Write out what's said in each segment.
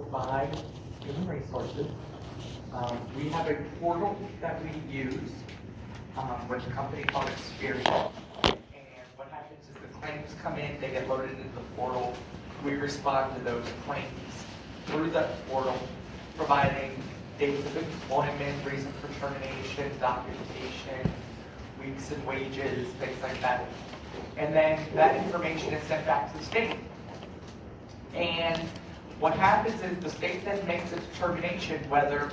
By human resources. We have a portal that we use with a company called Experience. And what happens is the claims come in, they get loaded into the portal. We respond to those claims through that portal, providing dates of employment, reason for termination, documentation, weeks and wages, things like that. And then that information is sent back to the state. And what happens is the state then makes a determination whether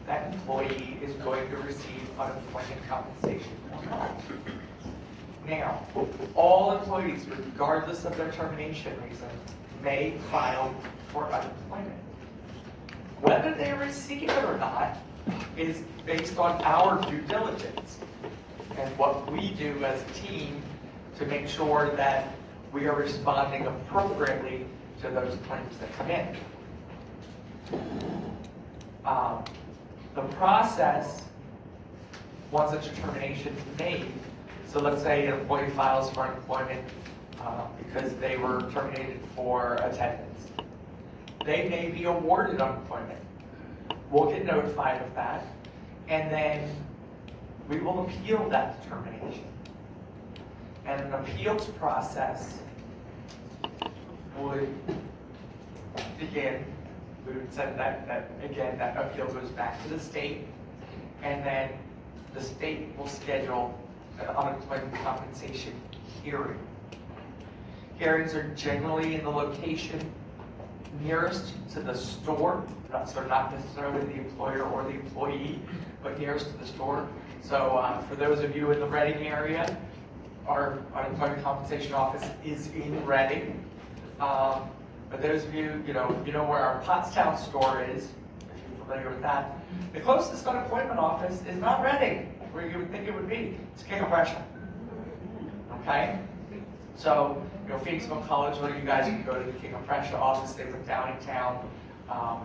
that employee is going to receive unemployment compensation or not. Now, all employees, regardless of their termination reason, may file for unemployment. Whether they receive it or not is based on our due diligence and what we do as a team to make sure that we are responding appropriately to those claims that come in. The process, once a determination is made, so let's say an employee files for unemployment because they were terminated for attendance. They may be awarded unemployment. We'll get notified of that, and then we will appeal that determination. And an appeals process would begin. We would send that again, that appeal goes back to the state, and then the state will schedule an unemployment compensation hearing. Hearings are generally in the location nearest to the store, so not necessarily the employer or the employee, but nearest to the store. So for those of you in the Reading area, our unemployment compensation office is in Reading. But those of you, you know where our Pottstown store is, if you're familiar with that. The closest unemployment office is not Reading, where you would think it would be. It's King of Prussia. Okay? So, Phoenixville College, one of you guys can go to the King of Prussia office. They live downtown,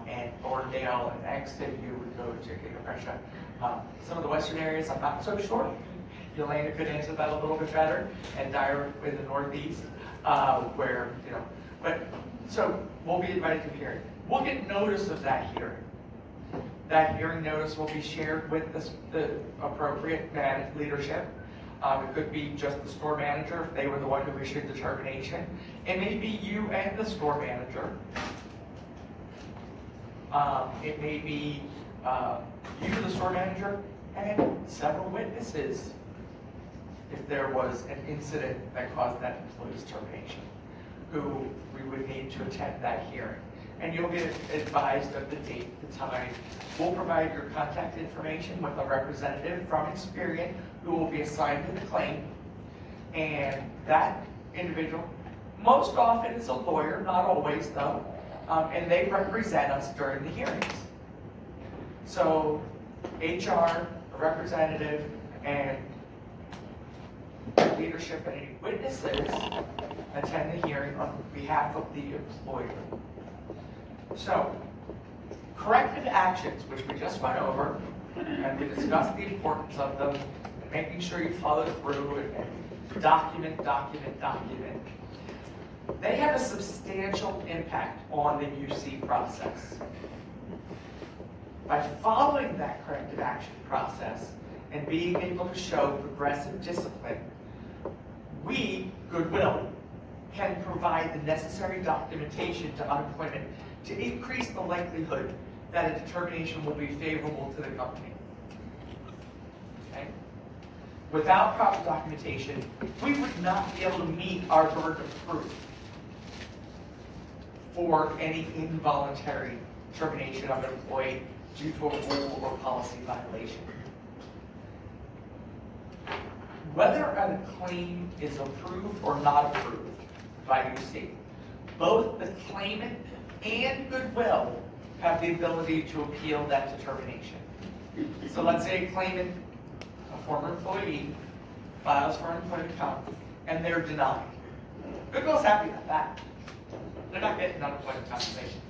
and Thorndale and Exton, you would go to King of Prussia. Some of the western areas, I'm not so sure. Yelena could answer that a little bit better, and Dyer in the northeast, where, so we'll be invited to the hearing. We'll get notice of that hearing. That hearing notice will be shared with the appropriate leadership. It could be just the store manager if they were the one who issued the termination. It may be you and the store manager. It may be you, the store manager, and several witnesses if there was an incident that caused that employee's termination, who we would need to attend that hearing. And you'll get advised of the date, the time. We'll provide your contact information with a representative from Experian who will be assigned to the claim. And that individual, most often is a lawyer, not always though, and they represent us during the hearings. So HR, a representative, and leadership and any witnesses attend the hearing on behalf of the employer. So, corrective actions, which we just went over, and we discussed the importance of them, and making sure you follow through and document. They have a substantial impact on the UC process. By following that corrective action process and being able to show progressive discipline, we, Goodwill, can provide the necessary documentation to unemployment to increase the likelihood that a determination will be favorable to the company. Okay? Without proper documentation, we would not be able to meet our burden of proof for any involuntary termination of an employee due to a rule or policy violation. Whether a claim is approved or not approved by UC, both the claimant and Goodwill have the ability to appeal that determination. So let's say a claimant, a former employee, files for unemployment comp, and they're denied. Goodwill's happy about that. They're not getting unemployment compensation.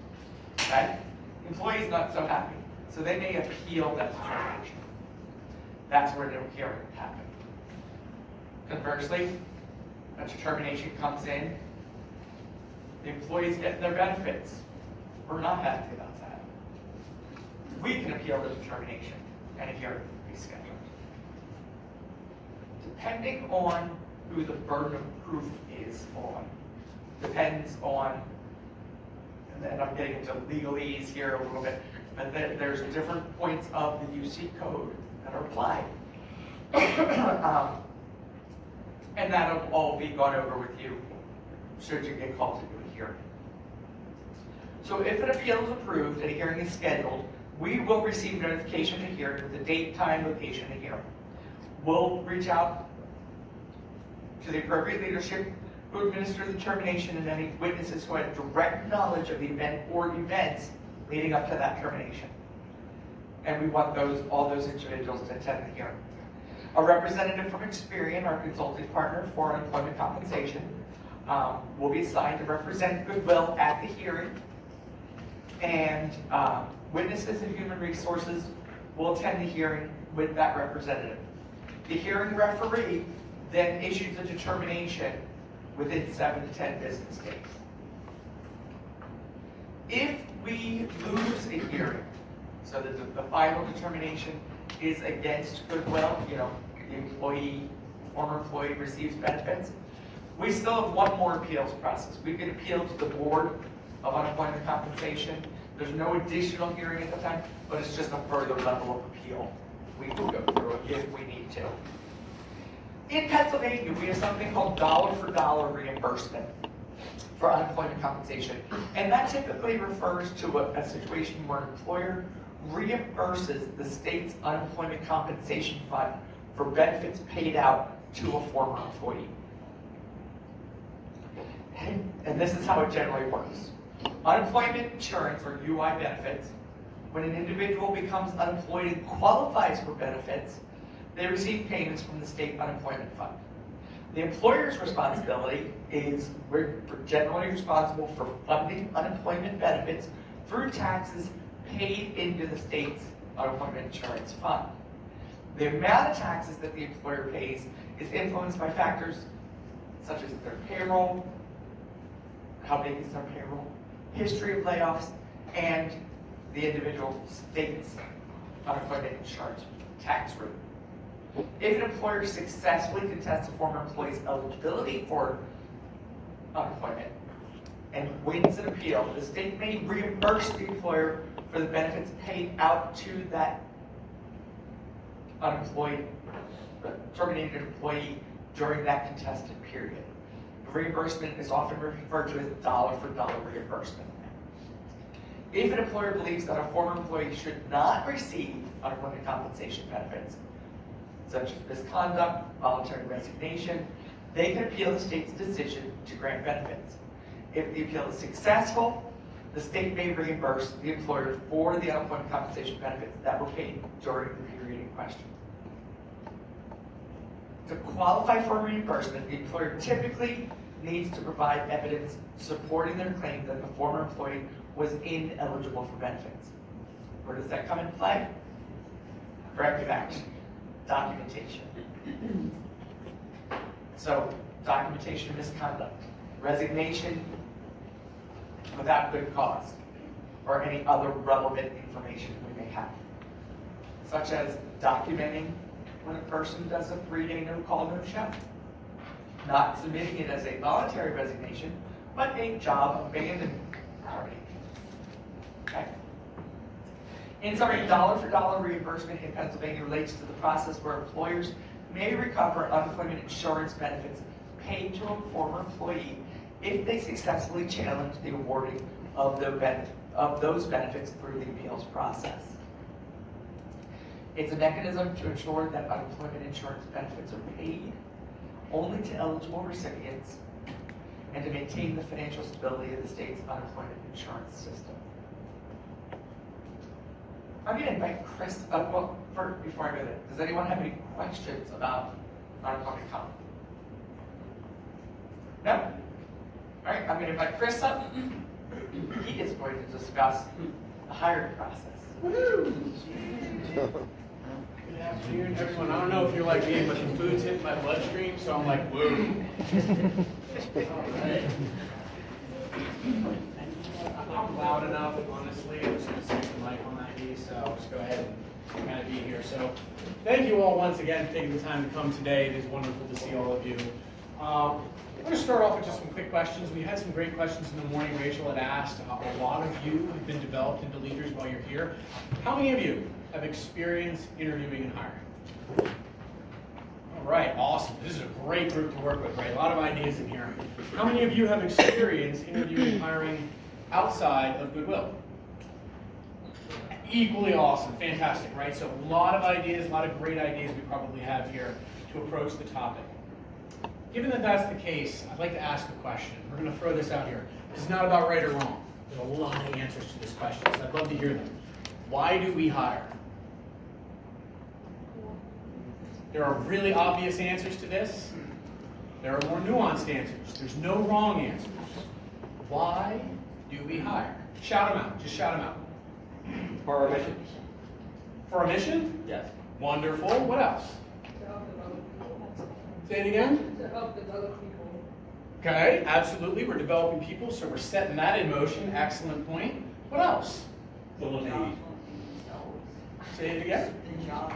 Okay? The employee's not so happy. So they may appeal that determination. That's where the hearing would happen. Conversely, a determination comes in, the employees get their benefits. we're not happy about that, we can appeal the determination and a hearing will be scheduled. Depending on who the burden of proof is on, depends on, and I'm getting into legalese here a little bit, but there's different points of the UC code that are applied. And that'll all be gone over with you should you get called to do a hearing. So if an appeal is approved and a hearing is scheduled, we will receive notification of hearing with the date, time, location of hearing. We'll reach out to the appropriate leadership who administer the termination and any witnesses who had direct knowledge of the event or events leading up to that termination. And we want all those individuals to attend the hearing. A representative from Experian, our consulting partner for unemployment compensation, will be assigned to represent Goodwill at the hearing. And witnesses and human resources will attend the hearing with that representative. The hearing referee then issues a determination within 7 to 10 business days. If we lose a hearing, so that the final determination is against Goodwill, the former employee receives benefits, we still have one more appeals process. We can appeal to the Board of Unemployment Compensation. There's no additional hearing at the time, but it's just a further level of appeal we can go through if we need to. In Pennsylvania, we have something called dollar-for-dollar reimbursement for unemployment compensation. And that typically refers to a situation where an employer reimburses the state's unemployment compensation fund for benefits paid out to a former employee. And this is how it generally works. Unemployment insurance, or UI benefits, when an individual becomes unemployed and qualifies for benefits, they receive payments from the state unemployment fund. The employer's responsibility is we're generally responsible for funding unemployment benefits through taxes paid into the state's unemployment insurance fund. The amount of taxes that the employer pays is influenced by factors such as their payroll, how big is their payroll, history of layoffs, and the individual state's unemployment insurance tax rate. If an employer successfully contests a former employee's eligibility for unemployment and wins an appeal, the state may reimburse the employer for the benefits paid out to that terminated employee during that contested period. The reimbursement is often referred to as dollar-for-dollar reimbursement. If an employer believes that a former employee should not receive unemployment compensation benefits, such as misconduct, voluntary resignation, they can appeal the state's decision to grant benefits. If the appeal is successful, the state may reimburse the employer for the unemployment compensation benefits that were paid during the period in question. To qualify for reimbursement, the employer typically needs to provide evidence supporting their claim that the former employee was ineligible for benefits. Where does that come into play? Corrective action. Documentation. So, documentation of misconduct, resignation without good cause, or any other relevant information we may have, such as documenting when a person does a 3-day no-call, no-show, not submitting it as a voluntary resignation, but a job abandonment termination. Okay? In summary, dollar-for-dollar reimbursement in Pennsylvania relates to the process where employers may recover unemployment insurance benefits paid to a former employee if they successfully challenge the awarding of those benefits through the appeals process. It's a mechanism to ensure that unemployment insurance benefits are paid only to eligible recipients and to maintain the financial stability of the state's unemployment insurance system. I'm going to invite Chris, before I go there, does anyone have any questions about unemployment comp? No? All right, I'm going to invite Chris up. He is going to discuss the hiring process. Woo! Good afternoon, everyone. I don't know if you're like me, but the food's hitting my bloodstream, so I'm like, woo. All right. I'm loud enough, honestly. I'm just going to stick the mic on that knee, so I'll just go ahead and kind of be here. So thank you all once again for taking the time to come today. It is wonderful to see all of you. I'm going to start off with just some quick questions. We had some great questions in the morning. Rachel had asked. A lot of you have been developed into leaders while you're here. How many of you have experience interviewing and hiring? All right, awesome. This is a great group to work with, right? A lot of ideas in here. How many of you have experience interviewing and hiring outside of Goodwill? Equally awesome, fantastic, right? So a lot of ideas, a lot of great ideas we probably have here to approach the topic. Given that that's the case, I'd like to ask a question. We're going to throw this out here. This is not about right or wrong. There's a lot of answers to this question, so I'd love to hear them. Why do we hire? There are really obvious answers to this. There are more nuanced answers. There's no wrong answers. Why do we hire? Shout them out. Just shout them out. For our mission. For a mission? Yes. Wonderful. What else? To help develop people. Say it again. To help develop people. Okay, absolutely. We're developing people, so we're setting that in motion. Excellent point. What else? Full of need. Say it again. The jobs.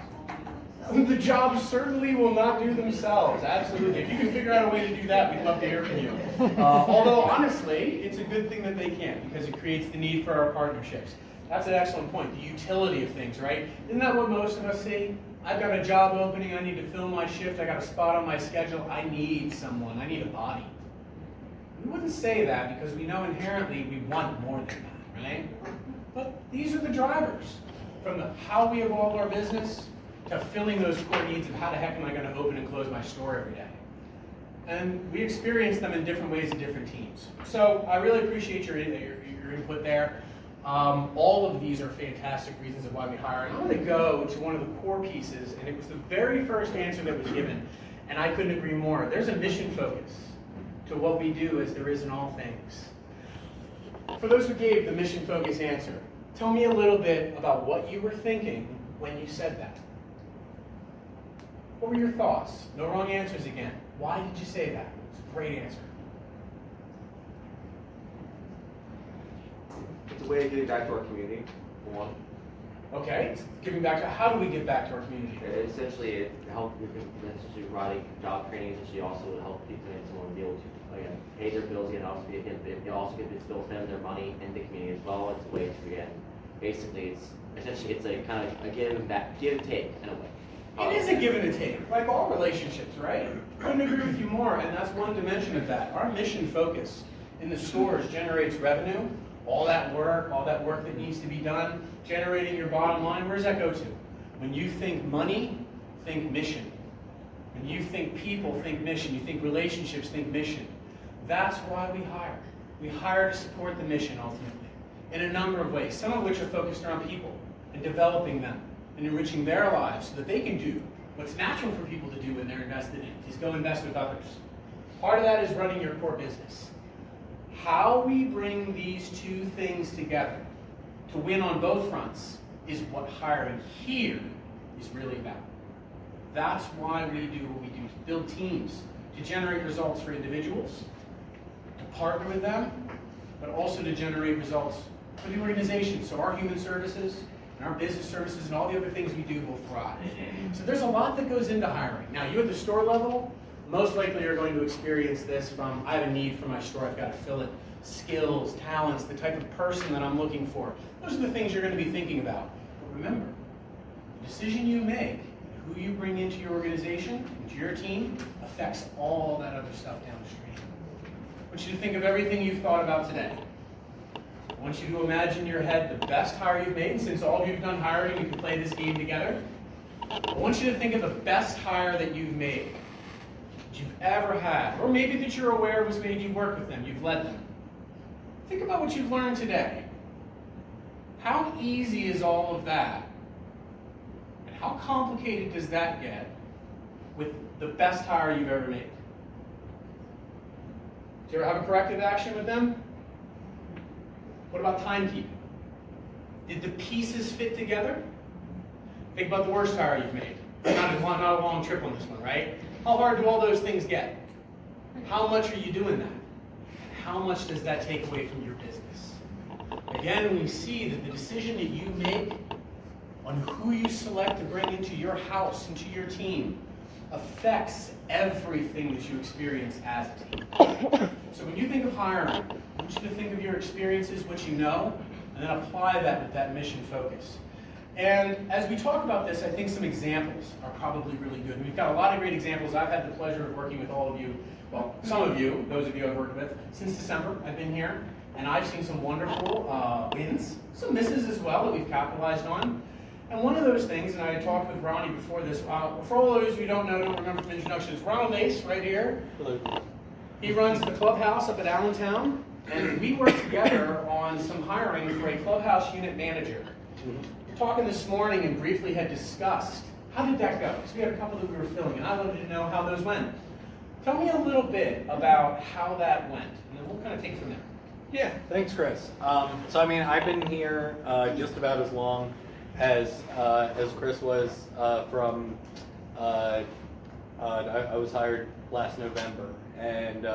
The jobs certainly will not do themselves. Absolutely. If you can figure out a way to do that, we'd love to hear from you. Although, honestly, it's a good thing that they can because it creates the need for our partnerships. That's an excellent point. The utility of things, right? Isn't that what most of us see? I've got a job opening. I need to fill my shift. I got a spot on my schedule. I need someone. I need a body. We wouldn't say that because we know inherently we want more than that, right? But these are the drivers. From how we evolve our business to filling those core needs of how the heck am I going to open and close my store every day. And we experience them in different ways in different teams. So I really appreciate your input there. All of these are fantastic reasons of why we hire. And I'm going to go to one of the core pieces, and it was the very first answer that was given, and I couldn't agree more. There's a mission focus to what we do as there is in all things. For those who gave the mission focus answer, tell me a little bit about what you were thinking when you said that. What were your thoughts? No wrong answers again. Why did you say that? It's a great answer. It's a way of giving back to our community, for one. Okay, giving back to, how do we give back to our community? Essentially, it helps essentially providing job training, essentially also to help people and someone be able to again pay their bills, and also they also get to still spend their money in the community as well. It's a way to again, basically, it's essentially it's a kind of a give and take in a way. It is a give and a take, like all relationships, right? Couldn't agree with you more, and that's one dimension of that. Our mission focus in the stores generates revenue, all that work that needs to be done, generating your bottom line, where does that go to? When you think money, think mission. When you think people, think mission. You think relationships, think mission. That's why we hire. We hire to support the mission, ultimately, in a number of ways, some of which are focused around people and developing them and enriching their lives so that they can do what's natural for people to do when they're invested in, is go invest with others. Part of that is running your core business. How we bring these two things together to win on both fronts is what hiring here is really about. That's why we do what we do, to build teams, to generate results for individuals, to partner with them, but also to generate results for the organization. So our human services and our business services and all the other things we do will thrive. So there's a lot that goes into hiring. Now, you at the store level, most likely are going to experience this from, I have a need for my store, I've got to fill it. Skills, talents, the type of person that I'm looking for. Those are the things you're going to be thinking about. But remember, the decision you make, who you bring into your organization, into your team, affects all that other stuff downstream. I want you to think of everything you've thought about today. I want you to imagine in your head the best hire you've made, and since all of you have done hiring, you can play this game together. I want you to think of the best hire that you've made, that you've ever had, or maybe that you're aware of was made, you work with them, you've led them. Think about what you've learned today. How easy is all of that? And how complicated does that get with the best hire you've ever made? Do you ever have a corrective action with them? What about timekeeping? Did the pieces fit together? Think about the worst hire you've made. Not a long trip on this one, right? How hard do all those things get? How much are you doing that? How much does that take away from your business? again, we see that the decision that you make on who you select to bring into your house, into your team, affects everything that you experience as a team. So when you think of hiring, I want you to think of your experiences, what you know, and then apply that with that mission focus. And as we talk about this, I think some examples are probably really good. We've got a lot of great examples. I've had the pleasure of working with all of you, well, some of you, those of you I've worked with, since December I've been here, and I've seen some wonderful wins, some misses as well that we've capitalized on. And one of those things, and I had talked with Ronnie before this, for all those who don't know, don't remember from introductions, Ronald Mace, right here. Hello. He runs the clubhouse up at Allentown, and we worked together on some hiring for a clubhouse unit manager. Talking this morning and briefly had discussed, how did that go? Because we had a couple that we were filling, and I wanted to know how those went. Tell me a little bit about how that went, and then we'll kind of take from there. Yeah, thanks, Chris. So I mean, I've been here just about as long as Chris was from. I was hired last November, and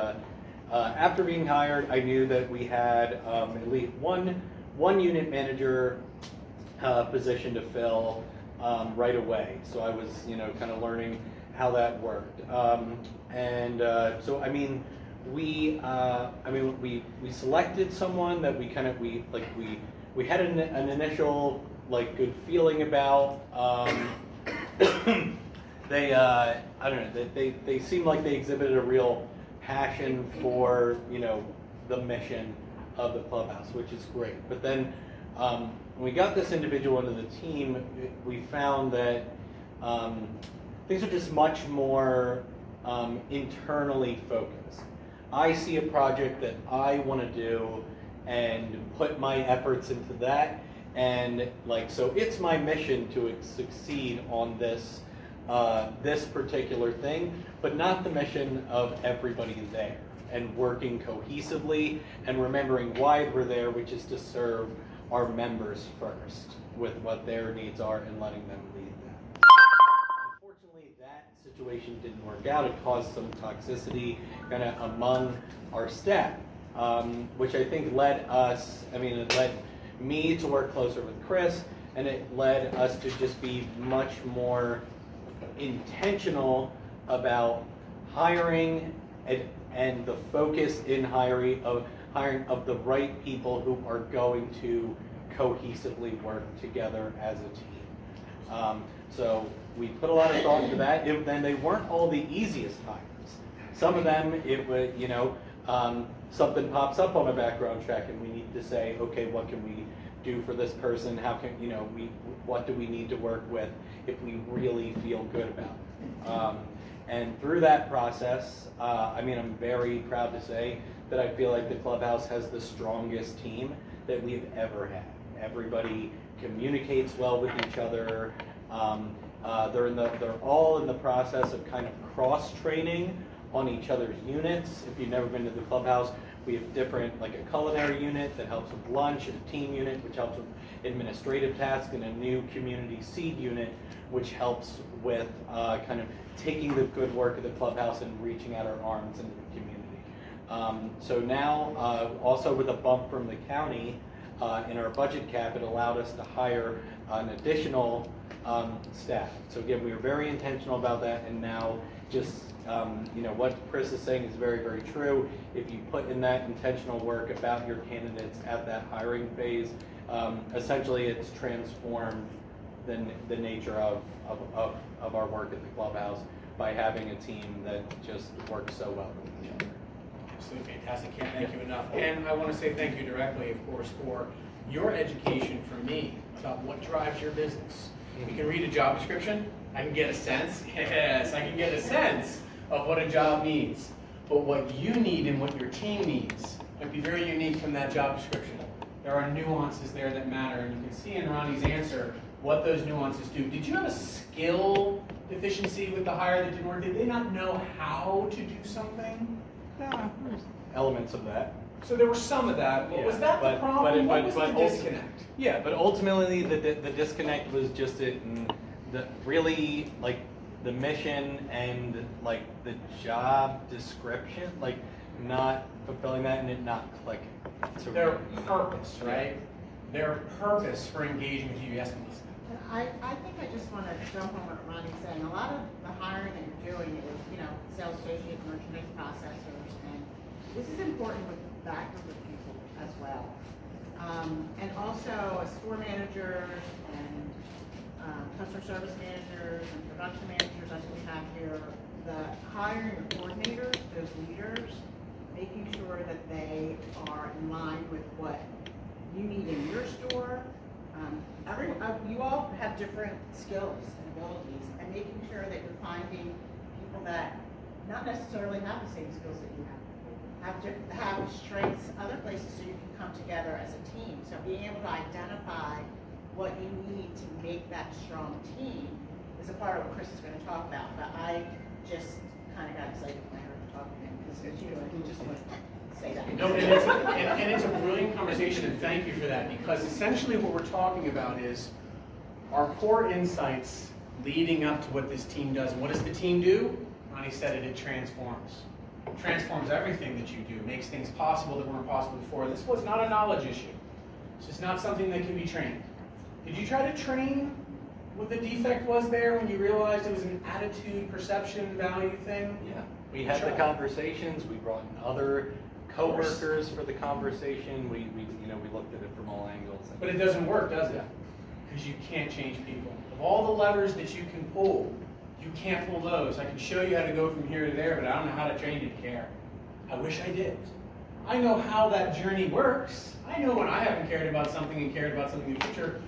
after being hired, I knew that we had at least one unit manager position to fill right away. So I was, kind of learning how that worked, so I mean. We selected someone that we had an initial good feeling about. They I don't know, they seemed like they exhibited a real passion for the mission of the clubhouse, which is great. But then when we got this individual into the team, we found that things are just much more internally focused. I see a project that I want to do and put my efforts into that, and so it's my mission to succeed on this particular thing, but not the mission of everybody there, and working cohesively and remembering why we're there, which is to serve our members first with what their needs are and letting them lead them. Unfortunately, that situation didn't work out. It caused some toxicity kind of among our staff, which I think led me to work closer with Chris, and it led us to just be much more intentional about hiring and the focus in hiring of the right people who are going to cohesively work together as a team. So we put a lot of thought into that. Then they weren't all the easiest hires. Some of them, it would, something pops up on a background check, and we need to say, okay, what can we do for this person? How can what do we need to work with if we really feel good about it? And through that process, I'm very proud to say that I feel like the clubhouse has the strongest team that we've ever had. Everybody communicates well with each other. They're all in the process of kind of cross-training on each other's units. If you've never been to the clubhouse, we have different, like a culinary unit that helps with lunch, a team unit which helps with administrative tasks, and a new community seed unit which helps with kind of taking the good work of the clubhouse and reaching out our arms into the community. So now, also with a bump from the county in our budget cap, it allowed us to hire an additional staff. So again, we were very intentional about that, and now just what Chris is saying is very, very true. If you put in that intentional work about your candidates at that hiring phase, essentially it's transformed the nature of our work at the clubhouse by having a team that just works so well with each other. Absolutely fantastic. Can't thank you enough. And I want to say thank you directly, of course, for your education for me about what drives your business. You can read a job description. I can get a sense. Yes, I can get a sense of what a job needs. But what you need and what your team needs might be very unique from that job description. There are nuances there that matter, and you can see in Ronnie's answer what those nuances do. Did you have a skill deficiency with the hire that didn't work? Did they not know how to do something? Yeah, there's elements of that. So there was some of that. But was that the problem? What was the disconnect? Yeah, but ultimately the disconnect was just the mission and the job description, not fulfilling that and it not clicking. So their purpose, right? their purpose for engaging with you. Yes, Melissa? I think I just want to jump on what Ronnie's saying. A lot of the hiring that you're doing is, sales associate, merchandise processors, and this is important with that group of people as well. And also store managers and customer service managers and production managers, as we have here, the hiring of coordinators, those leaders, making sure that they are in line with what you need in your store. You all have different skills and abilities, and making sure that you're finding people that not necessarily have the same skills that you have strengths other places, so you can come together as a team. So being able to identify what you need to make that strong team is a part of what Chris is going to talk about. But I just kind of got excited when I heard him talking, because I just want to say that. No, and it's a brilliant conversation, and thank you for that, because essentially what we're talking about is our core insights leading up to what this team does. And what does the team do? Ronnie said it transforms. It transforms everything that you do, makes things possible that weren't possible before. This was not a knowledge issue. This is not something that can be trained. Did you try to train what the defect was there when you realized it was an attitude, perception, value thing? Yeah, we had the conversations, we brought in other co-workers for the conversation, we looked at it from all angles. But it doesn't work, does it? Because you can't change people. Of all the levers that you can pull, you can't pull those. I can show you how to go from here to there, but I don't know how to train you to care. I wish I did. I know how that journey works. I know when I haven't cared about something and cared about something in the future,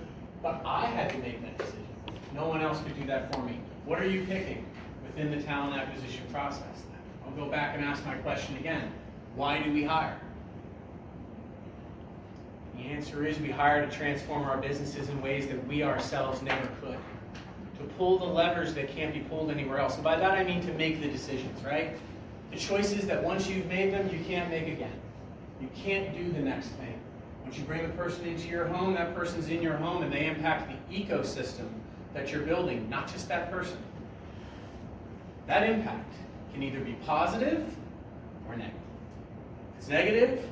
but I had to make that decision. No one else could do that for me. What are you picking within the talent acquisition process? I'll go back and ask my question again. Why do we hire? The answer is we hire to transform our businesses in ways that we ourselves never could. To pull the levers that can't be pulled anywhere else. And by that I mean to make the decisions, right? The choices that once you've made them, you can't make again. You can't do the next thing. Once you bring a person into your home, that person's in your home and they impact the ecosystem that you're building, not just that person. That impact can either be positive or negative. If it's negative,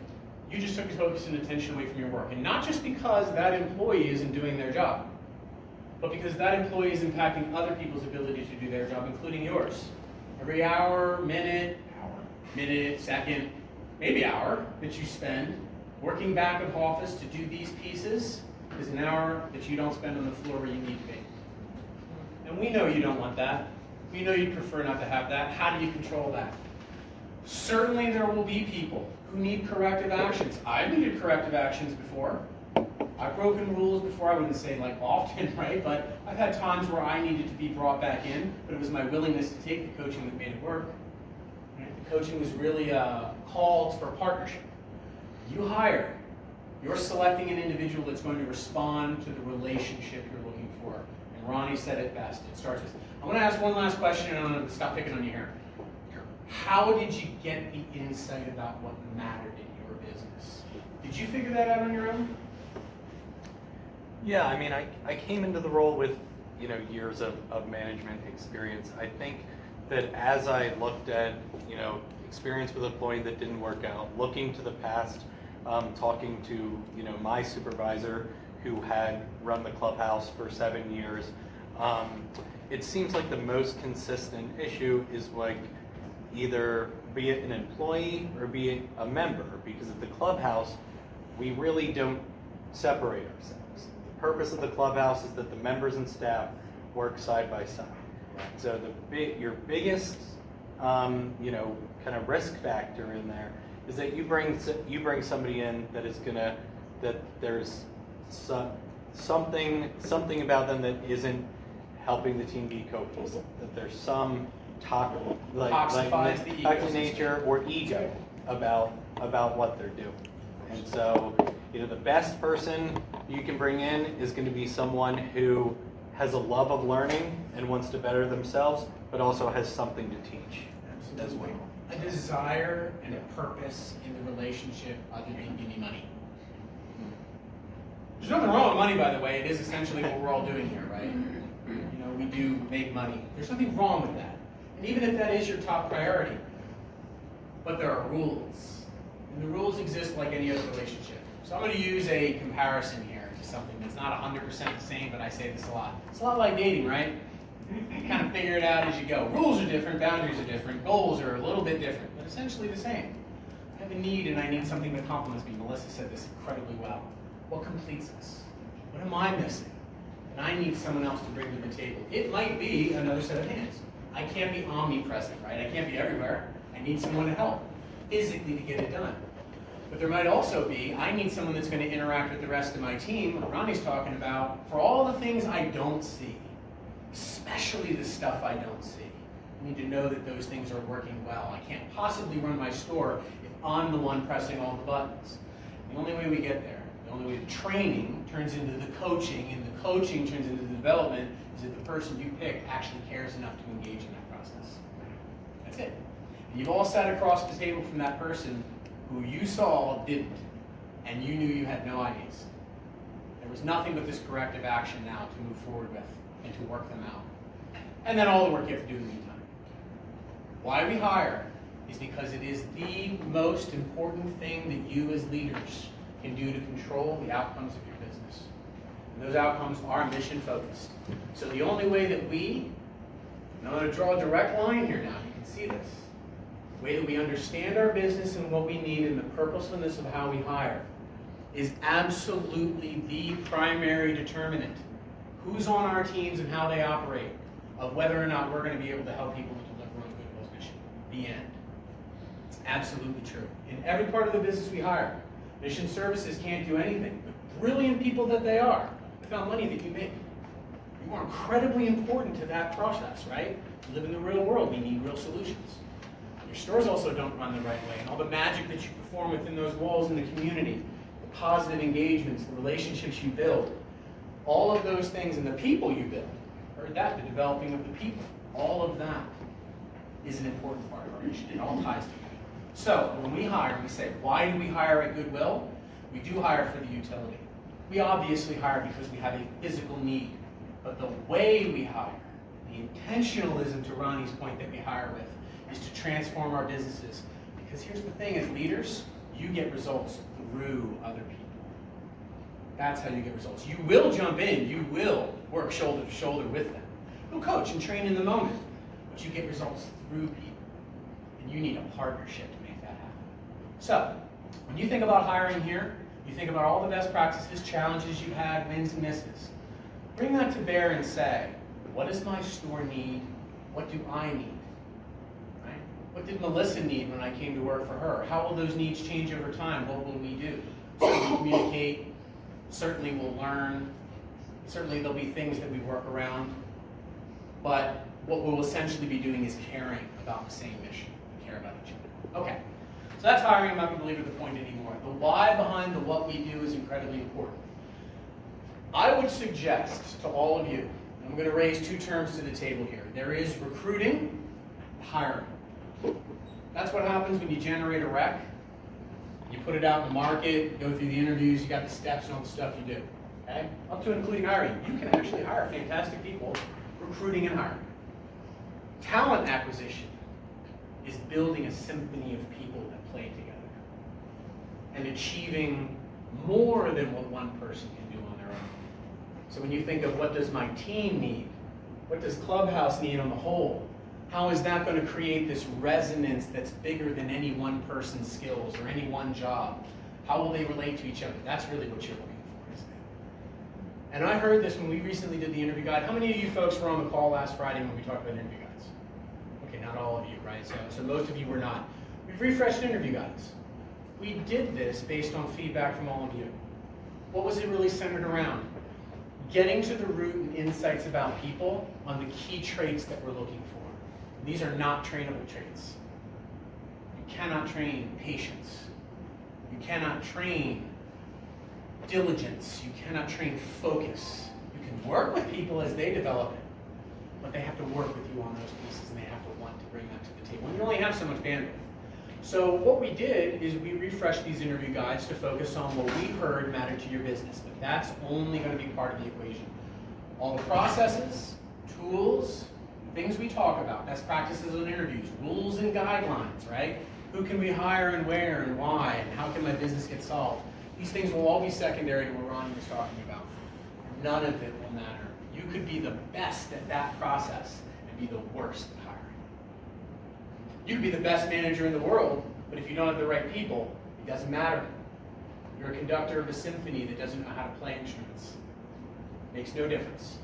you just took focus and attention away from your work. And not just because that employee isn't doing their job, but because that employee is impacting other people's ability to do their job, including yours. Every hour, minute, second, maybe hour that you spend working back of office to do these pieces is an hour that you don't spend on the floor where you need to be. And we know you don't want that. We know you'd prefer not to have that. How do you control that? Certainly there will be people who need corrective actions. I've needed corrective actions before. I've broken rules before. I wouldn't say like often, right? But I've had times where I needed to be brought back in, but it was my willingness to take the coaching that made it work. Right? The coaching was really called for partnership. You hire. You're selecting an individual that's going to respond to the relationship you're looking for. And Ronnie said it best. It starts with, I'm going to ask one last question and I'm going to stop picking on you here. How did you get the insight about what mattered in your business? Did you figure that out on your own? Yeah, I mean, I came into the role with, years of management experience. I think that as I looked at, experience with an employee that didn't work out, looking to the past, talking to, my supervisor who had run the clubhouse for 7 years, it seems like the most consistent issue is like either be it an employee or be it a member, because at the clubhouse, we really don't separate ourselves. The purpose of the clubhouse is that the members and staff work side by side. So your biggest, kind of risk factor in there is that you bring somebody in that is that there's something about them that isn't helping the team be cohesive. That there's some toxic nature or ego about what they're doing. And so, the best person you can bring in is going to be someone who has a love of learning and wants to better themselves, but also has something to teach as well. A desire and a purpose in the relationship other than give me money. There's nothing wrong with money, by the way. It is essentially what we're all doing here, right? We do make money. There's nothing wrong with that. And even if that is your top priority, but there are rules. And the rules exist like any other relationship. So I'm going to use a comparison here. something that's not 100% the same, but I say this a lot. It's a lot like dating, right? You kind of figure it out as you go. Rules are different, boundaries are different, goals are a little bit different, but essentially the same. I have a need and I need something that complements me. Melissa said this incredibly well. What completes us? What am I missing? And I need someone else to bring to the table. It might be another set of hands. I can't be omnipresent, right? I can't be everywhere. I need someone to help physically to get it done. But there might also be, I need someone that's going to interact with the rest of my team, what Ronnie's talking about, for all the things I don't see, especially the stuff I don't see. I need to know that those things are working well. I can't possibly run my store if I'm the one pressing all the buttons. The only way we get there, the only way the training turns into the coaching, and the coaching turns into the development, is that the person you pick actually cares enough to engage in that process. That's it. And you've all sat across the table from that person who you saw didn't, and you knew you had no ideas. There was nothing but this corrective action now to move forward with and to work them out. And then all the work you have to do in the meantime. Why we hire is because it is the most important thing that you as leaders can do to control the outcomes of your business. And those outcomes are mission focused. So the only way that we, and I'm going to draw a direct line here now, you can see this, the way that we understand our business and what we need and the purposefulness of how we hire is absolutely the primary determinant. Who's on our teams and how they operate of whether or not we're going to be able to help people to deliver on Goodwill's mission. The end. It's absolutely true. In every part of the business we hire, mission services can't do anything, but brilliant people that they are, the amount of money that you make. You are incredibly important to that process, right? We live in the real world. We need real solutions. Your stores also don't run the right way, and all the magic that you perform within those walls in the community, the positive engagements, the relationships you build, all of those things and the people you build, heard that, the developing of the people, all of that is an important part of our mission. It all ties together. So when we hire, we say, why do we hire at Goodwill? We do hire for the utility. We obviously hire because we have a physical need, but the way we hire, the intentionalism to Ronnie's point that we hire with, is to transform our businesses. Because here's the thing, as leaders, you get results through other people. That's how you get results. You will jump in, you will work shoulder to shoulder with them. You'll coach and train in the moment, but you get results through people. And you need a partnership to make that happen. So, when you think about hiring here, you think about all the best practices, challenges you've had, wins and misses. Bring that to bear and say, what does my store need? What do I need? What did Melissa need when I came to work for her? How will those needs change over time? What will we do? Certainly we'll communicate. Certainly we'll learn. Certainly there'll be things that we work around. But what we'll essentially be doing is caring about the same mission. We care about each other. Okay. So that's hiring. I'm not going to belabor the point anymore. The why behind the what we do is incredibly important. I would suggest to all of you, I'm going to raise two terms to the table here. There is recruiting, hiring. That's what happens when you generate a rec. You put it out in the market, go through the interviews, you got the steps and all the stuff you do. Okay? Up to and including hiring. You can actually hire fantastic people, recruiting and hiring. Talent acquisition is building a symphony of people that play together and achieving more than what one person can do on their own. So when you think of what does my team need, what does Clubhouse need on the whole, how is that going to create this resonance that's bigger than any one person's skills or any one job? How will they relate to each other? That's really what you're looking for, isn't it? And I heard this when we recently did the interview guide. How many of you folks were on the call last Friday when we talked about interview guides? Okay, not all of you, right? So most of you were not. We've refreshed interview guides. We did this based on feedback from all of you. What was it really centered around? Getting to the root and insights about people on the key traits that we're looking for. These are not trainable traits. You cannot train patience. You cannot train diligence. You cannot train focus. You can work with people as they develop it, but they have to work with you on those pieces and they have to want to bring that to the table. And you only have so much bandwidth. So what we did is we refreshed these interview guides to focus on what we heard mattered to your business, but that's only going to be part of the equation. All the processes, tools, things we talk about, best practices on interviews, rules and guidelines, right? Who can we hire and where and why, and how can my business get solved? These things will all be secondary to what Ronnie was talking about. None of it will matter. You could be the best at that process and be the worst at hiring. You could be the best manager in the world, but if you don't have the right people, it doesn't matter. You're a conductor of a symphony that doesn't know how to play instruments. Makes no difference.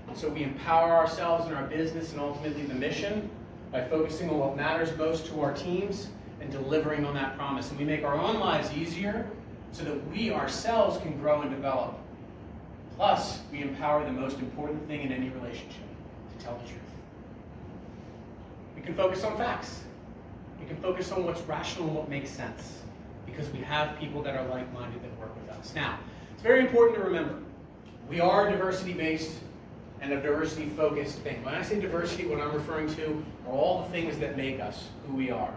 And so we empower ourselves in our business and ultimately the mission by focusing on what matters most to our teams and delivering on that promise. And we make our own lives easier so that we ourselves can grow and develop. Plus, we empower the most important thing in any relationship, to tell the truth. We can focus on facts. We can focus on what's rational and what makes sense, because we have people that are like-minded that work with us. Now, it's very important to remember, we are diversity-based and a diversity-focused thing. When I say diversity, what I'm referring to are all the things that make us who we are.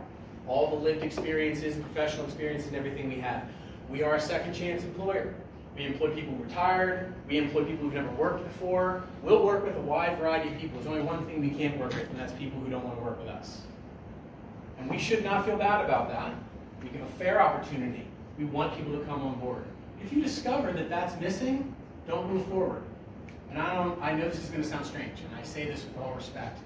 All the lived experiences, professional experiences, and everything we have. We are a second-chance employer. We employ people who are retired. We employ people who've never worked before. We'll work with a wide variety of people. There's only one thing we can't work with, and that's people who don't want to work with us. And we should not feel bad about that. We give a fair opportunity. We want people to come on board. If you discover that that's missing, don't move forward. And I know this is going to sound strange, and I say this with all respect.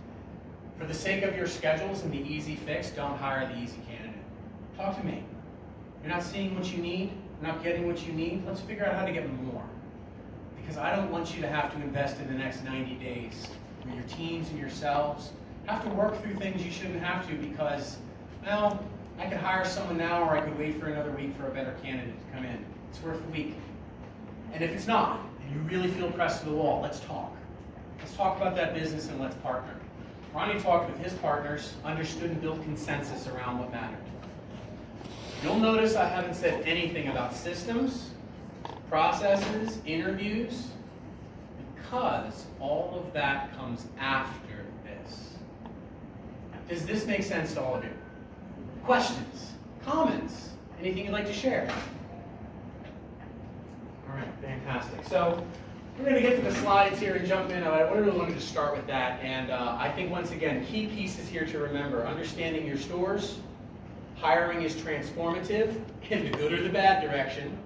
For the sake of your schedules and the easy fix, don't hire the easy candidate. Talk to me. You're not seeing what you need, you're not getting what you need, let's figure out how to get more. Because I don't want you to have to invest in the next 90 days where your teams and yourselves have to work through things you shouldn't have to because, well, I could hire someone now or I could wait for another week for a better candidate to come in. It's worth a week. And if it's not, and you really feel pressed to the wall, let's talk. Let's talk about that business and let's partner. Ronnie talked with his partners, understood and built consensus around what mattered. You'll notice I haven't said anything about systems, processes, interviews, because all of that comes after this. Does this make sense to all of you? Questions? Comments? Anything you'd like to share? All right, fantastic. So we're going to get to the slides here and jump in. I really wanted to start with that. And I think, once again, key pieces here to remember. Understanding your stores. Hiring is transformative in the good or the bad direction,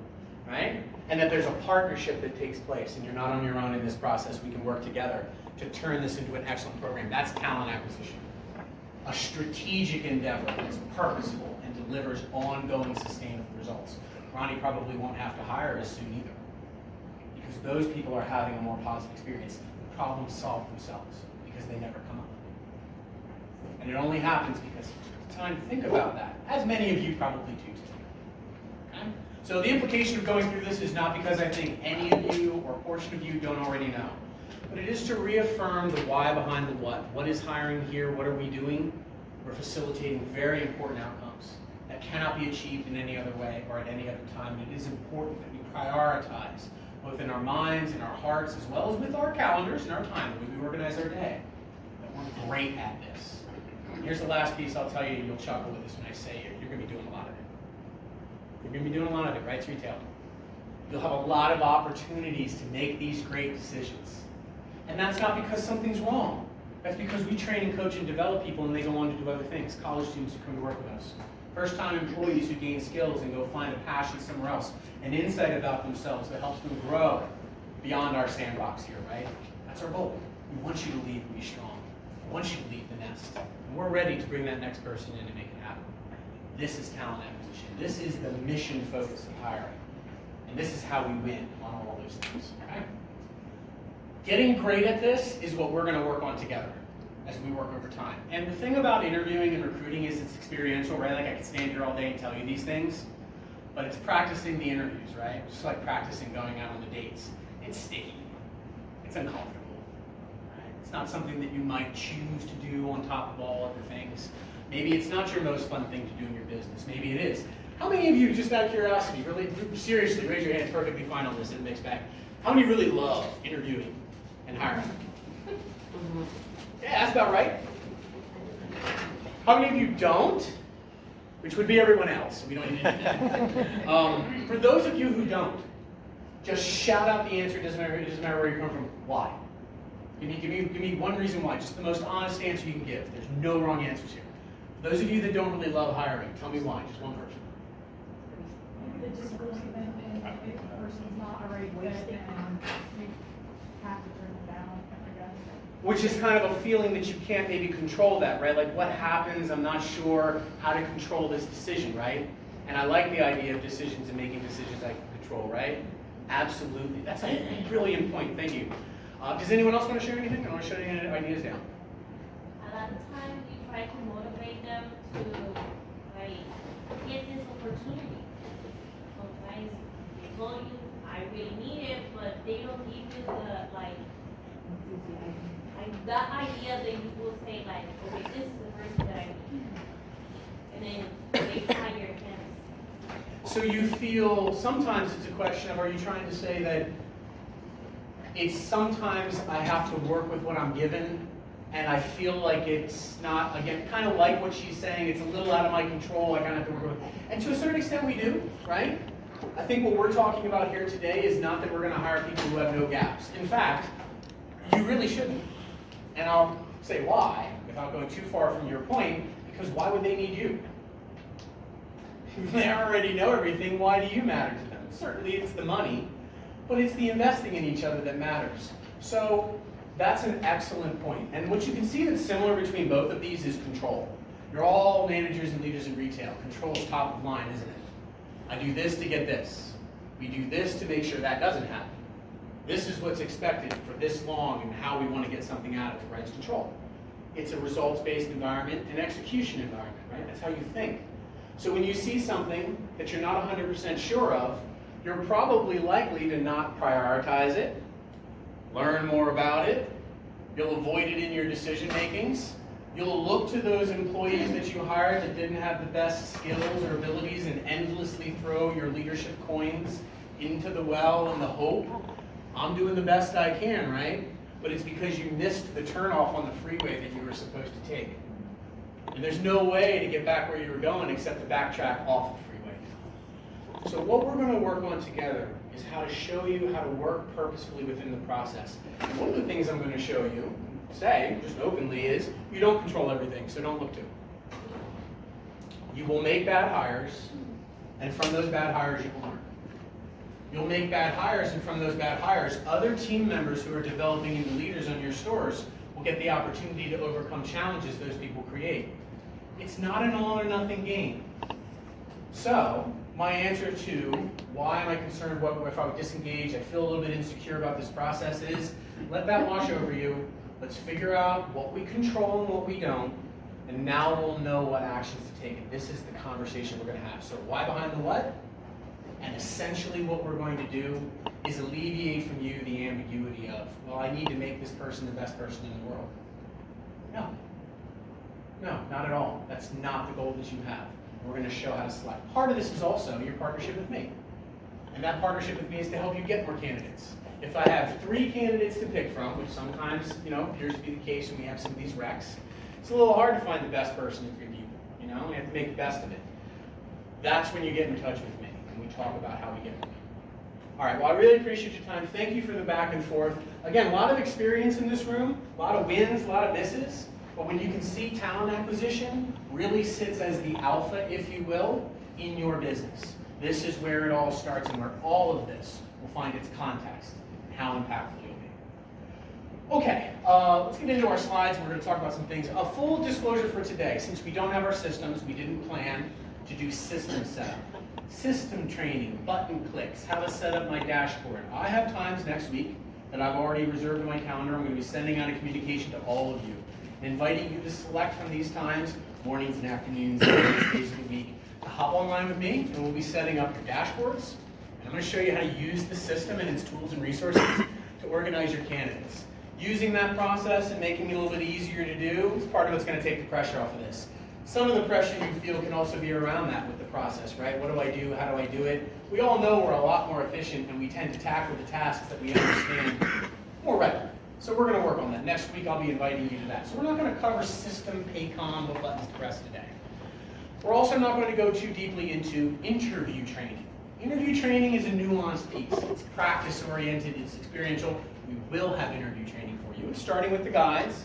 right? And that there's a partnership that takes place, and you're not on your own in this process. We can work together to turn this into an excellent program. That's talent acquisition. A strategic endeavor that's purposeful and delivers ongoing sustainable results. Ronnie probably won't have to hire as soon either, because those people are having a more positive experience. The problems solve themselves because they never come up. And it only happens because it's time to think about that, as many of you probably do today. Okay? So the implication of going through this is not because I think any of you or a portion of you don't already know, but it is to reaffirm the why behind the what. What is hiring here? What are we doing? We're facilitating very important outcomes that cannot be achieved in any other way or at any other time. And it is important that we prioritize, both in our minds and our hearts, as well as with our calendars and our time, the way we organize our day, that we're great at this. Here's the last piece I'll tell you, you'll chuckle with this when I say it. You're going to be doing a lot of it. You're going to be doing a lot of it, right, retail? You'll have a lot of opportunities to make these great decisions. And that's not because something's wrong. That's because we train and coach and develop people and they go on to do other things. College students who come to work with us. First-time employees who gain skills and go find a passion somewhere else. An insight about themselves that helps them grow beyond our sandbox here, right? That's our goal. We want you to leave and be strong. We want you to leave the nest. And we're ready to bring that next person in and make it happen. This is talent acquisition. This is the mission focus of hiring. And this is how we win on all those things, okay? Getting great at this is what we're going to work on together as we work over time. And the thing about interviewing and recruiting is it's experiential, right? Like I could stand here all day and tell you these things, but it's practicing the interviews, right? Just like practicing going out on the dates. It's sticky. It's uncomfortable. Right? It's not something that you might choose to do on top of all other things. Maybe it's not your most fun thing to do in your business. Maybe it is. How many of you, just out of curiosity, really, seriously, raise your hands, perfectly fine on this in a mixed bag. How many really love interviewing and hiring? Yeah, that's about right. How many of you don't? Which would be everyone else. We don't need to do that. For those of you who don't, just shout out the answer. It doesn't matter where you're coming from. Why? Give me one reason why. Just the most honest answer you can give. There's no wrong answers here. For those of you that don't really love hiring, tell me why. Just one person. It just goes even if the person's not already wasting and you have to turn it down, I guess. Which is kind of a feeling that you can't maybe control that, right? Like what happens, I'm not sure how to control this decision, right? And I like the idea of decisions and making decisions I can control, right? Absolutely. That's a brilliant point. Thank you. Does anyone else want to share anything? I want to shut any ideas down. A lot of times we try to motivate them to like get this opportunity. Sometimes they told you I really need it, but they don't give you the like that idea that you will say like, okay, this is the person that I need. And then they tie your hands. So you feel, sometimes it's a question of, are you trying to say that it's sometimes I have to work with what I'm given, and I feel like it's not, again, kind of like what she's saying, it's a little out of my control, I kind of have to work with it. And to a certain extent we do, right? I think what we're talking about here today is not that we're going to hire people who have no gaps. In fact, you really shouldn't. And I'll say why, without going too far from your point, because why would they need you? If they already know everything, why do you matter to them? Certainly it's the money, but it's the investing in each other that matters. So that's an excellent point. And what you can see that's similar between both of these is control. You're all managers and leaders in retail. Control is top of mind, isn't it? I do this to get this. We do this to make sure that doesn't happen. This is what's expected for this long and how we want to get something out of it, right? It's control. It's a results-based environment, an execution environment, right? That's how you think. So when you see something that you're not 100% sure of, you're probably likely to not prioritize it, learn more about it, you'll avoid it in your decision makings, you'll look to those employees that you hired that didn't have the best skills or abilities and endlessly throw your leadership coins into the well in the hope, I'm doing the best I can, right? But it's because you missed the turnoff on the freeway that you were supposed to take. And there's no way to get back where you were going except to backtrack off the freeway. So what we're going to work on together is how to show you how to work purposefully within the process. And one of the things I'm going to show you, say, just openly, is you don't control everything, so don't look to it. You will make bad hires, and from those bad hires you will learn. You'll make bad hires, and from those bad hires, other team members who are developing into leaders on your stores will get the opportunity to overcome challenges those people create. It's not an all or nothing game. So, my answer to why am I concerned if I would disengage, I feel a little bit insecure about this process is, let that wash over you. Let's figure out what we control and what we don't, and now we'll know what actions to take. And this is the conversation we're going to have. So why behind the what? And essentially what we're going to do is alleviate from you the ambiguity of, well, I need to make this person the best person in the world. No, not at all. That's not the goal that you have. We're going to show how to select. Part of this is also your partnership with me. And that partnership with me is to help you get more candidates. If I have 3 candidates to pick from, which sometimes, appears to be the case when we have some of these recs, it's a little hard to find the best person in 3 people. We have to make the best of it. That's when you get in touch with me, and we talk about how we get there. All right, well, I really appreciate your time. Thank you for the back and forth. Again, a lot of experience in this room, a lot of wins, a lot of misses. But when you can see talent acquisition really sits as the alpha, if you will, in your business. This is where it all starts and where all of this will find its context and how impactful you'll be. Okay, let's get into our slides. We're going to talk about some things. A full disclosure for today. Since we don't have our systems, we didn't plan to do system setup. System training, button clicks, how to set up my dashboard. I have times next week that I've already reserved in my calendar. I'm going to be sending out a communication to all of you, inviting you to select from these times, mornings and afternoons, days of the week, to hop online with me, and we'll be setting up your dashboards. And I'm going to show you how to use the system and its tools and resources to organize your candidates. Using that process and making it a little bit easier to do is part of what's going to take the pressure off of this. Some of the pressure you feel can also be around that with the process, right? What do I do? How do I do it? We all know we're a lot more efficient and we tend to tackle the tasks that we understand more readily. So we're going to work on that. Next week I'll be inviting you to that. So we're not going to cover system, paycom, what buttons to press today. We're also not going to go too deeply into interview training. Interview training is a nuanced piece. It's practice-oriented, it's experiential. We will have interview training for you, starting with the guides.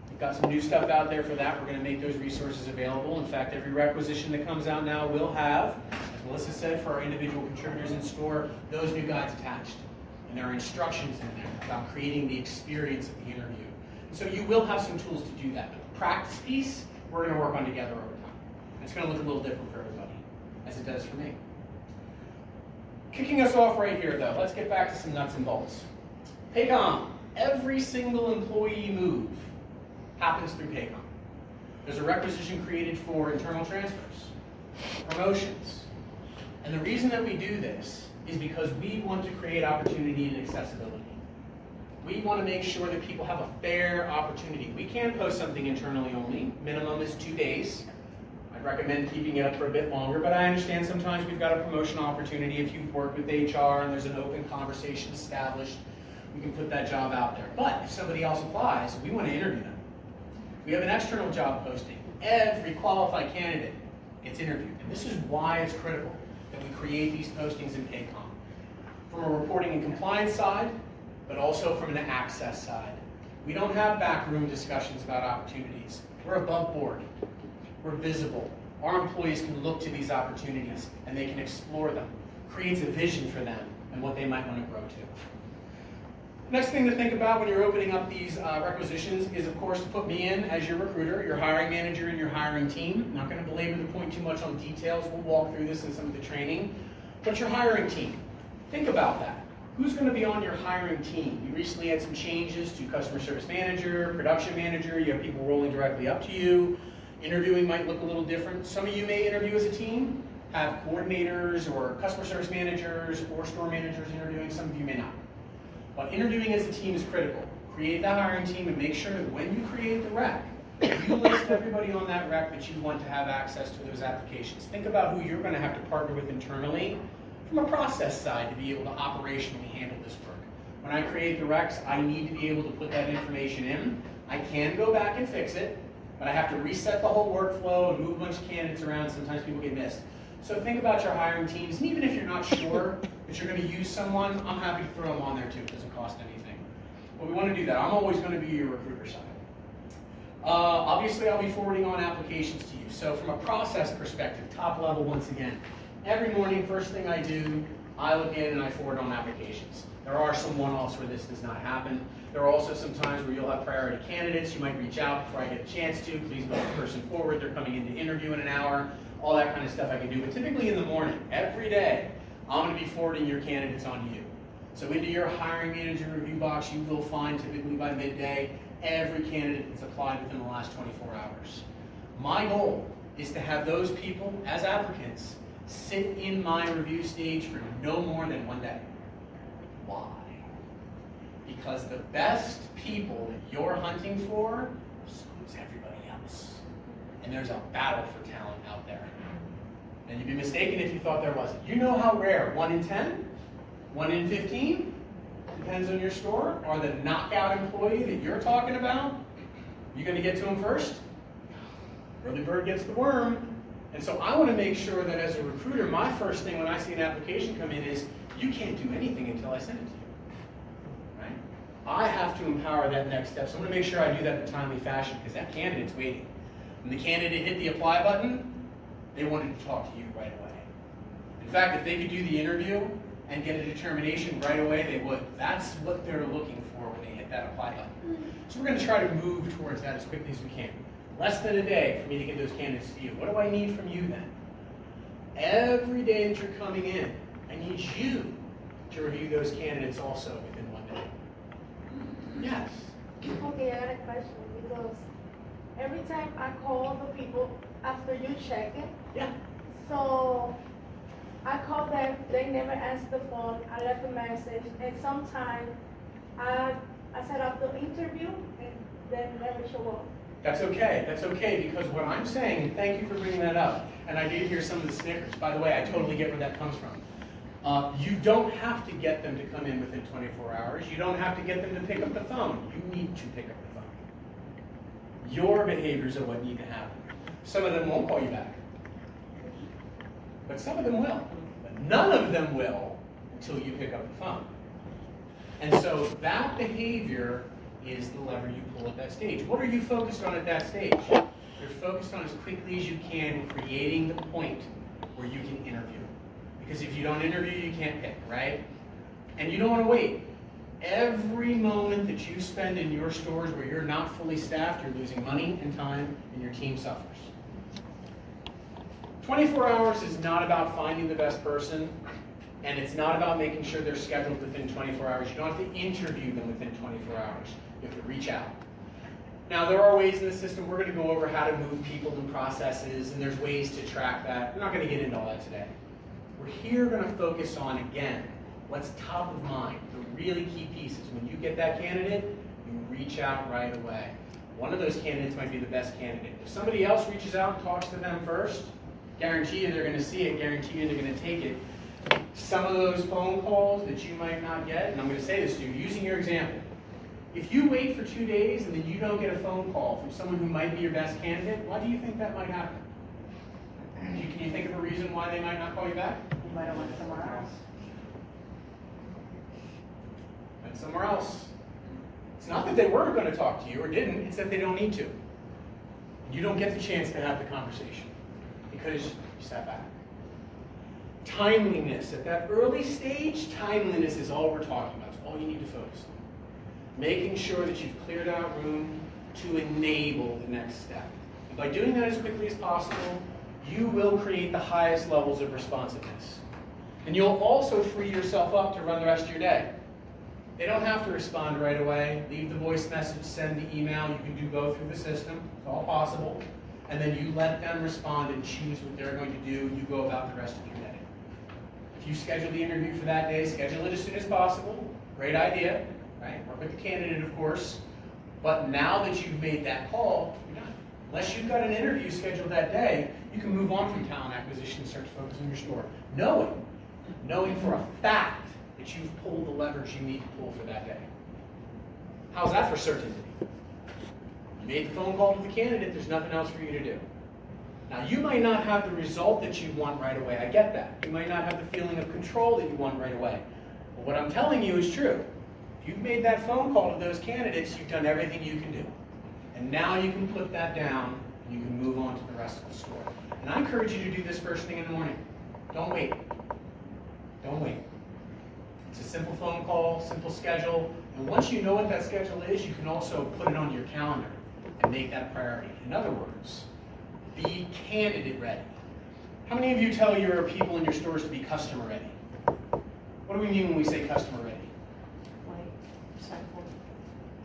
We've got some new stuff out there for that. We're going to make those resources available. In fact, every requisition that comes out now will have a As Melissa said, for our individual contributors in store, those new guides attached. And there are instructions in there about creating the experience of the interview. And so you will have some tools to do that. But the practice piece, we're going to work on together over time. And it's going to look a little different for everybody, as it does for me. Kicking us off right here, though, let's get back to some nuts and bolts. Paycom. Every single employee move happens through Paycom. There's a requisition created for internal transfers, promotions. And the reason that we do this is because we want to create opportunity and accessibility. We want to make sure that people have a fair opportunity. We can post something internally only. Minimum is 2 days. I'd recommend keeping it up for a bit longer, but I understand sometimes we've got a promotional opportunity. If you've worked with HR and there's an open conversation established, we can put that job out there. But if somebody else applies, we want to interview them. We have an external job posting. Every qualified candidate gets interviewed. And this is why it's critical that we create these postings in Paycom. From a reporting and compliance side, but also from an access side. We don't have backroom discussions about opportunities. We're above board. We're visible. Our employees can look to these opportunities and they can explore them. Creates a vision for them and what they might want to grow to. Next thing to think about when you're opening up these requisitions is, of course, to put me in as your recruiter, your hiring manager, and your hiring team. I'm not going to belabor the point too much on details. We'll walk through this in some of the training. But your hiring team, think about that. Who's going to be on your hiring team? You recently had some changes to customer service manager, production manager. You have people rolling directly up to you. Interviewing might look a little different. Some of you may interview as a team, have coordinators or customer service managers or store managers interviewing. Some of you may not. But interviewing as a team is critical. Create that hiring team and make sure that when you create the rec, you list everybody on that rec that you want to have access to those applications. Think about who you're going to have to partner with internally from a process side to be able to operationally handle this work. When I create the recs, I need to be able to put that information in. I can go back and fix it, but I have to reset the whole workflow and move a bunch of candidates around. Sometimes people get missed. So think about your hiring teams, and even if you're not sure that you're going to use someone, I'm happy to throw them on there too. It doesn't cost anything. But we want to do that. I'm always going to be your recruiter side. Obviously, I'll be forwarding on applications to you. So from a process perspective, top level once again, every morning, first thing I do, I look in and I forward on applications. There are some one-offs where this does not happen. There are also some times where you'll have priority candidates. You might reach out before I get a chance to. Please move the person forward. They're coming in to interview in an hour. All that kind of stuff I can do. But typically in the morning, every day, I'm going to be forwarding your candidates on to you. So into your hiring manager review box, you will find typically by midday, every candidate that's applied within the last 24 hours. My goal is to have those people, as applicants, sit in my review stage for no more than 1 day. Why? Because the best people that you're hunting for, so is everybody else. And there's a battle for talent out there. And you'd be mistaken if you thought there wasn't. You know how rare 1 in 10, 1 in 15, depends on your store, are the knockout employee that you're talking about. You going to get to them first? Early bird gets the worm. And so I want to make sure that as a recruiter, my first thing when I see an application come in is, you can't do anything until I send it to you. Right? I have to empower that next step. So I'm going to make sure I do that in a timely fashion because that candidate's waiting. When the candidate hit the apply button, they wanted to talk to you right away. In fact, if they could do the interview and get a determination right away, they would. That's what they're looking for when they hit that apply button. So we're going to try to move towards that as quickly as we can. Less than a day for me to get those candidates to you. What do I need from you then? Every day that you're coming in, I need you to review those candidates also within 1 day. Yes? Okay, I got a question because every time I call the people after you check it, Yeah. so I call them, they never answer the phone, I left a message, and sometimes I set up the interview and they never show up. That's okay. That's okay because what I'm saying, and thank you for bringing that up, and I did hear some of the snickers. By the way, I totally get where that comes from. You don't have to get them to come in within 24 hours. You don't have to get them to pick up the phone. You need to pick up the phone. Your behaviors are what need to happen. Some of them won't call you back, but some of them will. But none of them will until you pick up the phone. And so that behavior is the lever you pull at that stage. What are you focused on at that stage? You're focused on as quickly as you can creating the point where you can interview. Because if you don't interview, you can't pick, right? And you don't want to wait. Every moment that you spend in your stores where you're not fully staffed, you're losing money and time, and your team suffers. 24 hours is not about finding the best person, and it's not about making sure they're scheduled within 24 hours. You don't have to interview them within 24 hours. You have to reach out. Now, there are ways in the system. We're going to go over how to move people and processes, and there's ways to track that. We're not going to get into all that today. We're here going to focus on, again, what's top of mind, the really key pieces. When you get that candidate, you reach out right away. One of those candidates might be the best candidate. If somebody else reaches out and talks to them first, guarantee you they're going to see it, guarantee you they're going to take it. Some of those phone calls that you might not get, and I'm going to say this to you, using your example, if you wait for 2 days and then you don't get a phone call from someone who might be your best candidate, why do you think that might happen? Can you think of a reason why they might not call you back? You might have went somewhere else. Went somewhere else. It's not that they weren't going to talk to you or didn't, it's that they don't need to. You don't get the chance to have the conversation because you sat back. Timeliness. At that early stage, timeliness is all we're talking about. It's all you need to focus on. Making sure that you've cleared out room to enable the next step. And by doing that as quickly as possible, you will create the highest levels of responsiveness. And you'll also free yourself up to run the rest of your day. They don't have to respond right away. Leave the voice message, send the email. You can do both through the system. It's all possible. And then you let them respond and choose what they're going to do. You go about the rest of your day. If you schedule the interview for that day, schedule it as soon as possible. Great idea, right? Work with the candidate, of course. But now that you've made that call, you're done. Unless you've got an interview scheduled that day, you can move on from talent acquisition and start to focus on your store. Knowing for a fact that you've pulled the levers you need to pull for that day. How's that for certainty? You made the phone call to the candidate, there's nothing else for you to do. Now, you might not have the result that you want right away. I get that. You might not have the feeling of control that you want right away. But what I'm telling you is true. If you've made that phone call to those candidates, you've done everything you can do. And now you can put that down, and you can move on to the rest of the store. And I encourage you to do this first thing in the morning. Don't wait. Don't wait. It's a simple phone call, simple schedule, and once you know what that schedule is, you can also put it on your calendar and make that a priority. In other words, be candidate ready. How many of you tell your people in your stores to be customer ready? What do we mean when we say customer ready?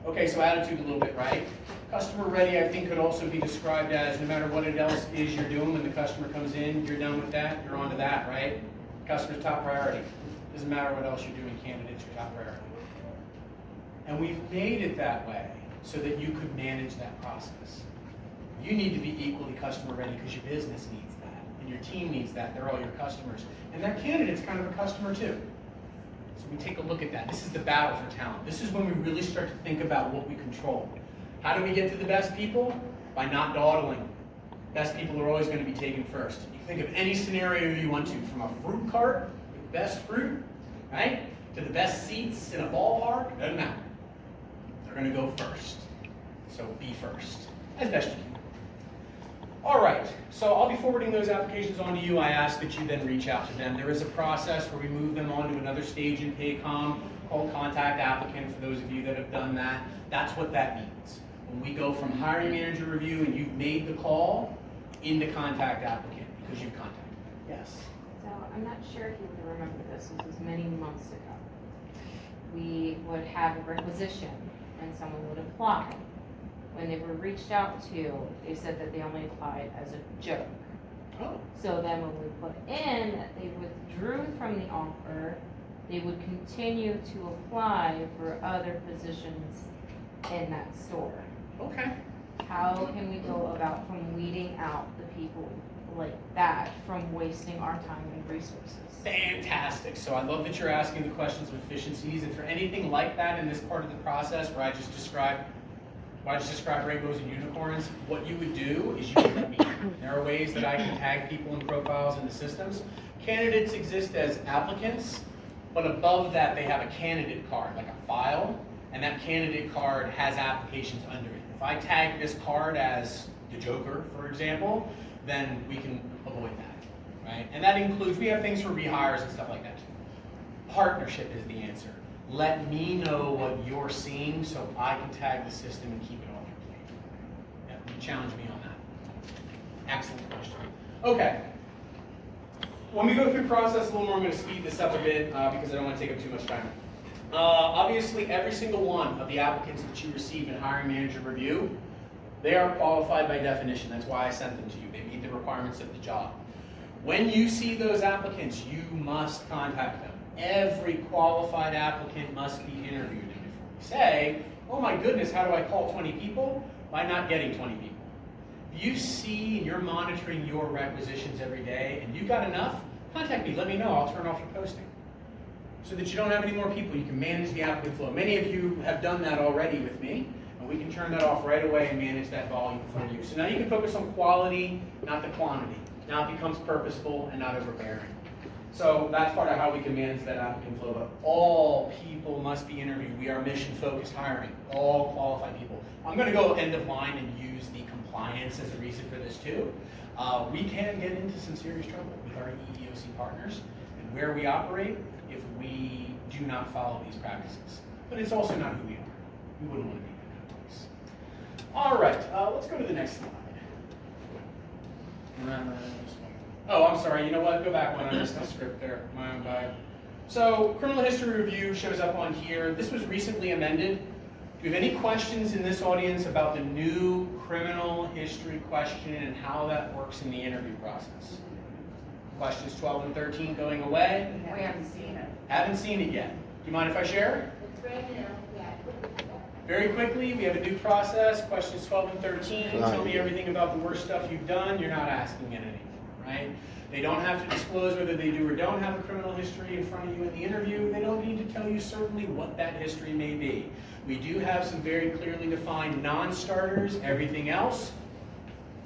Okay, so attitude a little bit, right? Customer ready, I think, could also be described as no matter what it else is you're doing when the customer comes in, you're done with that, you're on to that, right? Customer's top priority. Doesn't matter what else you're doing, candidate's your top priority. And we've made it that way so that you could manage that process. You need to be equally customer ready because your business needs that, and your team needs that. They're all your customers. And that candidate's kind of a customer too. So we take a look at that. This is the battle for talent. This is when we really start to think about what we control. How do we get to the best people? By not dawdling. Best people are always going to be taken first. You can think of any scenario you want to, from a fruit cart with best fruit, right, to the best seats in a ballpark. Doesn't matter. They're going to go first. So be first, as best you can. All right, so I'll be forwarding those applications on to you. I ask that you then reach out to them. There is a process where we move them on to another stage in Paycom called Contact Applicant, for those of you that have done that. That's what that means. When we go from hiring manager review and you've made the call into Contact Applicant because you've contacted. Yes? So I'm not sure if you would remember this. This was many months ago. We would have a requisition and someone would apply. When they were reached out to, they said that they only applied as a joke. Oh. So then when we put in that they withdrew from the offer, they would continue to apply for other positions in that store. Okay. How can we go about from weeding out the people like that from wasting our time and resources? Fantastic. So I love that you're asking the questions of efficiencies, and for anything like that in this part of the process where I just described rainbows and unicorns, what you would do is you would let me know. There are ways that I can tag people and profiles in the systems. Candidates exist as applicants, but above that they have a candidate card, like a file, and that candidate card has applications under it. If I tag this card as the Joker, for example, then we can avoid that. right? And that includes, we have things for rehires and stuff like that. Partnership is the answer. Let me know what you're seeing so I can tag the system and keep it off your plate. Yeah, challenge me on that. Excellent question. Okay. When we go through process a little more, I'm going to speed this up a bit because I don't want to take up too much time. Obviously, every single one of the applicants that you receive in hiring manager review, they are qualified by definition. That's why I sent them to you. They meet the requirements of the job. When you see those applicants, you must contact them. Every qualified applicant must be interviewed. And before you say, oh my goodness, how do I call 20 people? By not getting 20 people. If you see and you're monitoring your requisitions every day and you've got enough, contact me, let me know, I'll turn off your posting. So that you don't have any more people, you can manage the applicant flow. Many of you have done that already with me, and we can turn that off right away and manage that volume for you. So now you can focus on quality, not the quantity. Now it becomes purposeful and not overbearing. So that's part of how we can manage that applicant flow. But all people must be interviewed. We are mission-focused hiring, all qualified people. I'm going to go end of line and use the compliance as a reason for this too. We can get into some serious trouble with our EEOC partners and where we operate if we do not follow these practices. But it's also not who we are. We wouldn't want to be in that place. All right, let's go to the next slide. Oh, I'm sorry, you know what? Go back one. I missed the script there. My own bad. So, criminal history review shows up on here. This was recently amended. Do you have any questions in this audience about the new criminal history question and how that works in the interview process? Questions 12 and 13 going away? We haven't seen it. Haven't seen it yet. Do you mind if I share? It's right here, yeah. Very quickly, we have a new process. Questions 12 and 13. Tell me everything about the worst stuff you've done. You're not asking it anymore, right? They don't have to disclose whether they do or don't have a criminal history in front of you in the interview. They don't need to tell you certainly what that history may be. We do have some very clearly defined non-starters. Everything else,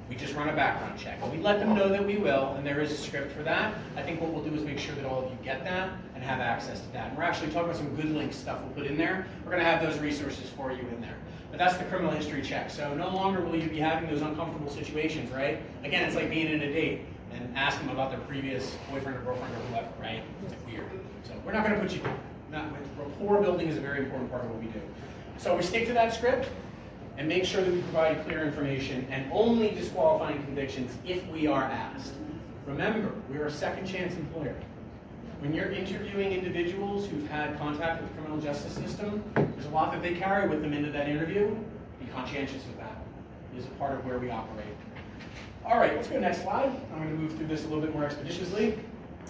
we just run a background check. We let them know that we will, and there is a script for that. I think what we'll do is make sure that all of you get that and have access to that. And we're actually talking about some good links stuff we'll put in there. We're going to have those resources for you in there. But that's the criminal history check. So no longer will you be having those uncomfortable situations, right? Again, it's like being in a date and ask them about their previous boyfriend or girlfriend or whoever, right? It's like weird. So we're not going to put you through. Rapport building is a very important part of what we do. So we stick to that script and make sure that we provide clear information and only disqualifying convictions if we are asked. Remember, we're a second chance employer. When you're interviewing individuals who've had contact with the criminal justice system, there's a lot that they carry with them into that interview. Be conscientious of that. It is a part of where we operate. All right, let's go next slide. I'm going to move through this a little bit more expeditiously.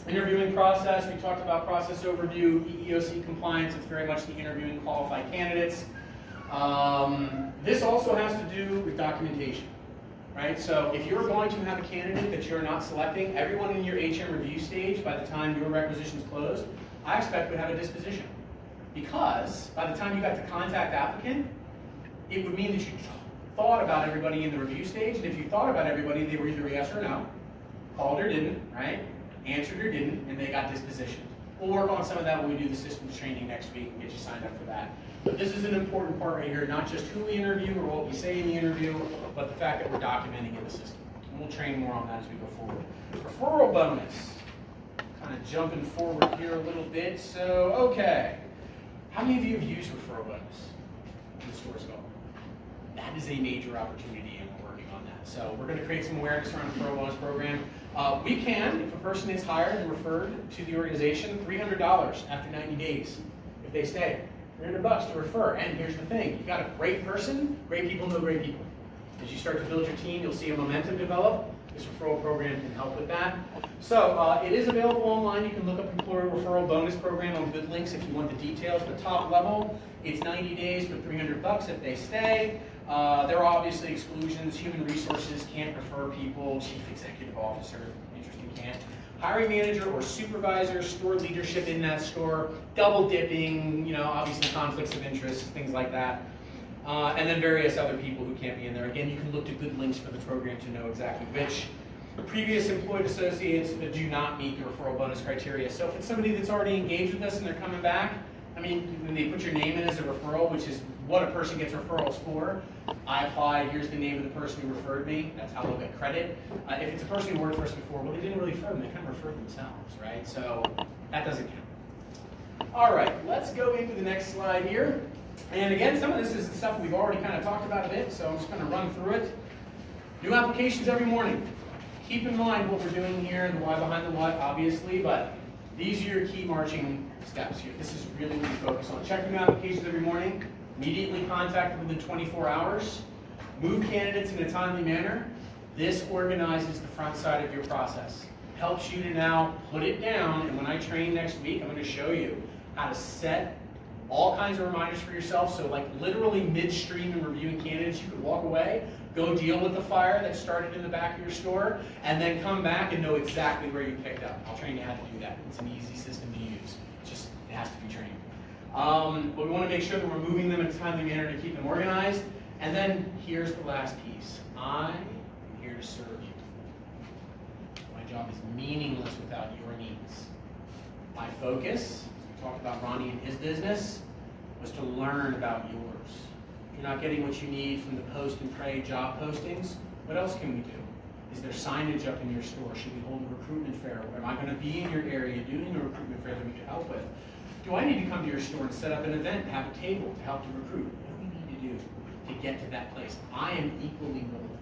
Interviewing process, we talked about process overview, EEOC compliance. It's very much the interviewing qualified candidates. This also has to do with documentation, right? So if you're going to have a candidate that you're not selecting, everyone in your HM review stage, by the time your requisition is closed, I expect would have a disposition. Because by the time you got to contact applicant, it would mean that you thought about everybody in the review stage, and if you thought about everybody, they were either a yes or no, called or didn't, right? Answered or didn't, and they got dispositioned. We'll work on some of that when we do the systems training next week and get you signed up for that. But this is an important part right here, not just who we interview or what we say in the interview, but the fact that we're documenting in the system. And we'll train more on that as we go forward. Referral bonus. Kind of jumping forward here a little bit. So, okay. How many of you have used referral bonus in the stores go? That is a major opportunity, and we're working on that. So we're going to create some awareness around the referral bonus program. We can, if a person is hired and referred to the organization, $300 after 90 days if they stay. $300 to refer. And here's the thing, you got a great person, great people know great people. As you start to build your team, you'll see a momentum develop. This referral program can help with that. So it is available online. You can look up Employer Referral Bonus Program on Good Links if you want the details. But top level, it's 90 days for $300 if they stay. There are obviously exclusions. Human Resources can't refer people. Chief Executive Officer, interesting, can't. Hiring manager or supervisor, store leadership in that store, double dipping, you know, obviously conflicts of interest, things like that. And then various other people who can't be in there. Again, you can look to Good Links for the program to know exactly which. Previous employed associates that do not meet the referral bonus criteria. So if it's somebody that's already engaged with us and they're coming back, I mean, when they put your name in as a referral, which is what a person gets referrals for. I applied, here's the name of the person who referred me, that's how they'll get credit. If it's a person who worked for us before, well, they didn't really refer them, they kind of referred themselves, right? So that doesn't count. All right, let's go into the next slide here. And again, some of this is stuff we've already kind of talked about a bit, so I'm just going to run through it. New applications every morning. Keep in mind what we're doing here, the why behind the what, obviously, but these are your key marching steps here. This is really what you focus on. Check new applications every morning. Immediately contact them within 24 hours. Move candidates in a timely manner. This organizes the front side of your process. Helps you to now put it down, and when I train next week, I'm going to show you how to set all kinds of reminders for yourself. So like literally midstream in reviewing candidates, you could walk away, go deal with the fire that started in the back of your store, and then come back and know exactly where you picked up. I'll train you how to do that. It's an easy system to use. Just, it has to be trained. But we want to make sure that we're moving them in a timely manner to keep them organized. And then here's the last piece. I am here to serve you. My job is meaningless without your needs. My focus, as we talked about Ronnie and his business, was to learn about yours. If you're not getting what you need from the post and pray job postings, what else can we do? Is there signage up in your store? Should we hold a recruitment fair? Am I going to be in your area doing a recruitment fair that we can help with? Do I need to come to your store and set up an event and have a table to help you recruit? What do we need to do to get to that place? I am equally willing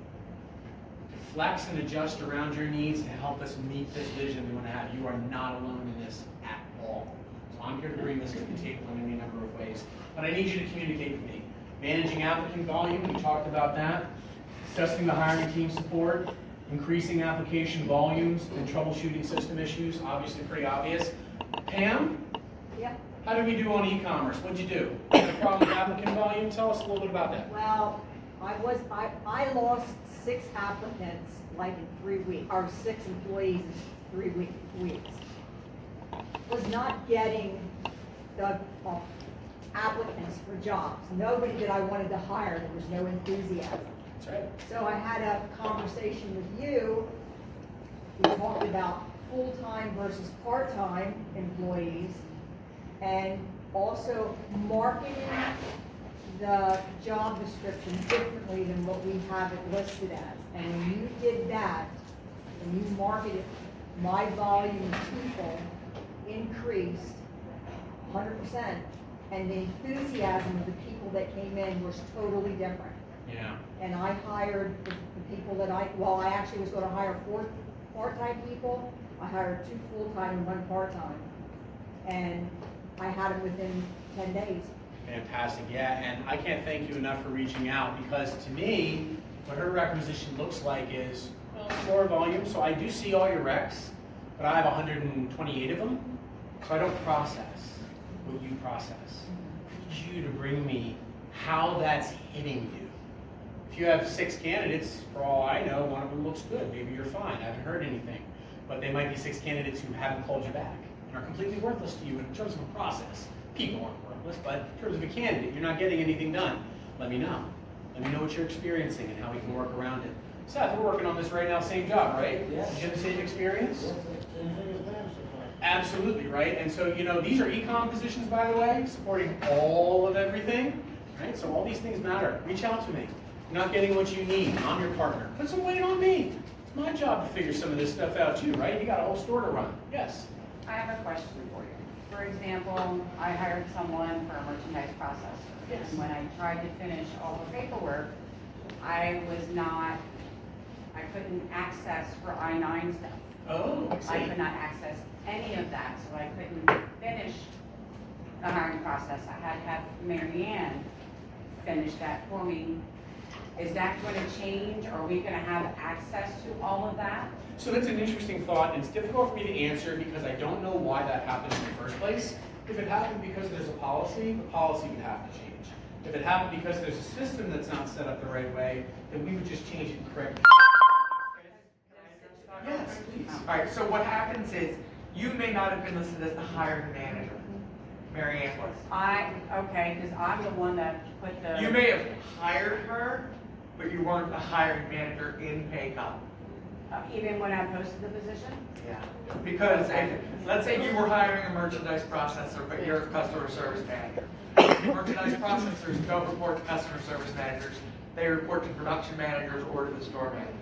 to flex and adjust around your needs to help us meet this vision we want to have. You are not alone in this at all. So I'm here to bring this to the table in any number of ways. But I need you to communicate with me. Managing applicant volume, we talked about that. Assessing the hiring team support. Increasing application volumes and troubleshooting system issues, obviously pretty obvious. Pam? Yeah. How did we do on e-commerce? What'd you do? Had a problem with applicant volume? Tell us a little bit about that. Well, I lost 6 applicants like in 3 weeks, or 6 employees in 3 weeks. Was not getting the applicants for jobs. Nobody that I wanted to hire, there was no enthusiasm. That's right. So I had a conversation with you. We talked about full-time versus part-time employees, and also marketing the job description differently than what we have it listed as. And when you did that, when you marketed, my volume of people increased 100%, and the enthusiasm of the people that came in was totally different. Yeah. And I hired the people that I actually was gonna hire 4 part-time people. I hired 2 full-time and 1 part-time. And I had them within 10 days. Fantastic, yeah, and I can't thank you enough for reaching out, because to me, what her requisition looks like is, well, lower volume, so I do see all your recs, but I have 128 of them, so I don't process what you process. I need you to bring me how that's hitting you. If you have 6 candidates, for all I know, one of them looks good, maybe you're fine, I haven't heard anything, but they might be 6 candidates who haven't called you back and are completely worthless to you in terms of a process. People aren't worthless, but in terms of a candidate, you're not getting anything done. Let me know. Let me know what you're experiencing and how we can work around it. Seth, we're working on this right now, same job, right? Yeah. Did you have the same experience? Same thing as them, so far. Absolutely, right? And so, these are e-com positions, by the way, supporting all of everything, right? So all these things matter. Reach out to me. You're not getting what you need. I'm your partner. Put some weight on me. It's my job to figure some of this stuff out too, right? You got a whole store to run. Yes? I have a question for you. For example, I hired someone for a merchandise processor. Yes. And when I tried to finish all the paperwork, I couldn't access for I-9 stuff. Oh, I see. I could not access any of that, so I couldn't finish the hiring process. I had to have Mary Ann finish that for me. Is that going to change? Are we going to have access to all of that? So that's an interesting thought, and it's difficult for me to answer because I don't know why that happened in the first place. If it happened because there's a policy, the policy would have to change. If it happened because there's a system that's not set up the right way, then we would just change it and correct it. Yes, please. All right, so what happens is, you may not have been listed as the hiring manager. Mary Ann was. Okay, because I'm the one that put the... You may have hired her, but you weren't the hiring manager in Paycom. Even when I posted the position? Yeah. Because if, let's say you were hiring a merchandise processor, but you're a customer service manager. Merchandise processors don't report to customer service managers, they report to production managers or to the store manager.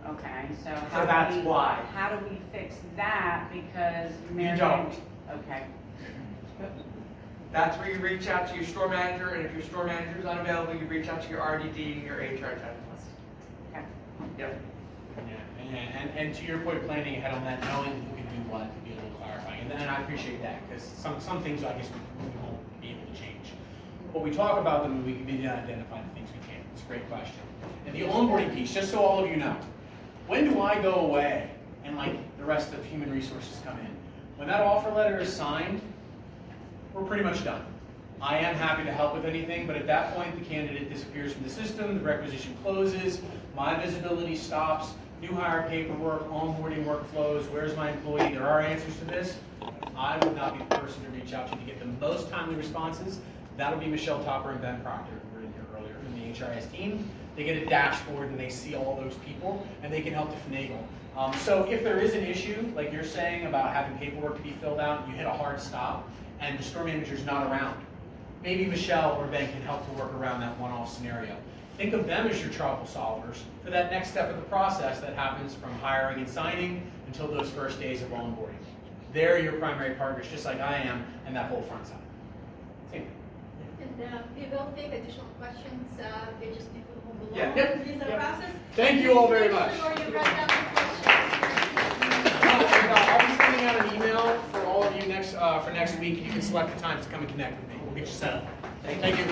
Okay, so So that's why. How do we fix that? Because You don't. Okay. That's where you reach out to your store manager, and if your store manager is unavailable, you reach out to your RDD and your HR generalist. Okay. Yep. Yeah, and to your point, planning ahead on that, knowing who can do what, to be a little clarifying. And I appreciate that, because some things I guess we won't be able to change. But we talk about them and we can begin to identify the things we can. It's a great question. And the onboarding piece, just so all of you know, when do I go away and like the rest of human resources come in? When that offer letter is signed, we're pretty much done. I am happy to help with anything, but at that point, the candidate disappears from the system, the requisition closes, my visibility stops, new hire paperwork, onboarding workflows, where's my employee? There are answers to this. I would not be the person to reach out to get the most timely responses. That'll be Michelle Topper and Ben Proctor, who were in here earlier from the HRIS team. They get a dashboard and they see all those people, and they can help to finagle. So if there is an issue, like you're saying about having paperwork to be filled out, you hit a hard stop, and the store manager's not around, maybe Michelle or Ben can help to work around that one-off scenario. Think of them as your trouble solvers for that next step of the process that happens from hiring and signing until those first days of onboarding. They're your primary partners, just like I am, and that whole front side. Same thing. And we will take additional questions. They just need to move along Yeah. with the Yep. process. Thank you all very Please much. make sure you write down the questions. I'll be sending out an email for all of you next for next week. You can select the times to come and connect with me. We'll get you set up. Thank you.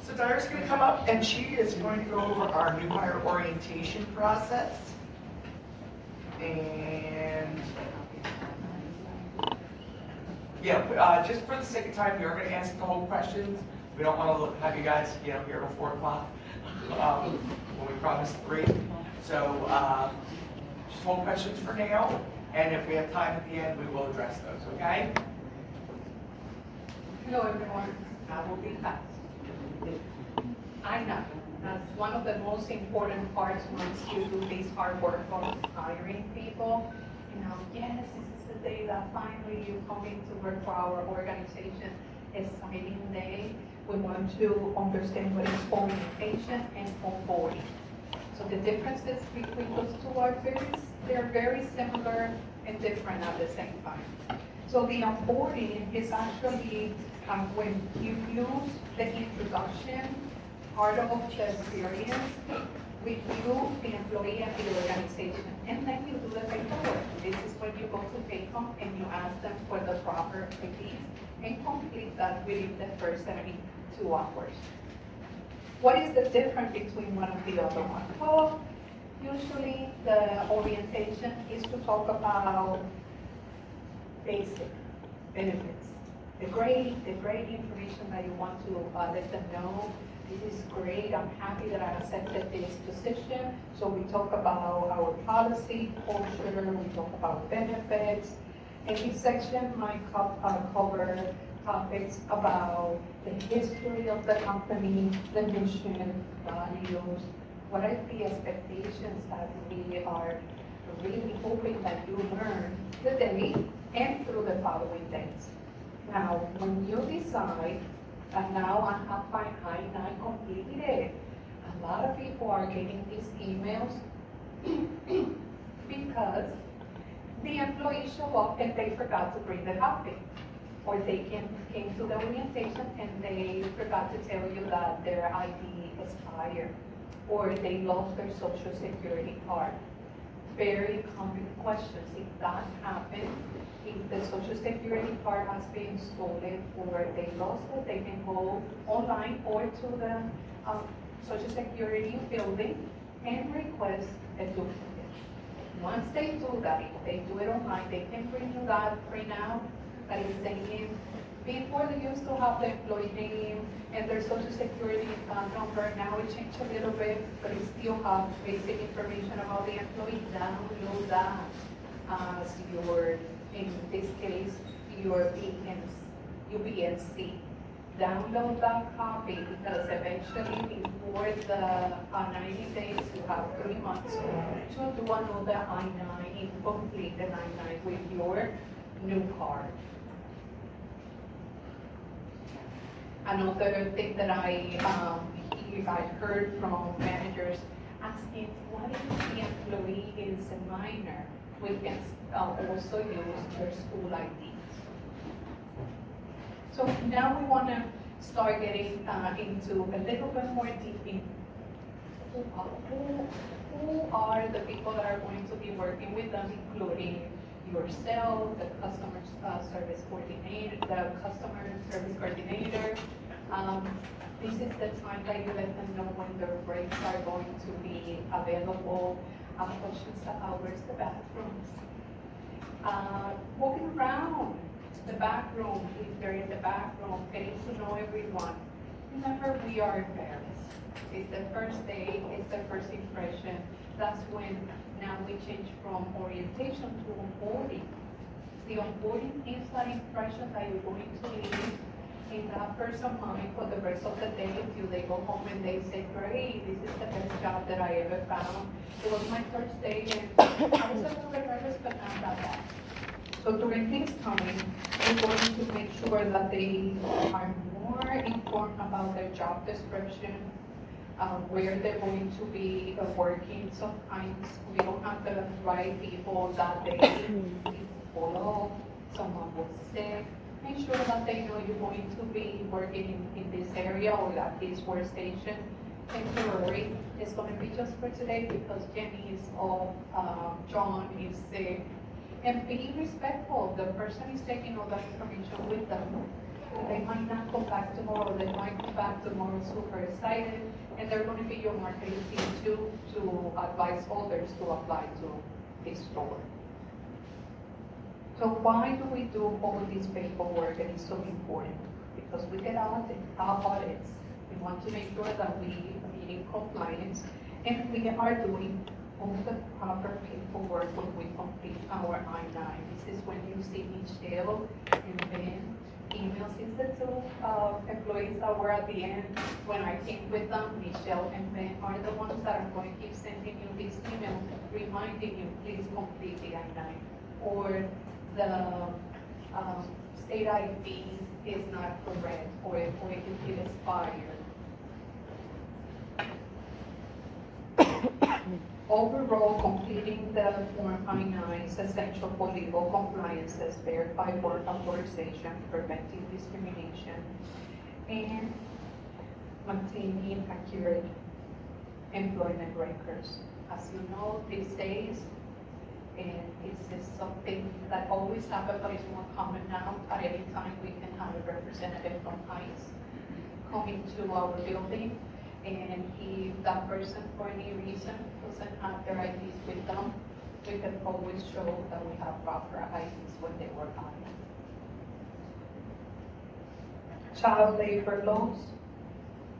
So Diara's going to come up and she is going to go over our new hire orientation process. And yeah, just for the sake of time, we are going to answer the whole questions. We don't want to have you guys, here till 4 o'clock when we promised 3. So just hold questions for now, and if we have time at the end, we will address those. Okay? Hello everyone, I will be fast. I know that's one of the most important parts once you do this hard work of hiring people. Yes, this is the day that finally you come in to work for our organization. Exciting day. We want to understand what is orientation and onboarding. So the differences between those two are they're very similar and different at the same time. So the onboarding is actually when you use the introduction part of the experience with you, the employee, and the organization, and then you do the paperwork. This is when you go to PACOM and you ask them for the proper IDs and complete that within the first 72 hours. What is the difference between one and the other one? Well, usually the orientation is to talk about basic benefits. The great information that you want to let them know. This is great, I'm happy that I accepted this position. So we talk about our policy, culture, we talk about benefits. And this section might cover topics about the history of the company, the mission, values, what are the expectations that we are really hoping that you learn today and through the following days. Now, when you decide, and now I have my I-9 completed, a lot of people are getting these emails because the employees show up and they forgot to bring the copy. Or they came to the orientation and they forgot to tell you that their ID expired. Or they lost their social security card. Very common questions. If that happened, if the social security card has been stolen or they lost it, they can go online or to the social security building and request a duplicate. Once they do that, if they do it online, they can bring you that printout that is saying, before they used to have the employee name and their social security number, now it changed a little bit, but it still has basic information about the employee. Download that as your, in this case, your UBNC. download that copy because eventually before the 90 days, you have 3 months to do another I-9, complete the I-9 with your new card. Another thing that I heard from managers asking, what if the employee is a minor? We can also use their school IDs. So now we want to start getting into a little bit more deep in who are the people that are going to be working with them, including yourself, the customer service coordinator, this is the time that you let them know when their breaks are going to be available, options, the hours, the bathrooms. Walking around the back room, if they're in the back room, getting to know everyone. Remember, we are embarrassed. It's the first day, it's the first impression. That's when now we change from orientation to onboarding. The onboarding is that impression that you're going to leave in that person's mind for the rest of the day until they go home and they say, great, this is the best job that I ever found. It was my first day and I was a little bit nervous, but not that bad. So during this time, we're going to make sure that they are more informed about their job description, where they're going to be working. Sometimes we don't have the right people that they follow. Someone was sick. Make sure that they know you're going to be working in this area or at this workstation. Temporary. It's going to be just for today because Jenny is off, John is sick. And be respectful. The person is taking all that information with them. They might not come back tomorrow. They might come back tomorrow super excited. And they're going to be your marketing team too to advise others to apply to this store. So why do we do all this paperwork and it's so important? Because we get audits. We want to make sure that we are in compliance and we are doing all the proper paperwork when we complete our I-9. This is when you see Michelle and Ben emails. It's the two employees that were at the end when I came with them. Michelle and Ben are the ones that are going to keep sending you this email reminding you, please complete the I-9. Or the state ID is not correct or it expired. Overall, completing the Form I-9 is essential for legal compliances, verified work authorization, preventing discrimination, and maintaining accurate employment records. As you know, these days, and it's just something that always happens, but it's more common now. At any time, we can have a representative from ICE coming to our building. And if that person, for any reason, doesn't have their IDs with them, we can always show that we have proper IDs when they were hired. Child labor laws.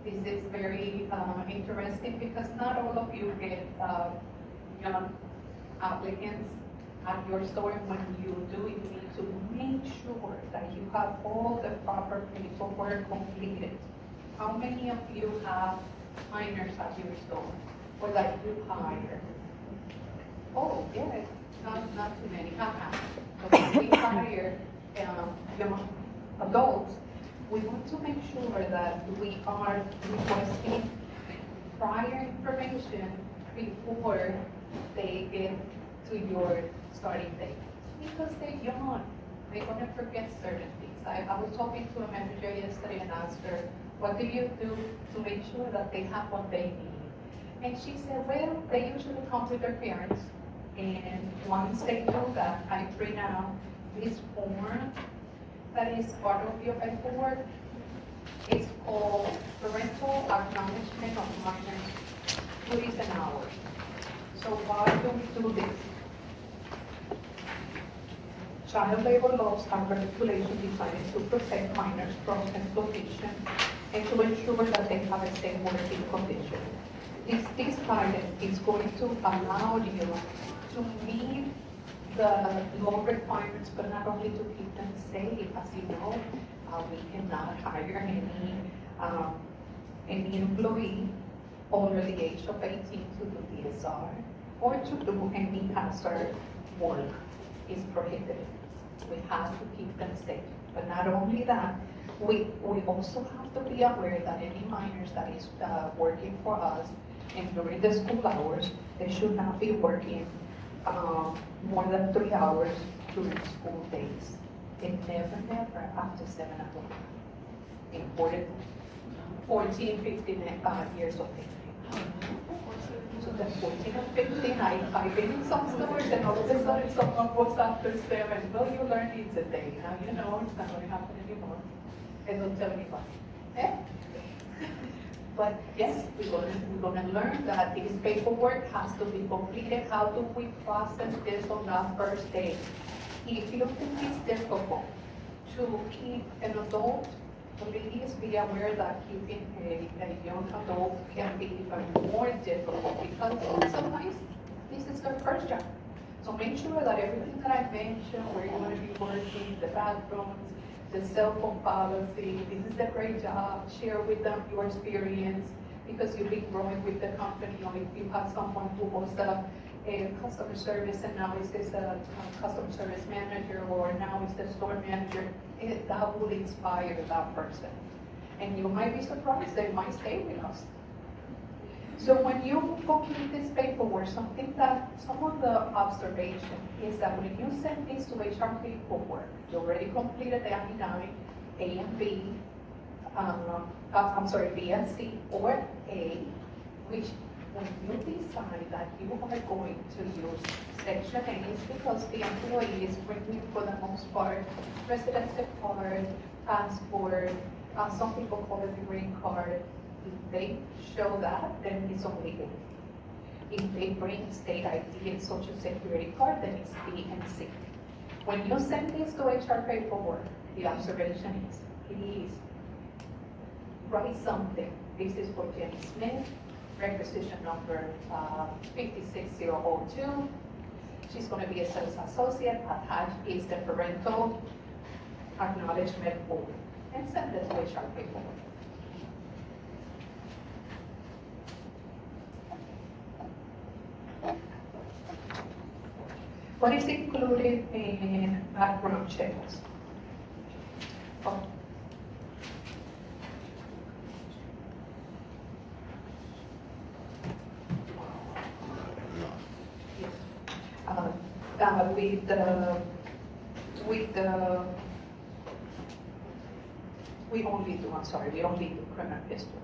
This is very interesting because not all of you get young applicants at your store. When you do, you need to make sure that you have all the proper paperwork completed. How many of you have minors at your store or that you hire? Oh, yes, not too many. But when we hire young adults, we want to make sure that we are requesting prior information before they get to your starting date. Because they're young, they're going to forget certain things. I was talking to a manager yesterday and asked her, what do you do to make sure that they have what they need? And she said, well, they usually come with their parents. And once they do that, I print out this form that is part of your paperwork. It's called Parental Acknowledgement of Minors Duties and Hours. So why do we do this? Child labor laws are regulations designed to protect minors from exploitation and to ensure that they have a safe working condition. This guidance is going to allow you to meet the law requirements, but not only to keep them safe. As you know, we cannot hire any employee over the age of 18 to do DSR or to do any hazard work is prohibited. We have to keep them safe. But not only that, we also have to be aware that any minors that is working for us and during the school hours, they should not be working more than 3 hours during school days. And never after 7 o'clock. In 14, 15 years of age. So the 14 and 15, I've been in some stores and all of a sudden someone goes after 7. Well, you learned it today. Now you know it's not going to happen anymore. And don't tell anybody. Eh? But yes, we're gonna learn that this paperwork has to be completed. How do we process this on that first day? If you think it's difficult to keep an adult, please be aware that keeping a young adult can be even more difficult because sometimes this is their first job. So make sure that everything that I mentioned, where you're going to be working, the bathrooms, the cell phone policy, this is a great job, share with them your experience because you've been growing with the company, or if you have someone who was a customer service and now is this customer service manager or now is the store manager, that will inspire that person. And you might be surprised, they might stay with us. So when you complete this paperwork, some of the observation is that when you send this to HR paperwork, you already completed the I-9, A and B, B and C, or A, which when you decide that you are going to use Section 8, it's because the employee is bringing, for the most part, residency card, passport, some people call it the green card. If they show that, then it's only A. If they bring state ID and social security card, then it's B and C. When you send this to HR paperwork, the observation is, please write something. This is for Jenny Smith, requisition number 56002. She's going to be a sales associate. Attached is the parental acknowledgement form. And send this to HR paperwork. What is included in background checks? Oh. We only do criminal history.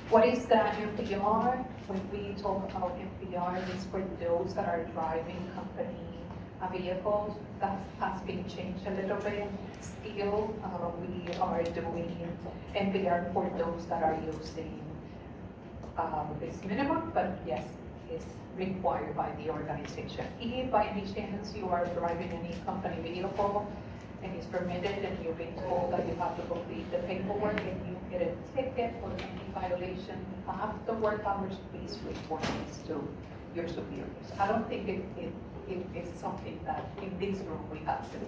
What is the NPR? When we talk about NPR, it's for those that are driving company vehicles. That has been changed a little bit. Still, we are doing NPR for those that are using this minimum, but yes, it's required by the organization. If by any chance you are driving any company vehicle and it's permitted and you've been told that you have to complete the paperwork and you get a ticket or any violation after work hours, please report this to your superiors. I don't think it is something that in this room we have to do.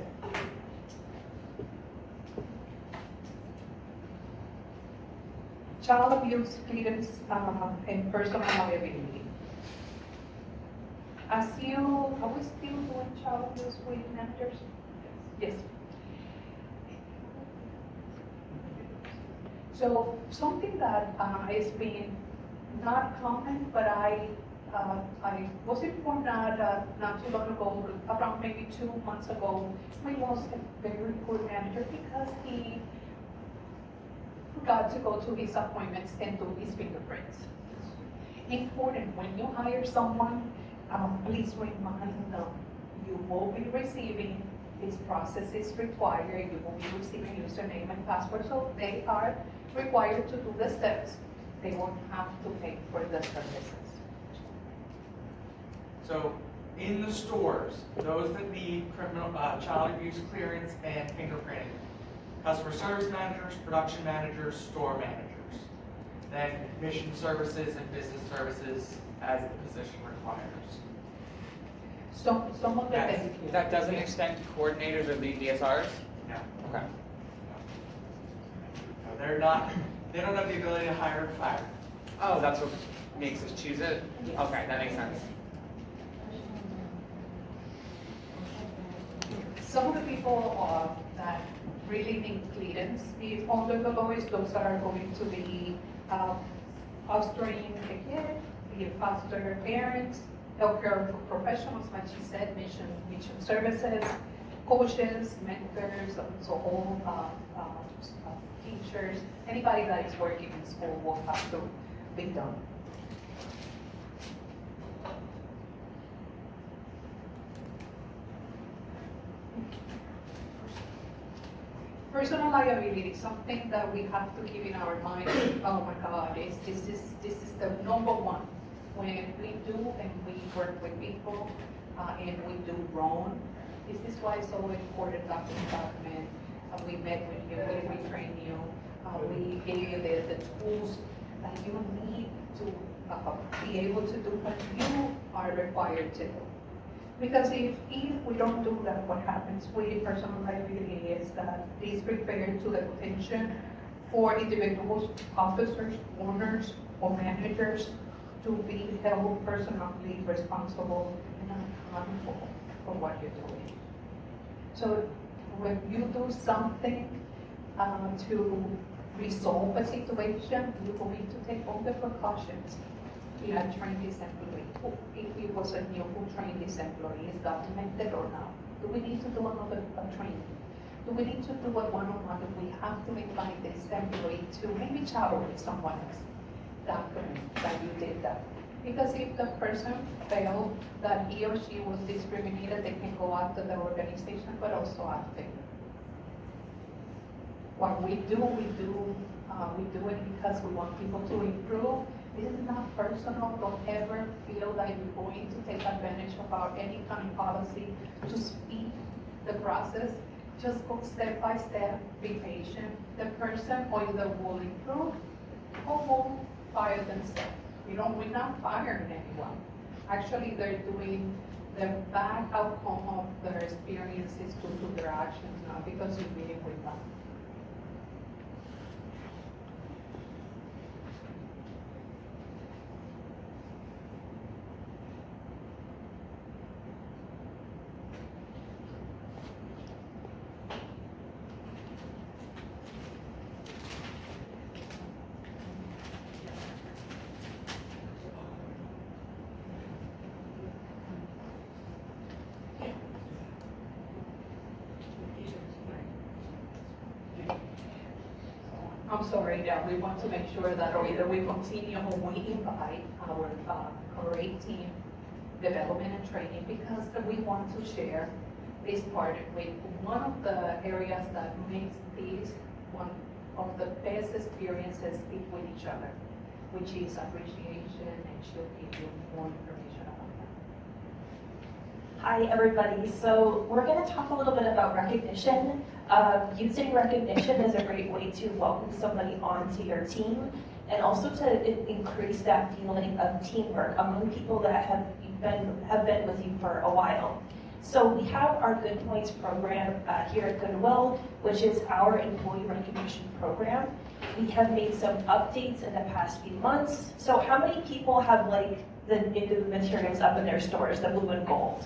Child abuse clearance and personal liability. Are we still doing child abuse with managers? Yes. So something that has been not common, but I was informed not too long ago, around maybe 2 months ago, we lost a very good manager because he forgot to go to his appointments and do his fingerprints. Important, when you hire someone, please remind them you will be receiving, this process is required, you will be receiving username and password, so they are required to do the steps. They won't have to pay for the services. So in the stores, those that need criminal child abuse clearance and fingerprinting, customer service managers, production managers, store managers, then mission services and business services as the position requires. So some of the Yes. That doesn't extend to coordinators or lead DSRs? No. Okay. They don't have the ability to hire and fire. Oh, that's what makes us choose it? Okay, that makes sense. Some of the people that really need clearance is under the law is those that are going to be fostering a kid, be foster parents, healthcare professionals, like she said, mission services, coaches, mentors, so all teachers, anybody that is working in school will have to be done. Personal liability, something that we have to keep in our mind. Oh my God, this is the number one. When we do and we work with people and we do wrong, this is why it's so important that we met with you, we train you, we gave you the tools that you need to be able to do what you are required to do. Because if we don't do that, what happens with personal liability is that this prepared to the potential for individuals, officers, owners, or managers to be held personally responsible and accountable for what you're doing. So when you do something to resolve a situation, you're going to take all the precautions. You have trained this employee. If it was a new who trained this employee, is documented or not? Do we need to do another training? Do we need to do a one-on-one? Do we have to invite this employee to maybe chat with someone else? Document that you did that. Because if the person felt that he or she was discriminated, they can go after the organization, but also after you. What we do it because we want people to improve. This is not personal. Don't ever feel that you're going to take advantage of any kind of policy to speed the process. Just go step by step, be patient. The person either will improve or will fire themselves. We're not firing anyone. Actually, they're doing the bad outcome of their experiences due to their actions, not because you're meeting with them. I'm sorry, yeah, we want to make sure that either we continue or we invite our great team development and training because we want to share this part with one of the areas that makes this one of the best experiences with each other, which is appreciation, and she'll give you more information about that. Hi, everybody. So we're going to talk a little bit about recognition. Using recognition is a great way to welcome somebody onto your team and also to increase that feeling of teamwork among people that have been with you for a while. So we have our Good Points program here at Goodwill, which is our employee recognition program. We have made some updates in the past few months. So how many people have the new materials up in their stores, the blue and gold?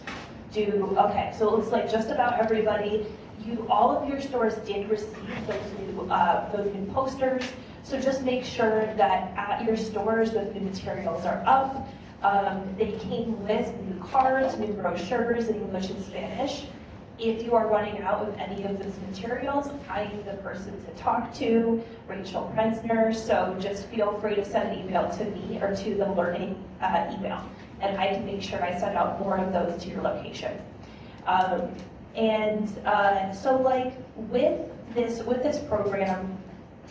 Okay, so it looks like just about everybody. All of your stores did receive those new posters. So just make sure that at your stores, those new materials are up. They came with new cards, new brochures in English and Spanish. If you are running out of any of those materials, I am the person to talk to, Rachel Prensner. So just feel free to send an email to me or to the learning email, and I can make sure I send out more of those to your location. So with this program,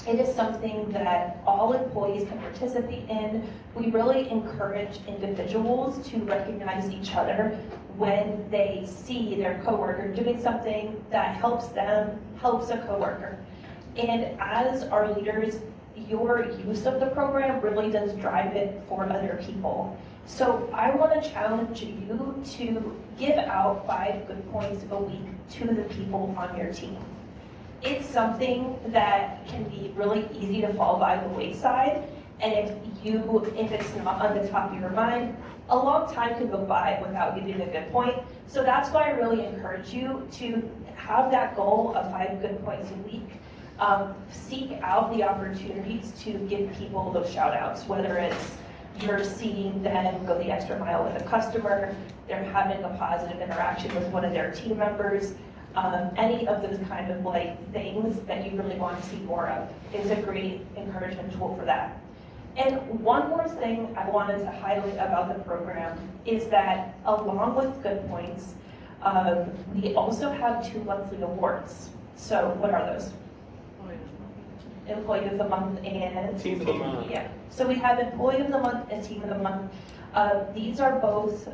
it is something that all employees can participate in. We really encourage individuals to recognize each other when they see their coworker doing something that helps them, helps a coworker. And as our leaders, your use of the program really does drive it for other people. So I want to challenge you to give out 5 good points a week to the people on your team. it's something that can be really easy to fall by the wayside. And if it's not on the top of your mind, a long time could go by without giving a good point. So that's why I really encourage you to have that goal of 5 good points a week. Seek out the opportunities to give people those shout outs, whether it's you're seeing them go the extra mile with a customer, they're having a positive interaction with one of their team members, any of those kind of like things that you really want to see more of is a great encouragement tool for that. And one more thing I wanted to highlight about the program is that along with good points, we also have 2 monthly awards. So what are those? Employee of the Month and Team of the Month. Yeah. So we have Employee of the Month and Team of the Month. These are both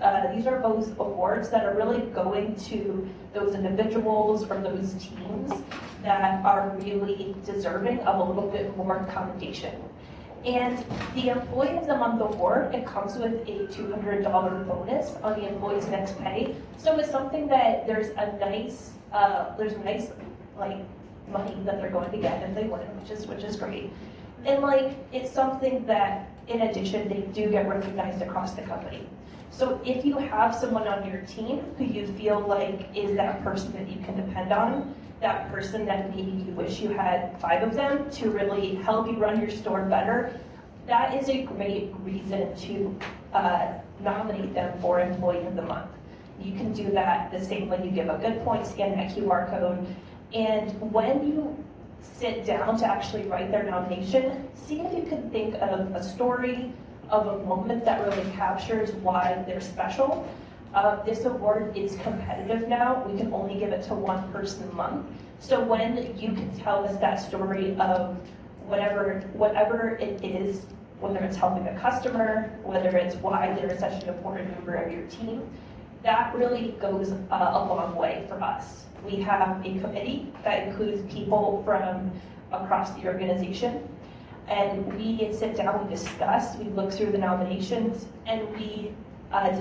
awards that are really going to those individuals or those teams that are really deserving of a little bit more commendation. And the Employee of the Month award, it comes with a $200 bonus on the employee's next pay. So it's something that there's nice like money that they're going to get if they win, which is great. And like it's something that in addition they do get recognized across the company. So if you have someone on your team who you feel like is that person that you can depend on, that person that maybe you wish you had 5 of them to really help you run your store better, that is a great reason to nominate them for Employee of the Month. You can do that the same way you give a good point, scan that QR code, and when you sit down to actually write their nomination, see if you can think of a story, of a moment that really captures why they're special. This award is competitive now. We can only give it to 1 person a month. So when you can tell us that story of whatever it is, whether it's helping a customer, whether it's why they're such an important member of your team, that really goes a long way for us. We have a committee that includes people from across the organization, and we sit down, we discuss, we look through the nominations, and we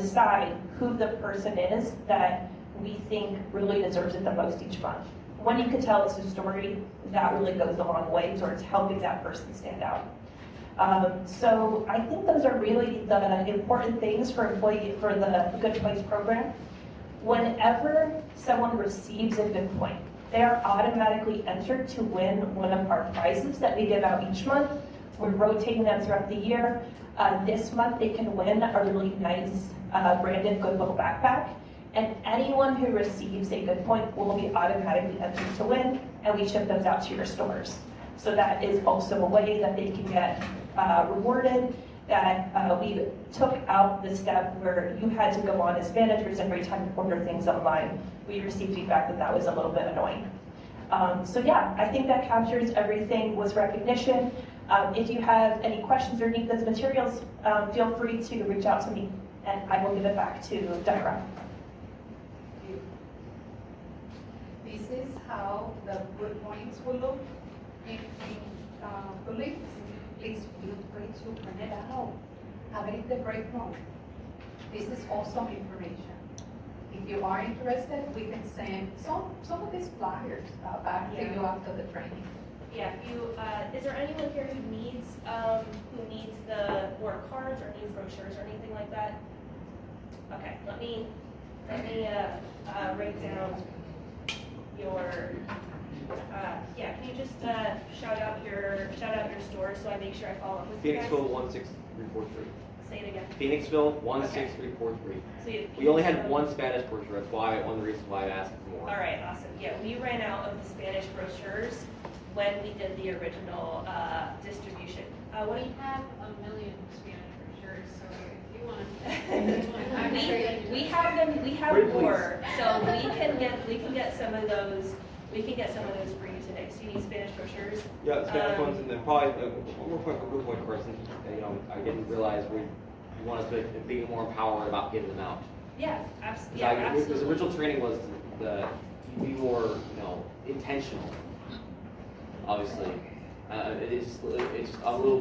decide who the person is that we think really deserves it the most each month. When you can tell us a story, that really goes a long way towards helping that person stand out. So I think those are really the important things for the Good Points program. Whenever someone receives a good point, they are automatically entered to win one of our prizes that we give out each month. We're rotating them throughout the year. This month they can win a really nice branded Goodwill backpack. And anyone who receives a good point will be automatically entered to win, and we ship those out to your stores. So that is also a way that they can get rewarded, that we took out the step where you had to go on as managers every time you order things online. We received feedback that that was a little bit annoying. So yeah, I think that captures everything with recognition. If you have any questions or need those materials, feel free to reach out to me, and I will give it back to Diana. This is how the good points will look in bullets. Please feel free to print it out. Have it in the break room. This is awesome information. If you are interested, we can send some of these flyers back to you after the training. Yeah, if you, is there anyone here who needs the work cards or needs brochures or anything like that? Okay, let me write down your, yeah, can you just shout out your store so I make sure I follow up with you guys? Phoenixville 16343. Say it again. Phoenixville 16343. So We only had 1 Spanish brochure. That's why one of the reasons why I asked for more. All right, awesome. Yeah, we ran out of the Spanish brochures when we did the original distribution. What do you have? A million Spanish brochures, so if you want. we have them. We have more, so we can get some of those. We can get some of those for you today. So you need Spanish brochures. Yeah, Spanish ones, and then probably one more point for good point person. I didn't realize you want us to be more empowered about getting them out. Yeah, absolutely. Absolutely. Because the original training was to be more, intentional. Obviously, I was a little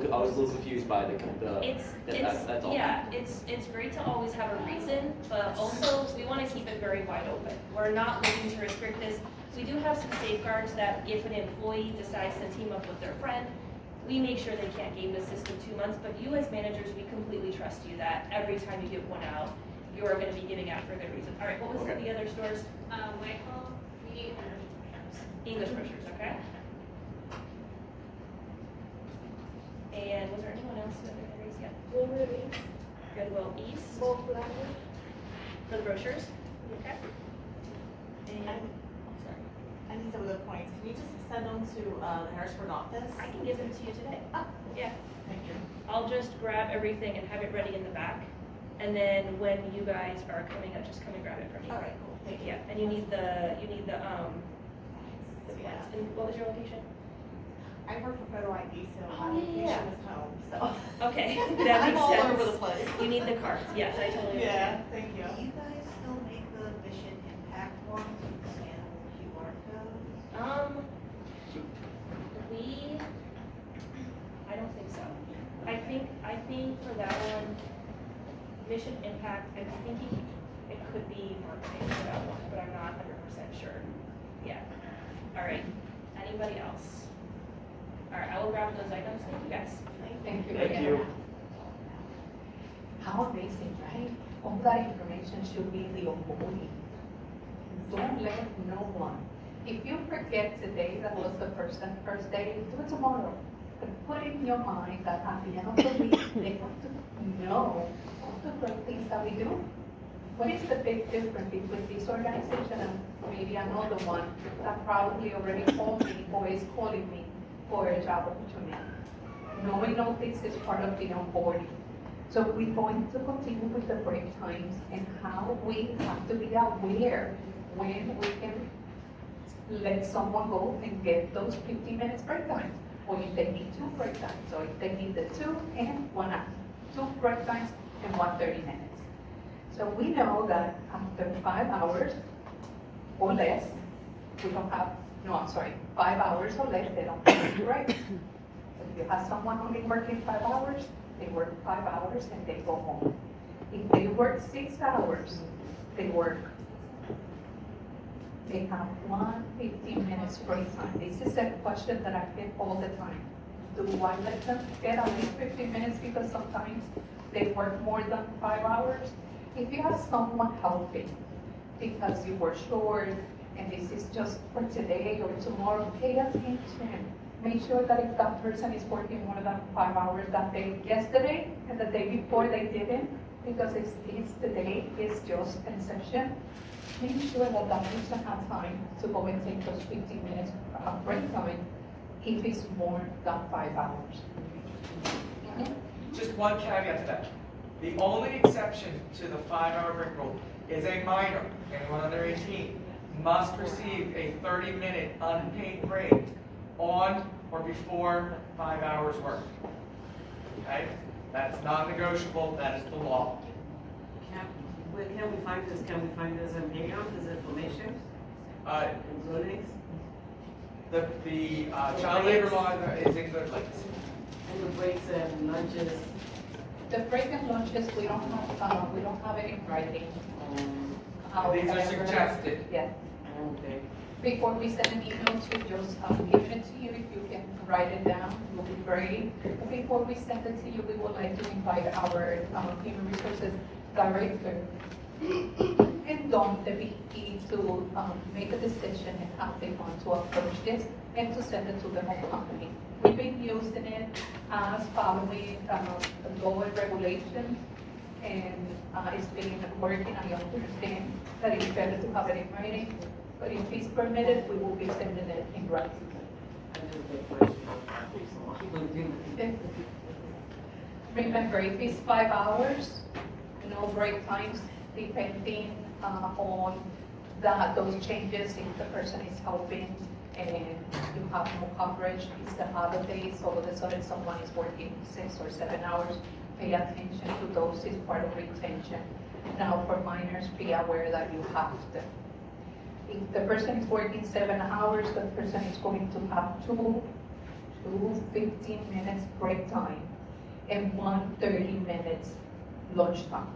confused by that's all. Yeah, it's great to always have a reason, but also we want to keep it very wide open. We're not looking to restrict this. We do have some safeguards that if an employee decides to team up with their friend, we make sure they can't game the system 2 months, but you as managers, we completely trust you that every time you give one out, you're gonna be giving out for a good reason. All right, what was the other stores? Whitehall, we English grocers, okay? And was there anyone else who had their raise yet? Goodwill East, Both language. for the brochures, okay? And, sorry, I need some of the points. Can you just send them to the Harrisburg office? I can give them to you today. Oh, Yeah, thank you. I'll just grab everything and have it ready in the back. And then when you guys are coming up, just come and grab it from me. All right, cool. Thank you. Yeah, and you need the Yeah. plans. And what was your location? I work for Photo ID, so Oh, my yeah. location is home, so. Okay, that I'm makes all sense. over the place. You need the cards, yes, I totally Yeah, understand. thank you. Do you guys still make the mission impact ones with scannable QR codes? I don't think so. I think for that one, Mission Impact, I'm thinking it could be marketing for that one, but I'm not 100% sure. Yeah. All right, anybody else? All right, I will grab those items, thank you guys. Thank you. Thank you. How amazing, right? All that information should be in the onboarding. Don't let no one. If you forget today that was the first day, do it tomorrow. But put it in your mind that at the end of the week, they have to know all the great things that we do. What is the big difference between this organization and maybe another one that probably already called me or is calling me for a job opportunity? Knowing all this is part of the onboarding. So we're going to continue with the break times and how we have to be aware when we can let someone go and get those 15 minutes break times. Or if they need 2 break times, or if they need the 2 and 1 hour, 2 break times and 1 30 minutes. So we know that after 5 hours or less, we don't have, no, I'm sorry, 5 hours or less, they don't have a break. So if you have someone only working 5 hours, they work 5 hours and they go home. If they work 6 hours, they have 1 15 minutes break time. This is a question that I get all the time. Do I let them get at least 15 minutes because sometimes they work more than 5 hours? If you have someone helping because you were short and this is just for today or tomorrow, pay attention. Make sure that if that person is working more than 5 hours that day, yesterday and the day before they didn't, because it's today is just an session. Make sure that that person has time to go and take those 15 minutes break time if it's more than 5 hours. Just one caveat to that. The only exception to the 5-hour break rule is a minor, anyone under 18, must receive a 30-minute unpaid break on or before 5 hours worked. Okay? That's non-negotiable, that is the law. Can we find this? Can we find this in Patreon, this information? Including? The child labor law is in good links. And the breaks and lunches? The break and lunches, we don't have it in writing. These are suggested. Yeah. Okay. Before we send an email to just give it to you, if you can write it down, it will be great. Before we send it to you, we would like to invite our human resources director and Don, the VP, to make a decision and how they want to approach this and to send it to the whole company. We've been using it as following the law and regulations, and it's been working. I understand that it's better to have it in writing, but if it's permitted, we will be sending it in writing. Remember, if it's 5 hours, no break times, depending on those changes, if the person is helping and you have no coverage, it's the holidays, all of a sudden someone is working 6 or 7 hours, pay attention to those, is part of retention. Now for minors, be aware that you have to. If the person is working 7 hours, the person is going to have two 15 minutes break time and 1 30 minutes lunch time.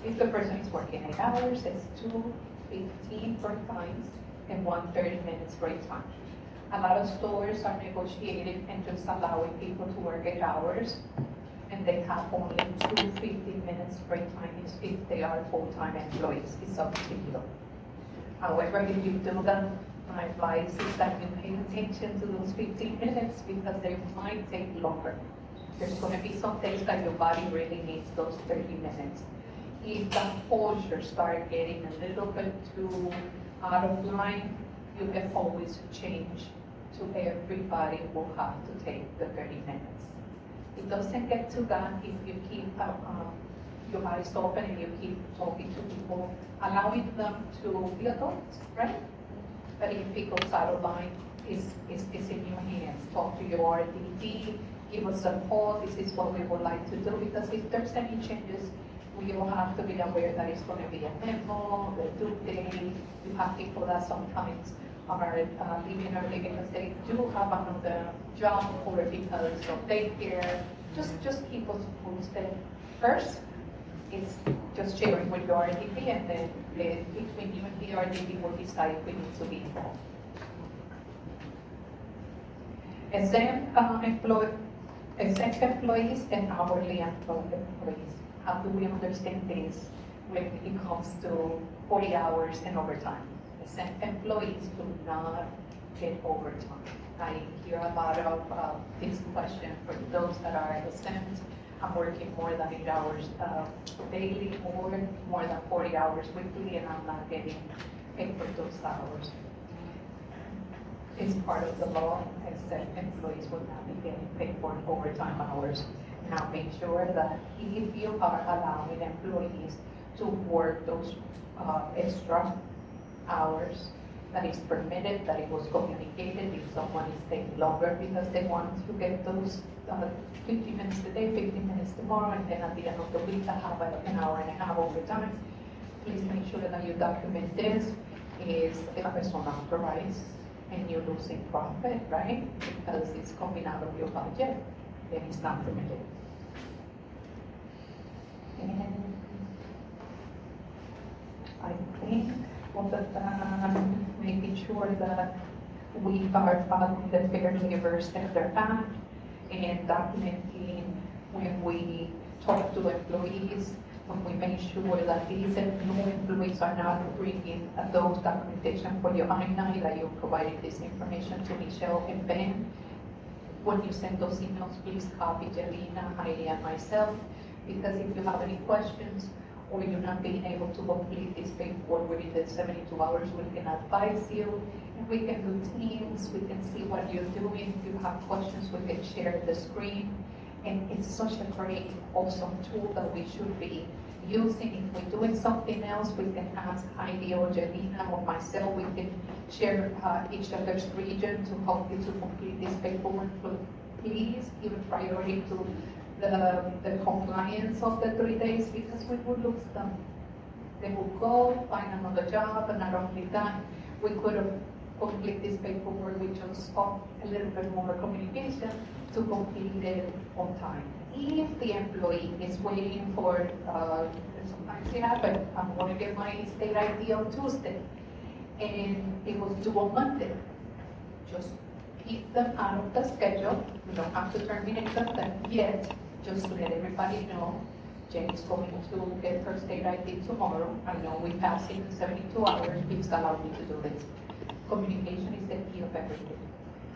If the person is working 8 hours, it's 2 15 break times and 1 30 minutes break time. A lot of stores are negotiating and just allowing people to work 8 hours, and they have only 2 15 minutes break time if they are full-time employees. It's up to you. However, if you do that, my advice is that you pay attention to those 15 minutes because they might take longer. There's going to be some days that your body really needs those 30 minutes. If the posture start getting a little bit too out of line, you can always change to everybody will have to take the 30 minutes. It doesn't get too bad if you keep your eyes open and you keep talking to people, allowing them to be adults, right? But if it goes out of line, it's in your hands. Talk to your RDD, give us a call, this is what we would like to do, because if there's any changes, we will have to be aware that it's going to be a memo, the due date. You have people that sometimes are leaving early because they do have another job or because of daycare. Just keep us posted. First, it's just sharing with your RDP, and then between you and the RDP will decide if we need to be involved. Exempt employees and hourly employees. How do we understand this when it comes to 40 hours and overtime? Exempt employees do not get overtime. I hear a lot of this question for those that are exempt. I'm working more than 8 hours daily or more than 40 hours weekly, and I'm not getting paid for those hours. It's part of the law, exempt employees will not be getting paid for overtime hours. Now make sure that if you are allowing employees to work those extra hours, that is permitted, that it was communicated. If someone is staying longer because they want to get those 15 minutes today, 15 minutes tomorrow, and then at the end of the week, I have an hour and a half overtime, please make sure that you document this. Is unauthorized and you're losing profit, right? Because it's coming out of your budget, then it's not permitted. And I think making sure that we are following the Fair Labor Standards Act and documenting when we talk to employees, when we make sure that these new employees are not bringing those documentation for your I-9, that you provided this information to Michelle and Ben. When you send those emails, please copy Jelena, Heidi, and myself, because if you have any questions or you're not being able to complete this paperwork within the 72 hours, we can advise you. And we can do teams, we can see what you're doing. If you have questions, we can share the screen. And it's such a great, awesome tool that we should be using. If we're doing something else, we can ask Heidi or Jelena or myself. We can share each other's region to help you to complete this paperwork. So please give a priority to the compliance of the 3 days, because we would lose them. They will go find another job, and not only that, we could have complete this paperwork with just a little bit more communication to complete it on time. If the employee is waiting for, sometimes it happens, I'm going to get my state ID on Tuesday, and it was due on Monday, just keep them out of the schedule. We don't have to terminate them yet, just to let everybody know. Jane's going to get her state ID tomorrow. I know we passed it in 72 hours, please allow me to do this. Communication is the key of everything.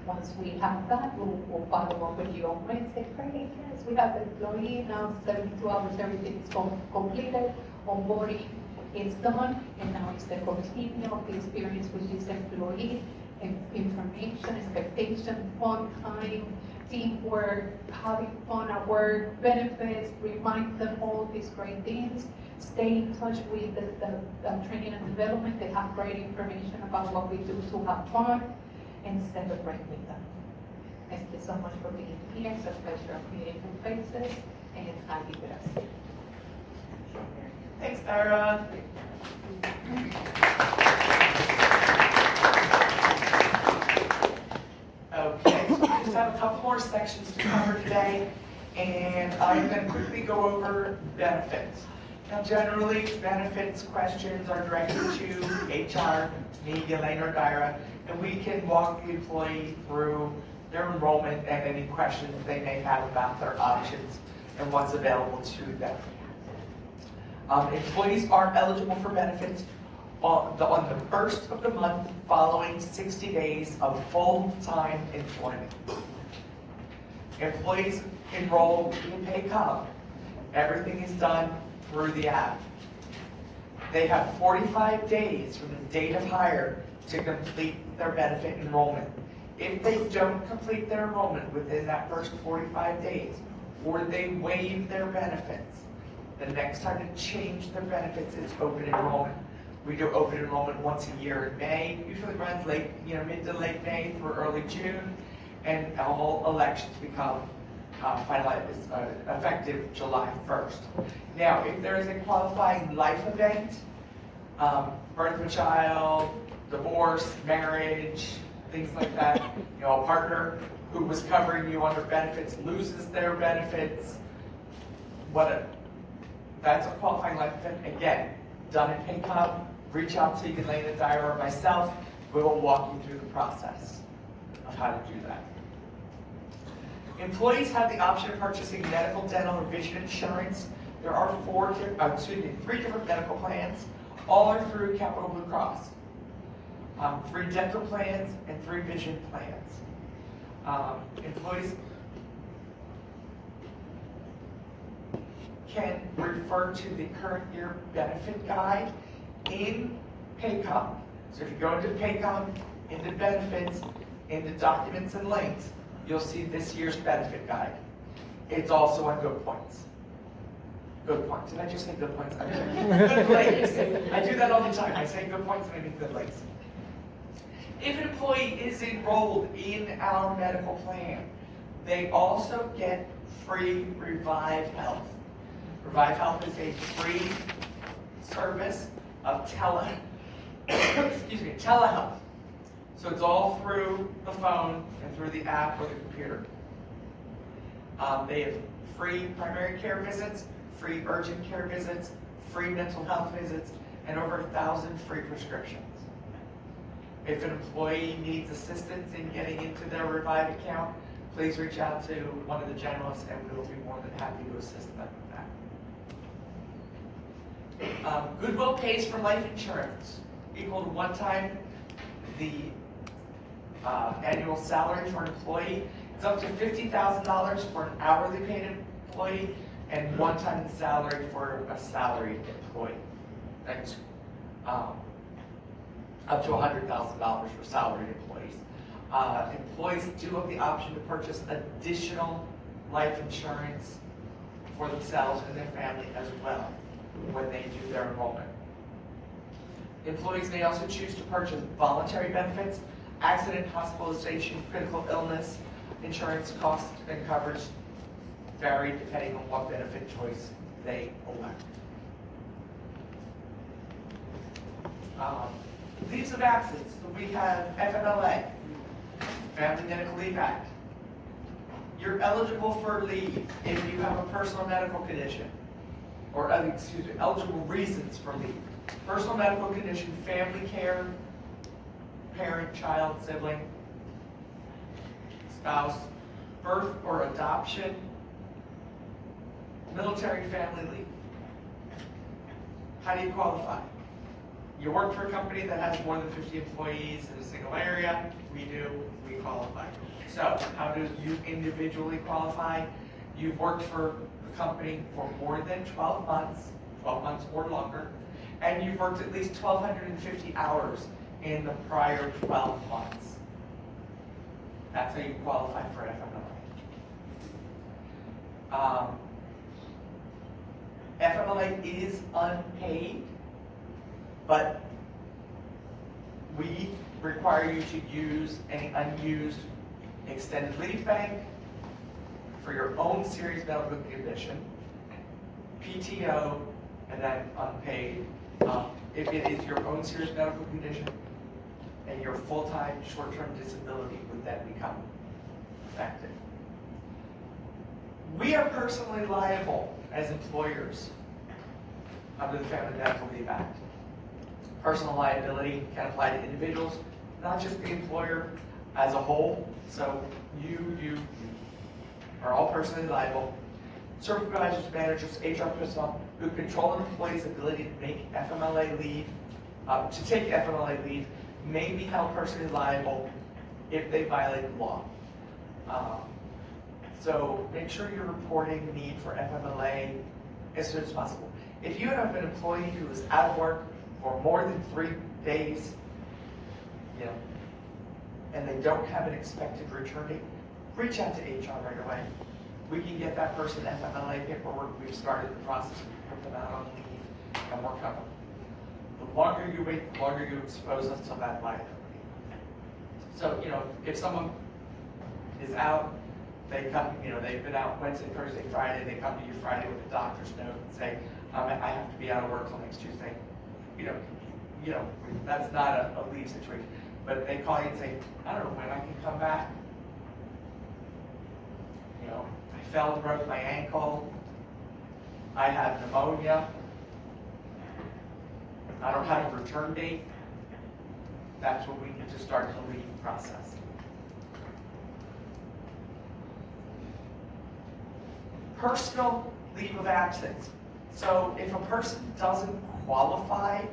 Once we have that, we'll follow up with you on Wednesday. Great, yes, we have the employee now, 72 hours, everything is completed, onboarding is done, and now it's the continuing of the experience with this employee, and information, expectation, fun time, teamwork, having fun at work, benefits, remind them all these great things. Stay in touch with the training and development. They have great information about what we do to have fun and celebrate with them. Thank you so much for being here. It's a pleasure of meeting your faces, and I'll be with us. Thanks, Tara. Okay, so we just have a couple more sections to cover today, and I'm going to quickly go over benefits. Now, generally, benefits questions are directed to HR, me, Elaine, or Dyra, and we can walk the employee through their enrollment and any questions they may have about their options and what's available to them. Employees are eligible for benefits on the first of the month following 60 days of full-time employment. Employees enroll in PayCom. Everything is done through the app. They have 45 days from the date of hire to complete their benefit enrollment. If they don't complete their enrollment within that first 45 days, or they waive their benefits, the next time to change their benefits is open enrollment. We do open enrollment once a year in May, usually runs late, mid to late May through early June, and all elections become effective July 1st. Now, if there is a qualifying life event, birth of a child, divorce, marriage, things like that, a partner who was covering you under benefits loses their benefits, that's a qualifying life event. Again, done in PayCom. Reach out to Elaine and Dyra or myself. We will walk you through the process of how to do that. Employees have the option of purchasing medical, dental, or vision insurance. There are three different medical plans. All are through Capital Blue Cross. 3 dental plans and 3 vision plans. Employees can refer to the current year benefit guide in PayCom. So if you go into PayCom, into benefits, into documents and links, you'll see this year's benefit guide. It's also on Good Points. Good Points. Did I just say Good Points? I'm sorry. Good Links. I do that all the time. I say Good Points and I mean Good Links. If an employee is enrolled in our medical plan, they also get free Revive Health. Revive Health is a free service of telehealth. So it's all through the phone and through the app or the computer. They have free primary care visits, free urgent care visits, free mental health visits, and over 1,000 free prescriptions. If an employee needs assistance in getting into their Revive account, please reach out to one of the generalists and we will be more than happy to assist them with that. Goodwill pays for life insurance equal to one time the annual salary for an employee. It's up to $50,000 for an hourly paid employee and one time the salary for a salaried employee. That's up to $100,000 for salaried employees. Employees do have the option to purchase additional life insurance for themselves and their family as well when they do their enrollment. Employees may also choose to purchase voluntary benefits, accident, hospitalization, critical illness, insurance costs and coverage vary depending on what benefit choice they elect. Leaves of absence. We have FMLA, Family Medical Leave Act. You're eligible for leave if you have a personal medical condition, or eligible reasons for leave. Personal medical condition, family care, parent, child, sibling, spouse, birth or adoption, military family leave. How do you qualify? You work for a company that has more than 50 employees in a single area, we qualify. So how do you individually qualify? You've worked for the company for more than 12 months or longer, and you've worked at least 1,250 hours in the prior 12 months. That's how you qualify for FMLA. FMLA is unpaid, but we require you to use any unused extended leave bank for your own serious medical condition, PTO, and then unpaid. If it is your own serious medical condition and your full-time short-term disability would then become effective. We are personally liable as employers under the Family Medical Leave Act. Personal liability can apply to individuals, not just the employer as a whole. So you are all personally liable. Supervisors, managers, HR personnel who control an employee's ability to make FMLA leave, to take FMLA leave, may be held personally liable if they violate the law. So make sure you're reporting the need for FMLA as soon as possible. If you have an employee who is out of work for more than 3 days, and they don't have an expected return date, reach out to HR right away. We can get that person FMLA paperwork. We've started the process. We put them out on leave and we're covered. The longer you wait, the longer you expose us to that liability. So, if someone is out, they come, they've been out Wednesday, Thursday, Friday, they come to you Friday with a doctor's note and say, I have to be out of work till next Tuesday. That's not a leave situation. But they call you and say, I don't know when I can come back. I fell and broke my ankle. I have pneumonia. I don't have a return date. That's when we need to start the leave process. Personal leave of absence. So if a person doesn't qualify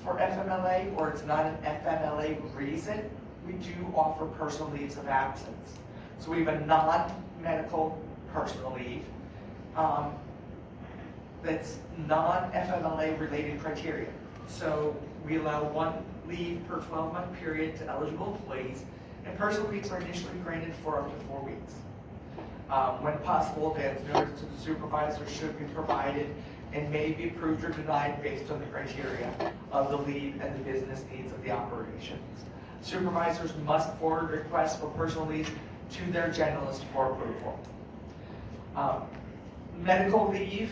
for FMLA or it's not an FMLA reason, we do offer personal leaves of absence. So we have a non-medical personal leave that's non-FMLA related criteria. So we allow 1 leave per 12-month period to eligible employees, and personal leaves are initially granted for up to 4 weeks. When possible, advance notice to the supervisor should be provided and may be approved or denied based on the criteria of the leave and the business needs of the operations. Supervisors must forward requests for personal leave to their generalist for approval. Medical leave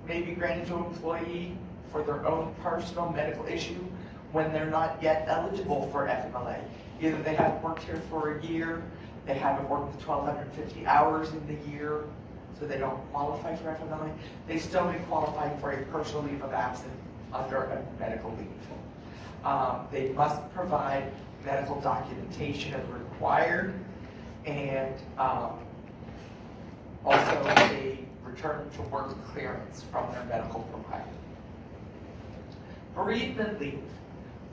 may be granted to an employee for their own personal medical issue when they're not yet eligible for FMLA. Either they haven't worked here for a year, they haven't worked the 1,250 hours in the year, so they don't qualify for FMLA. They still may qualify for a personal leave of absence under a medical leave. They must provide medical documentation as required, and also a return to work clearance from their medical provider. Bereavement leave.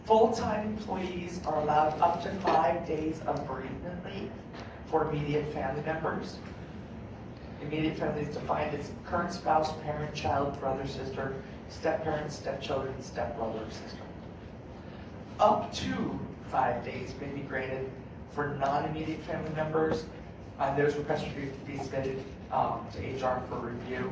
Full-time employees are allowed up to 5 days of bereavement leave for immediate family members. Immediate family is defined as current spouse, parent, child, brother, sister, step-parent, stepchildren, stepbrother, or sister. Up to 5 days may be granted for non-immediate family members. Those requests should be submitted to HR for review.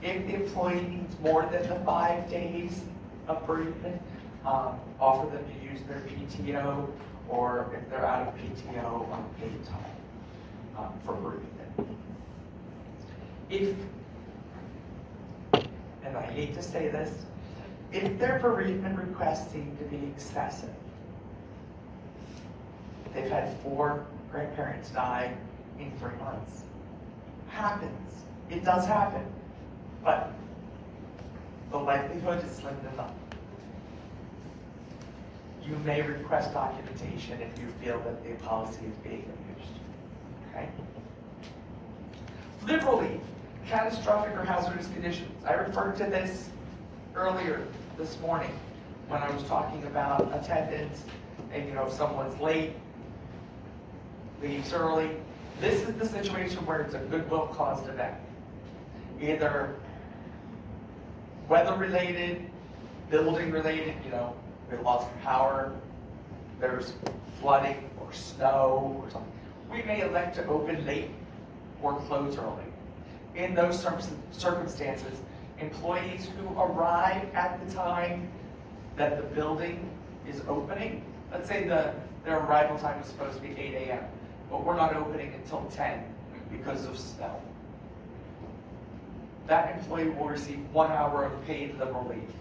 If the employee needs more than the 5 days of bereavement, offer them to use their PTO, or if they're out of PTO, paid time for bereavement. And I hate to say this, if their bereavement requests seem to be excessive, they've had 4 grandparents die in 3 months. Happens. It does happen. But the likelihood is slim to none. You may request documentation if you feel that the policy is being abused. Okay? Liberal leave, catastrophic or hazardous conditions. I referred to this earlier this morning when I was talking about attendance and if someone's late, leaves early. This is the situation where it's a goodwill caused event. Either weather related, building related, we lost power, there's flooding or snow or something. We may elect to open late or close early. In those circumstances, employees who arrive at the time that the building is opening, let's say their arrival time is supposed to be 8 a.m., but we're not opening until 10 because of snow. That employee will receive 1 hour of paid liberal leave.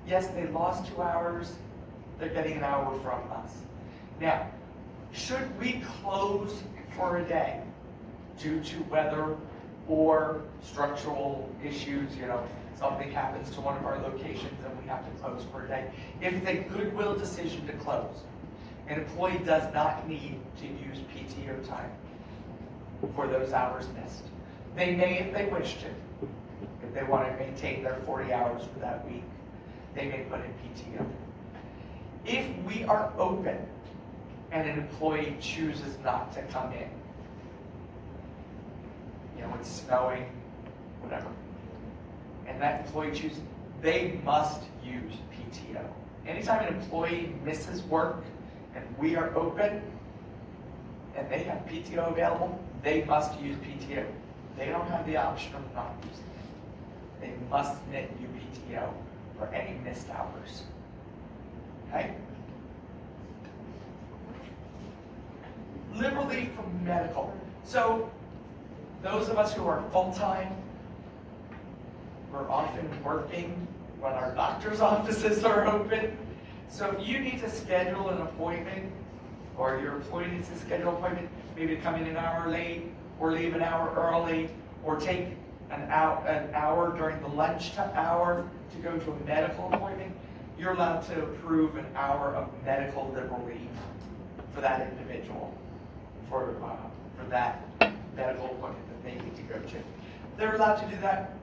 Yes, they lost 2 hours, they're getting an hour from us. Now, should we close for a day due to weather or structural issues, something happens to one of our locations and we have to close for a day. If it's a goodwill decision to close, an employee does not need to use PTO time for those hours missed. They may if they wish to. If they want to maintain their 40 hours for that week, they may put in PTO. If we are open and an employee chooses not to come in, it's snowing, whatever, and that employee chooses, they must use PTO. Anytime an employee misses work and we are open and they have PTO available, they must use PTO. They don't have the option of not using it. They must submit new PTO for any missed hours. Okay? Liberal leave for medical. So those of us who are full-time, we're often working when our doctor's offices are open. So if you need to schedule an appointment, or your employee needs to schedule an appointment, maybe to come in an hour late, or leave an hour early, or take an hour during the lunch hour to go to a medical appointment, you're allowed to approve an hour of medical liberal leave for that individual, for that medical appointment that they need to go to. They're allowed to do that,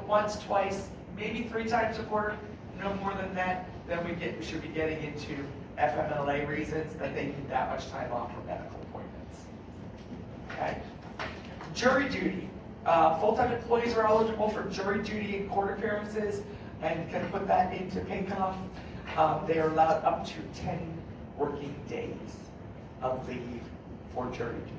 once, twice, maybe 3 times a quarter, no more than that. Then we should be getting into FMLA reasons that they need that much time off for medical appointments. Okay. Jury duty. Full-time employees are eligible for jury duty and court appearances and can put that into pay comp. They are allowed up to 10 working days of leave for jury duty.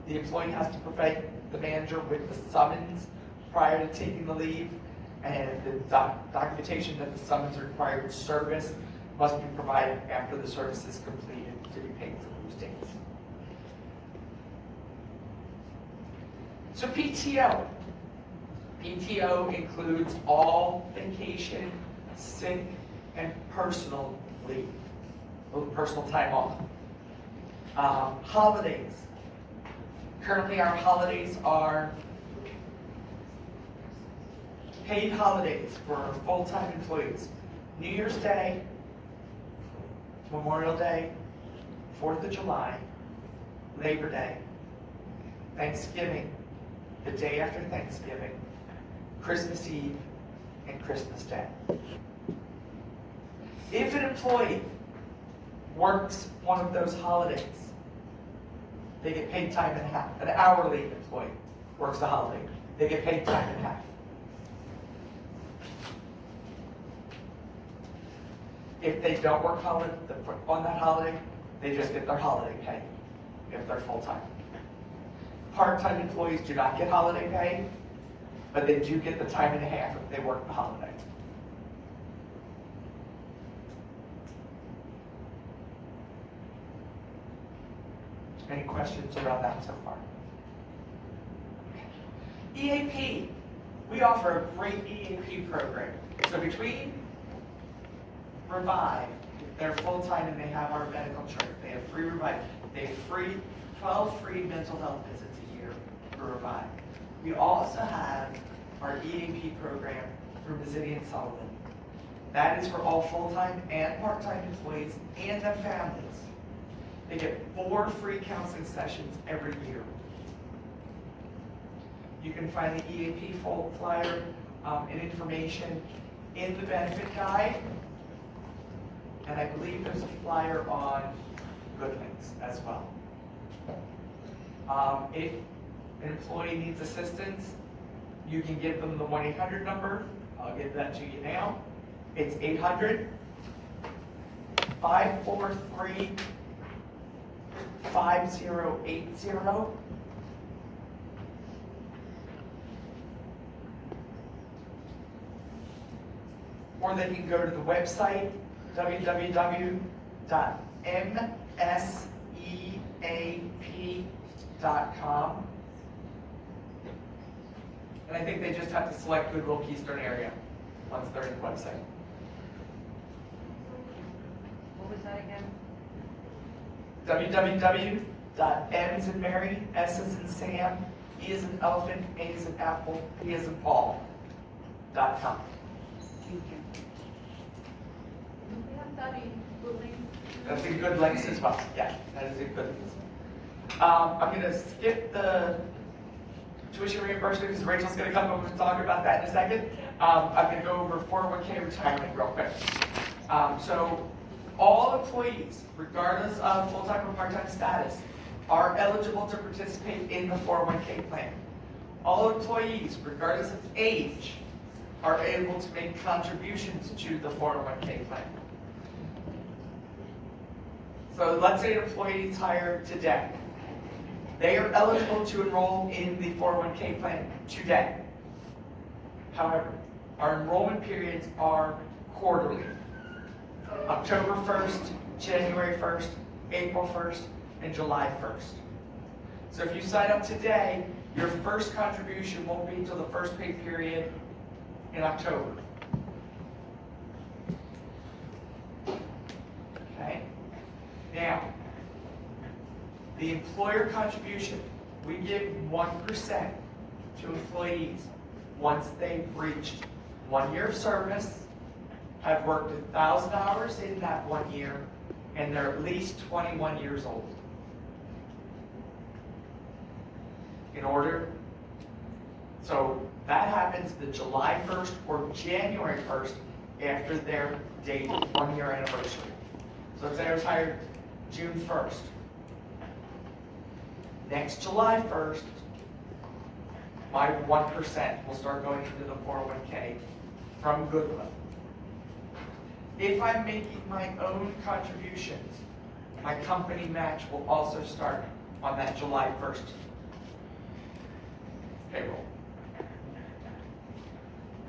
The employee has to provide the manager with the summons prior to taking the leave, and the documentation that the summons required service must be provided after the service is completed to be paid for those days. So PTO. PTO includes all vacation, sick, and personal leave, personal time off. Holidays. Currently our holidays are paid holidays for full-time employees. New Year's Day, Memorial Day, 4th of July, Labor Day, Thanksgiving, the day after Thanksgiving, Christmas Eve, and Christmas Day. If an employee works one of those holidays, they get paid time and a half. An hourly employee works a holiday, they get paid time and a half. If they don't work on that holiday, they just get their holiday pay if they're full-time. Part-time employees do not get holiday pay, but they do get the time and a half if they work the holiday. Any questions around that so far? EAP. We offer a great EAP program. So between Revive, if they're full-time and they have our medical training, they have free Revive. They have 12 free mental health visits a year for Revive. We also have our EAP program through Mazzini and Sullivan. That is for all full-time and part-time employees and their families. They get 4 free counseling sessions every year. You can find the EAP full flyer and information in the benefit guide. And I believe there's a flyer on Good Links as well. If an employee needs assistance, you can give them the 1-800 number. I'll give that to you now. It's 800-543-5080. Or they can go to the website, www.mseap.com. And I think they just have to select Goodwill Keystone area once they're in the website. What was that again? www.m as in Mary, S as in Sam, E as in elephant, A as in apple, P as in Paul.com. Thank you. We have that in Berlin. That's a good links as well. Yeah, that is a good link. I'm going to skip the tuition reimbursement because Rachel's going to come over and talk about that in a second. I'm going to go over 401k retirement real quick. So all employees, regardless of full-time or part-time status, are eligible to participate in the 401k plan. All employees, regardless of age, are able to make contributions to the 401k plan. So let's say an employee is hired today. They are eligible to enroll in the 401k plan today. However, our enrollment periods are quarterly. October 1st, January 1st, April 1st, and July 1st. So if you sign up today, your first contribution won't be until the first pay period in October. Okay? Now, the employer contribution, we give 1% to employees once they've reached 1 year of service, have worked 1,000 hours in that 1 year, and they're at least 21 years old. So that happens the July 1st or January 1st after their date 1 year anniversary. So let's say I was hired June 1st. Next July 1st, my 1% will start going into the 401k from Goodwill. If I'm making my own contributions, my company match will also start on that July 1st payroll.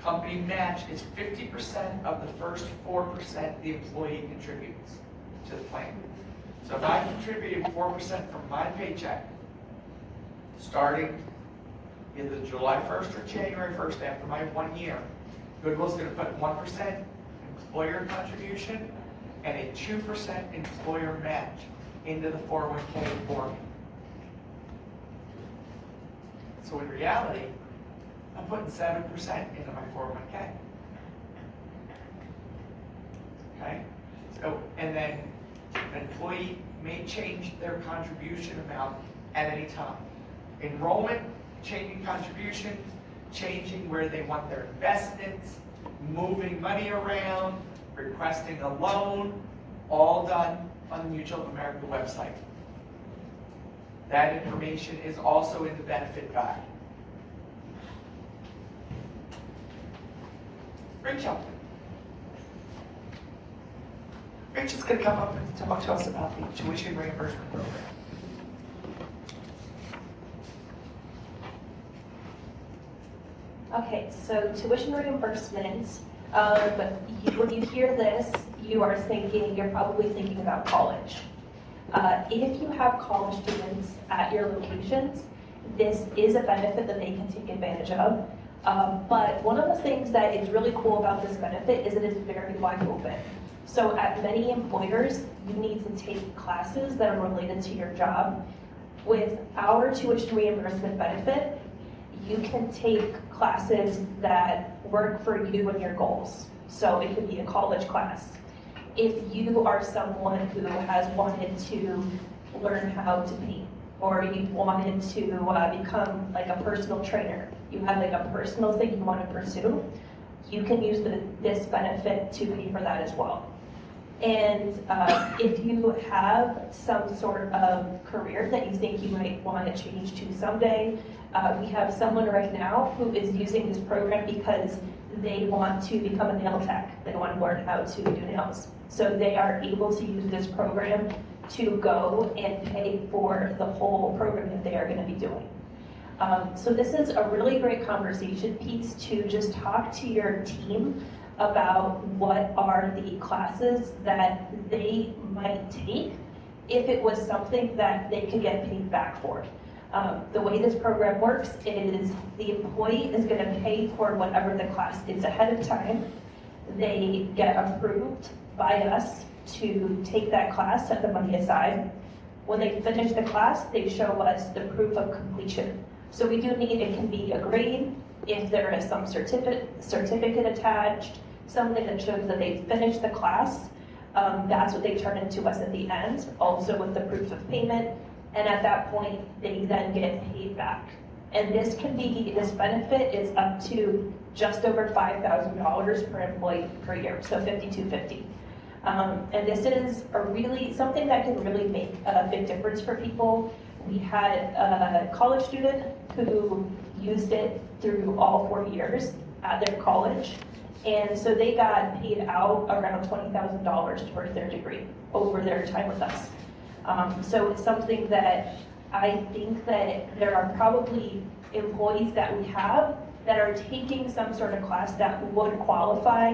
Company match is 50% of the first 4% the employee contributes to the plan. So if I contributed 4% from my paycheck, starting either July 1st or January 1st after my 1 year, Goodwill's going to put 1% employer contribution and a 2% employer match into the 401k for me. So in reality, I'm putting 7% into my 401k. Okay? So, and then an employee may change their contribution amount at any time. Enrollment, changing contributions, changing where they want their investments, moving money around, requesting a loan, all done on the Mutual of America website. That information is also in the benefit guide. Rachel. Rachel's going to come up and talk to us about the tuition reimbursement program. Okay, so tuition reimbursement, when you hear this, you're probably thinking about college. If you have college students at your locations, this is a benefit that they can take advantage of. But one of the things that is really cool about this benefit is it is very wide open. So at many employers, you need to take classes that are related to your job. With our tuition reimbursement benefit, you can take classes that work for you and your goals. So it could be a college class. If you are someone who has wanted to learn how to paint, or you wanted to become like a personal trainer, you have like a personal thing you want to pursue, you can use this benefit to pay for that as well. And if you have some sort of career that you think you might want to change to someday, we have someone right now who is using this program because they want to become a nail tech. They want to learn how to do nails. So they are able to use this program to go and pay for the whole program that they are going to be doing. So this is a really great conversation piece to just talk to your team about what are the classes that they might take if it was something that they could get paid back for. The way this program works is the employee is going to pay for whatever the class is ahead of time. They get approved by us to take that class, set the money aside. When they finish the class, they show us the proof of completion. So we do need, it can be a grade, if there is some certificate attached, something that shows that they finished the class. That's what they turn into us at the end, also with the proof of payment. And at that point, they then get paid back. And this benefit is up to just over $5,000 per employee per year, so $5,250. And this is something that can really make a big difference for people. We had a college student who used it through all 4 years at their college. And so they got paid out around $20,000 towards their degree over their time with us. So it's something that I think that there are probably employees that we have that are taking some sort of class that would qualify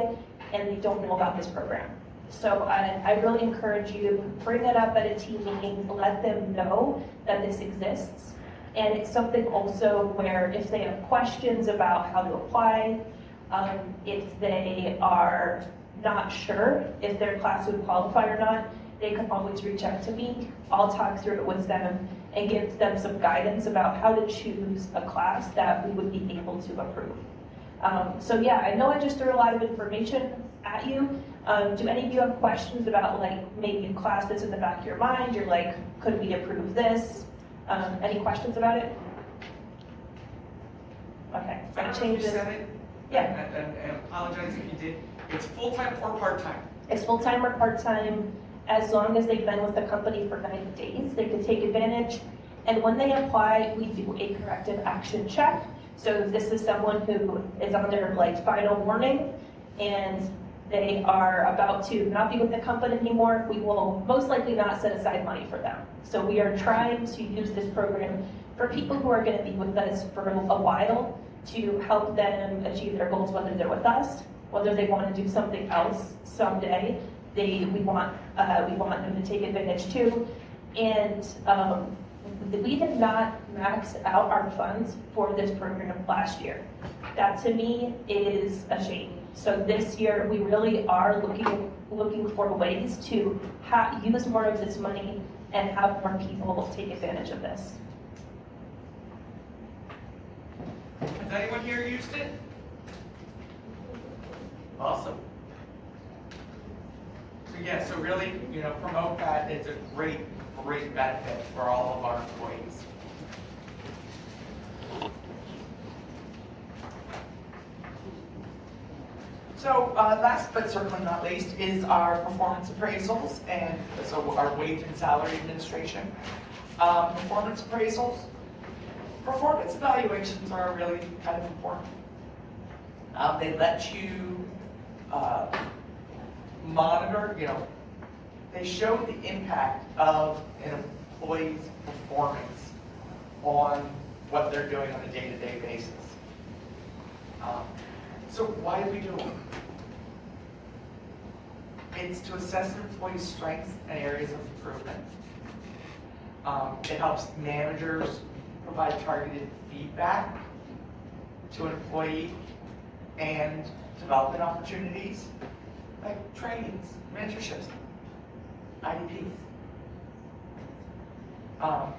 and they don't know about this program. So I really encourage you to bring it up at a team meeting, let them know that this exists. And it's something also where if they have questions about how to apply, if they are not sure if their class would qualify or not, they can always reach out to me. I'll talk through it with them and give them some guidance about how to choose a class that we would be able to approve. So yeah, I know I just threw a lot of information at you. Do any of you have questions about like maybe a class that's in the back of your mind? You're like, could we approve this? Any questions about it? Okay, I don't know if change you this. said it. Yeah. And apologize if you did. It's full-time or part-time? It's full-time or part-time, as long as they've been with the company for 90 days, they can take advantage. And when they apply, we do a corrective action check. So if this is someone who is on their like final warning and they are about to not be with the company anymore, we will most likely not set aside money for them. So we are trying to use this program for people who are going to be with us for a while to help them achieve their goals, whether they're with us, whether they want to do something else someday. We want them to take advantage too. And we did not max out our funds for this program last year. That to me is a shame. So this year we really are looking for ways to use more of this money and have more people take advantage of this. Has anyone here used it? Awesome. So yeah, so really, promote that. It's a great benefit for all of our employees. So last but certainly not least is our performance appraisals, and so our wage and salary administration. Performance appraisals. Performance evaluations are really kind of important. They let you monitor, they show the impact of an employee's performance on what they're doing on a day-to-day basis. So why do we do them? It's to assess an employee's strengths and areas of improvement. It helps managers provide targeted feedback to an employee and development opportunities like trainings, mentorships, IDPs.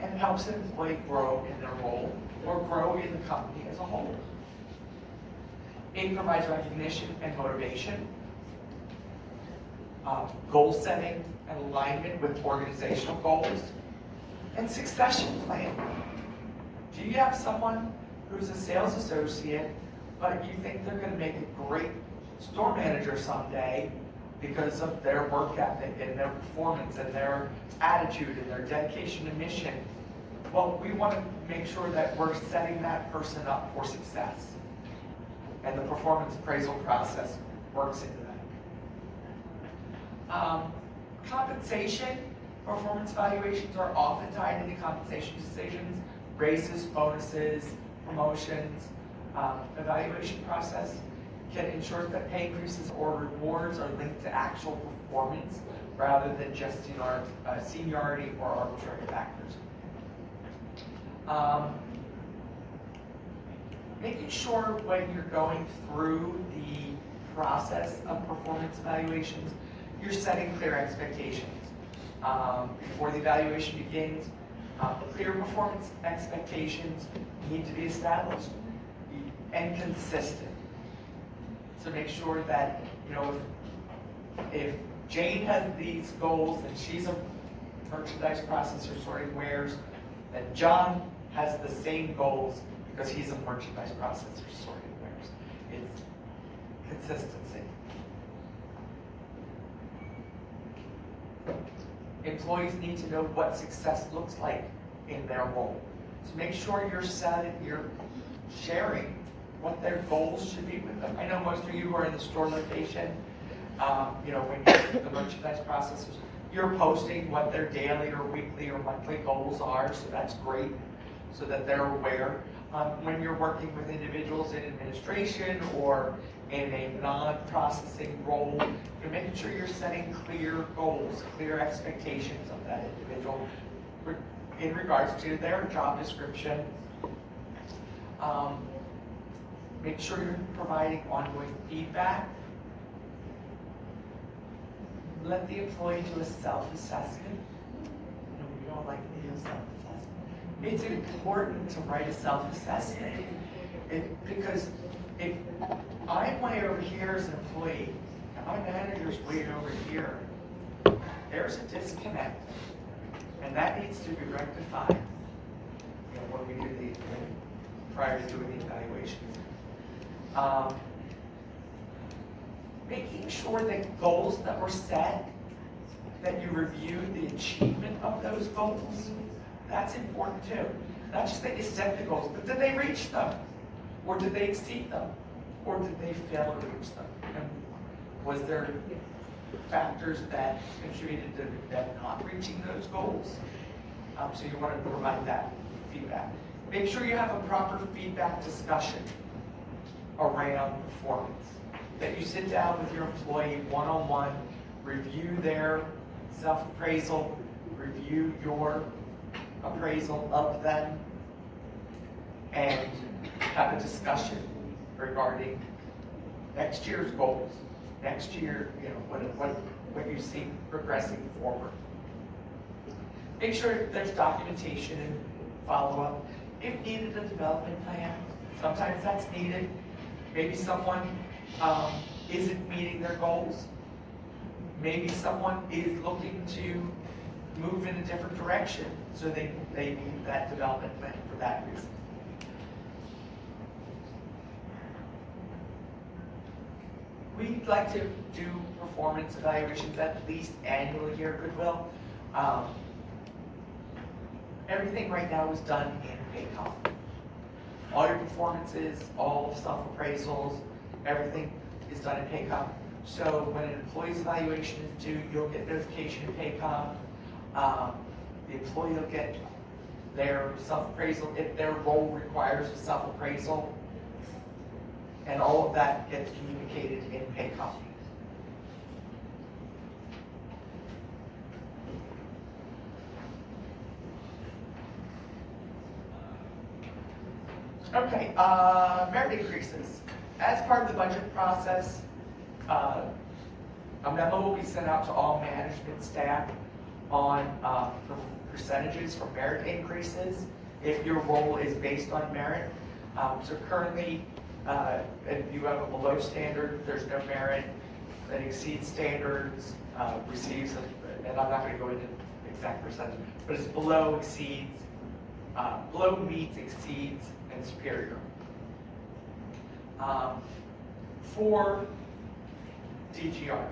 And it helps an employee grow in their role or grow in the company as a whole. It provides recognition and motivation, goal setting and alignment with organizational goals, and succession planning. Do you have someone who's a sales associate, but you think they're going to make a great store manager someday because of their work ethic and their performance and their attitude and their dedication to mission? Well, we want to make sure that we're setting that person up for success. And the performance appraisal process works into that. Compensation, performance evaluations are often tied into compensation decisions, raises, bonuses, promotions. Evaluation process can ensure that pay increases or rewards are linked to actual performance rather than just seniority or arbitrary factors. Making sure when you're going through the process of performance evaluations, you're setting clear expectations. before the evaluation begins. Clear performance expectations need to be established and consistent. So make sure that, you know, if Jane has these goals and she's a merchandise processor sorting wares, then John has the same goals because he's a merchandise processor sorting wares. It's consistency. Employees need to know what success looks like in their role. So make sure you're sharing what their goals should be with them. I know most of you who are in the store location, you know, when you're the merchandise processors, you're posting what their daily or weekly or monthly goals are, so that's great, so that they're aware. When you're working with individuals in administration or in a non-processing role, you're making sure you're setting clear goals, clear expectations of that individual in regards to their job description. Make sure you're providing ongoing feedback. Let the employee do a self-assessment. You know, we don't like to do a self-assessment. It's important to write a self-assessment because if I'm way over here as an employee and my manager's way over here, there's a disconnect, and that needs to be rectified. You know, when we do prior to doing the evaluations. Making sure that goals that were set, that you review the achievement of those goals. That's important too. Not just that you set the goals, but did they reach them? Or did they exceed them? Or did they fail to reach them? And was there factors that contributed to them not reaching those goals? So you want to provide that feedback. Make sure you have a proper feedback discussion around performance. That you sit down with your employee one-on-one, review their self-appraisal, review your appraisal of them, and have a discussion regarding next year's goals, next year, you know, what you see progressing forward. Make sure there's documentation and follow-up. If needed, a development plan. Sometimes that's needed. Maybe someone isn't meeting their goals. Maybe someone is looking to move in a different direction, so they need that development plan for that reason. We'd like to do performance evaluations at least annually here at Goodwill. Everything right now is done in Paycom. All your performances, all self-appraisals, everything is done in Paycom. So when an employee's evaluation is due, you'll get notification in Paycom. The employee will get their self-appraisal if their role requires a self-appraisal. And all of that gets communicated in Paycom. Okay, merit increases. As part of the budget process, a memo will be sent out to all management staff on percentages for merit increases if your role is based on merit. So currently, if you have a below standard, there's no merit. That exceeds standards receives, and I'm not going to go into exact percentage, but it's below, exceeds, below, meets, exceeds, and superior. For DGR,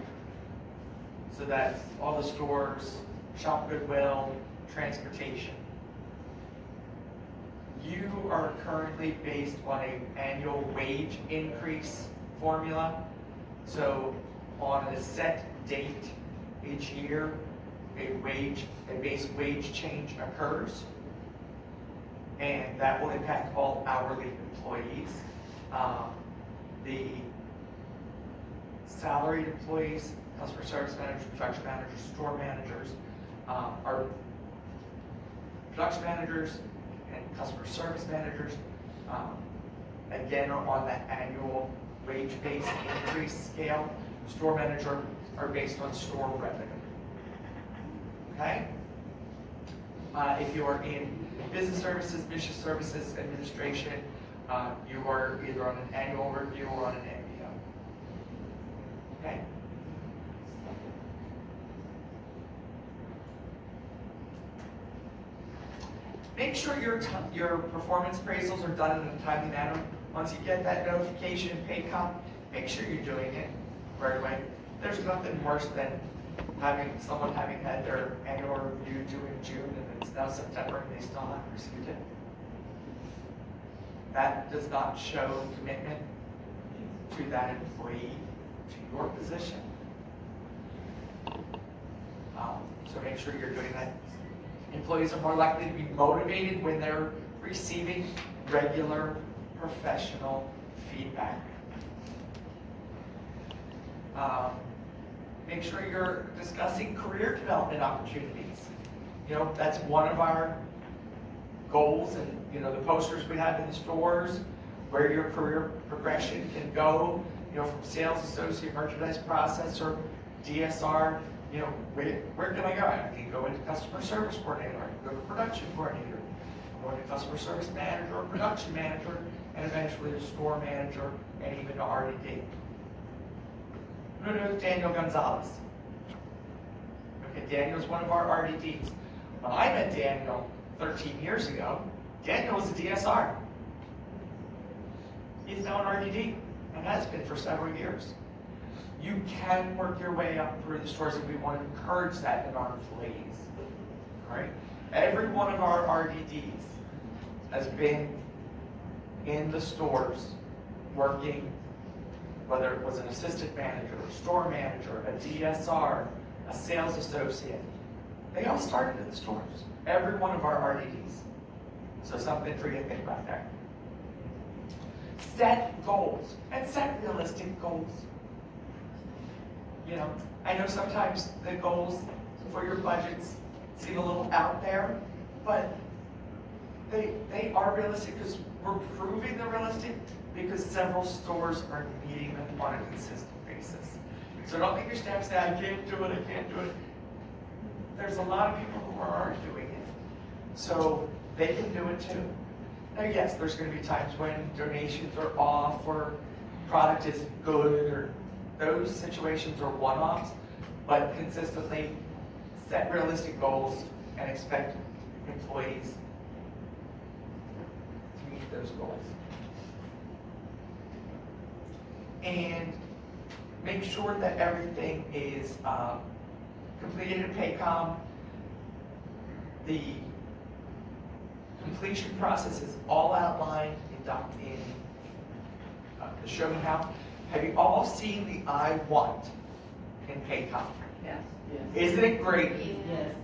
so that's all the stores, Shop Goodwill, transportation. You are currently based on an annual wage increase formula. So on a set date each year, a base wage change occurs. And that will impact all hourly employees. The salaried employees, customer service managers, production managers, store managers, are production managers and customer service managers, again, are on that annual wage-based increase scale. Store managers are based on store revenue. Okay? If you are in business services, mission services, administration, you are either on an annual review or on an MBO. Okay? Make sure your performance appraisals are done in a timely manner. Once you get that notification in Paycom, make sure you're doing it right away. There's nothing worse than someone having had their annual review due in June and it's now September and they still haven't received it. That does not show commitment to that employee, to your position. So make sure you're doing that. Employees are more likely to be motivated when they're receiving regular professional feedback. Make sure you're discussing career development opportunities. You know, that's one of our goals, and you know, the posters we have in the stores, where your career progression can go, you know, from sales associate, merchandise processor, DSR, you know, where can I go? I can go into customer service coordinator, I can go to production coordinator, go into customer service manager or production manager, and eventually a store manager, and even to RDD. Who knows Daniel Gonzalez? Okay, Daniel's one of our RDDs. When I met Daniel 13 years ago, Daniel was a DSR. He's now an RDD, and has been for several years. You can work your way up through the stores, and we want to encourage that in our employees. All right? Every one of our RDDs has been in the stores working, whether it was an assistant manager, a store manager, a DSR, a sales associate. They all started in the stores. Every one of our RDDs. So something for you to think about there. Set goals, and set realistic goals. You know, I know sometimes the goals for your budgets seem a little out there, but they are realistic because we're proving they're realistic because several stores are meeting them on a consistent basis. So don't make your staff say, I can't do it, I can't do it. There's a lot of people who are doing it, so they can do it too. Now yes, there's going to be times when donations are off or product is good, or those situations are one-offs, but consistently set realistic goals and expect employees to meet those goals. And make sure that everything is completed in Paycom. The completion process is all outlined in the Show Me How. Have you all seen the I Want in Paycom? Yes. Isn't it great? Yes.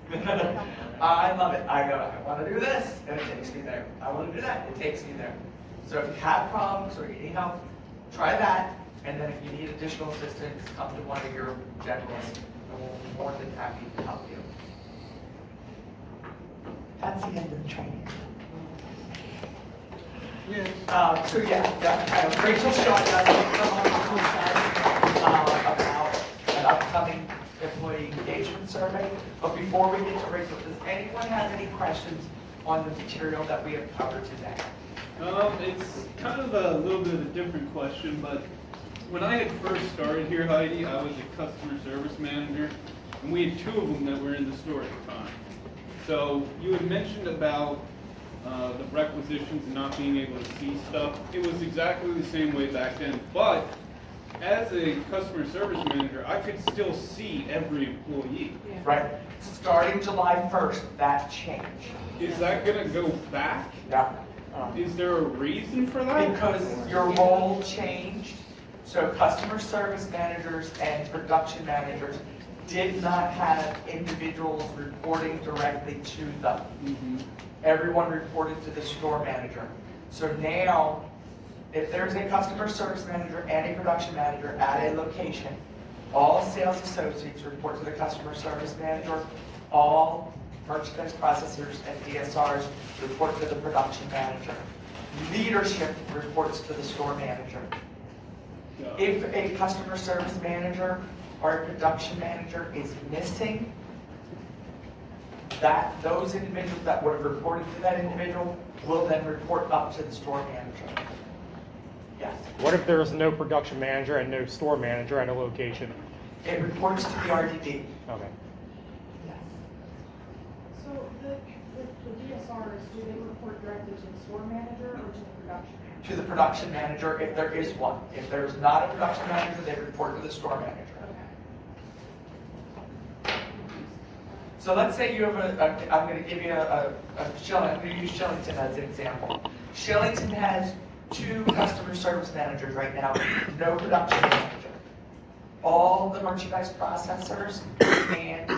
I love it. I go, I want to do this, and it takes me there. I want to do that, it takes me there. So if you have problems or you need help, try that. And then if you need additional assistance, come to one of your generalists, and we'll be more than happy to help you. That's the end of the training. So Rachel showing us about an upcoming employee engagement survey. But before we get to Rachel, does anyone have any questions on the material that we have covered today? It's kind of a little bit of a different question, but when I had first started here, Heidi, I was a customer service manager, and we had two of them that were in the store at the time. So you had mentioned about the requisitions and not being able to see stuff. It was exactly the same way back then, but as a customer service manager, I could still see every employee. Right. Starting July 1st, that changed. Is that going to go back? Yeah. Is there a reason for that? Because your role changed. So customer service managers and production managers did not have individuals reporting directly to them. Mm-hmm. Everyone reported to the store manager. So now, if there's a customer service manager and a production manager at a location, all sales associates report to the customer service manager, all merchandise processors and DSRs report to the production manager. Leadership reports to the store manager. If a customer service manager or a production manager is missing, those individuals that would have reported to that individual will then report up to the store manager. Yes. What if there is no production manager and no store manager at a location? It reports to the RDD. Okay. So the DSRs, do they report directly to the store manager or to the production manager? To the production manager, if there is one. If there's not a production manager, they report to the store manager. So let's say you have I'm going to give you I'm going to use Shillington as an example. Shillington has 2 customer service managers right now, no production manager. All the merchandise processors and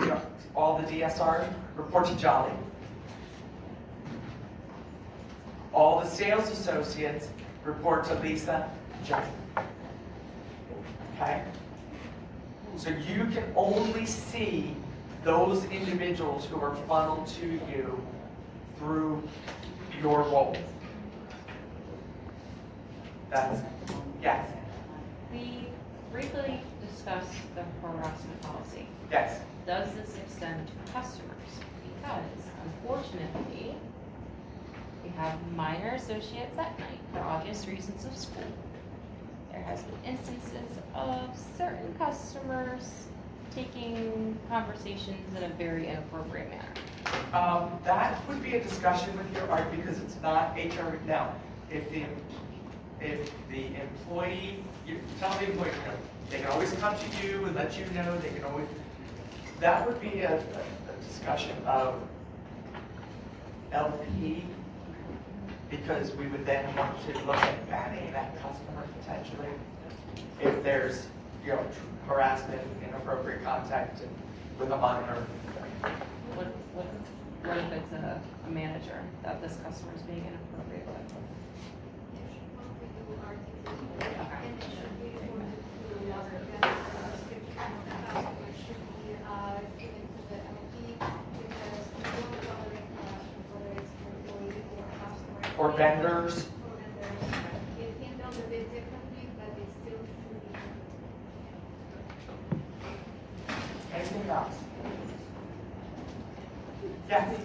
all the DSR report to Jolly. All the sales associates report to Lisa and Jeff. Okay? So you can only see those individuals who are funneled to you through your role. That's, yes. We briefly discussed the harassment policy. Yes. Does this extend to customers? Because unfortunately, we have minor associates at night for obvious reasons of school. There has been instances of certain customers taking conversations in a very inappropriate manner. That would be a discussion with your art because it's not HR now. If the employee, you tell the employee, they can always come to you and let you know. They can always. That would be a discussion of LP because we would then want to look at banning that customer potentially if there's harassment, inappropriate contact with a minor. What if it's a manager that this customer is being inappropriate with? Or vendors. It can done a bit differently, but it's still Anything else? Yes.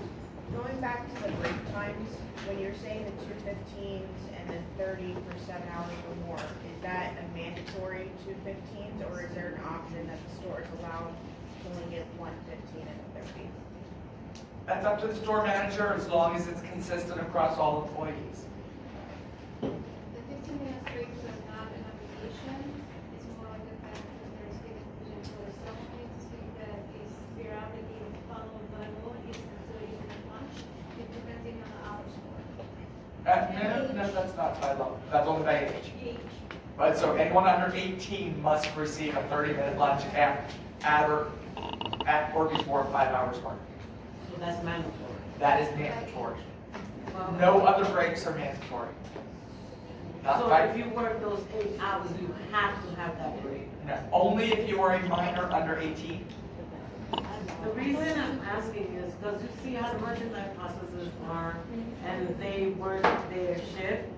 Going back to the break times, when you're saying the 2:15s and then 30 for 7 hours or more, is that a mandatory 2:15s or is there an option that the store is allowed to only get 1:15 and a 30? That's up to the store manager as long as it's consistent across all employees. the 15 minutes breaks are not an obligation. It's more like a fact that there's a decision for someone to see that is periodically followed by law is considered even lunch, depending on the hours worked. No, that's not by law. That's only by age. Age. But so anyone under 18 must receive a 30-minute lunch at or before 5 hours work. So that's mandatory. That is mandatory. No other breaks are mandatory. Not So by, if you work those 8 hours, you have to have that break. no, only if you are a minor under 18. The reason I'm asking is because you see how the merchandise processors are, and they work their shift.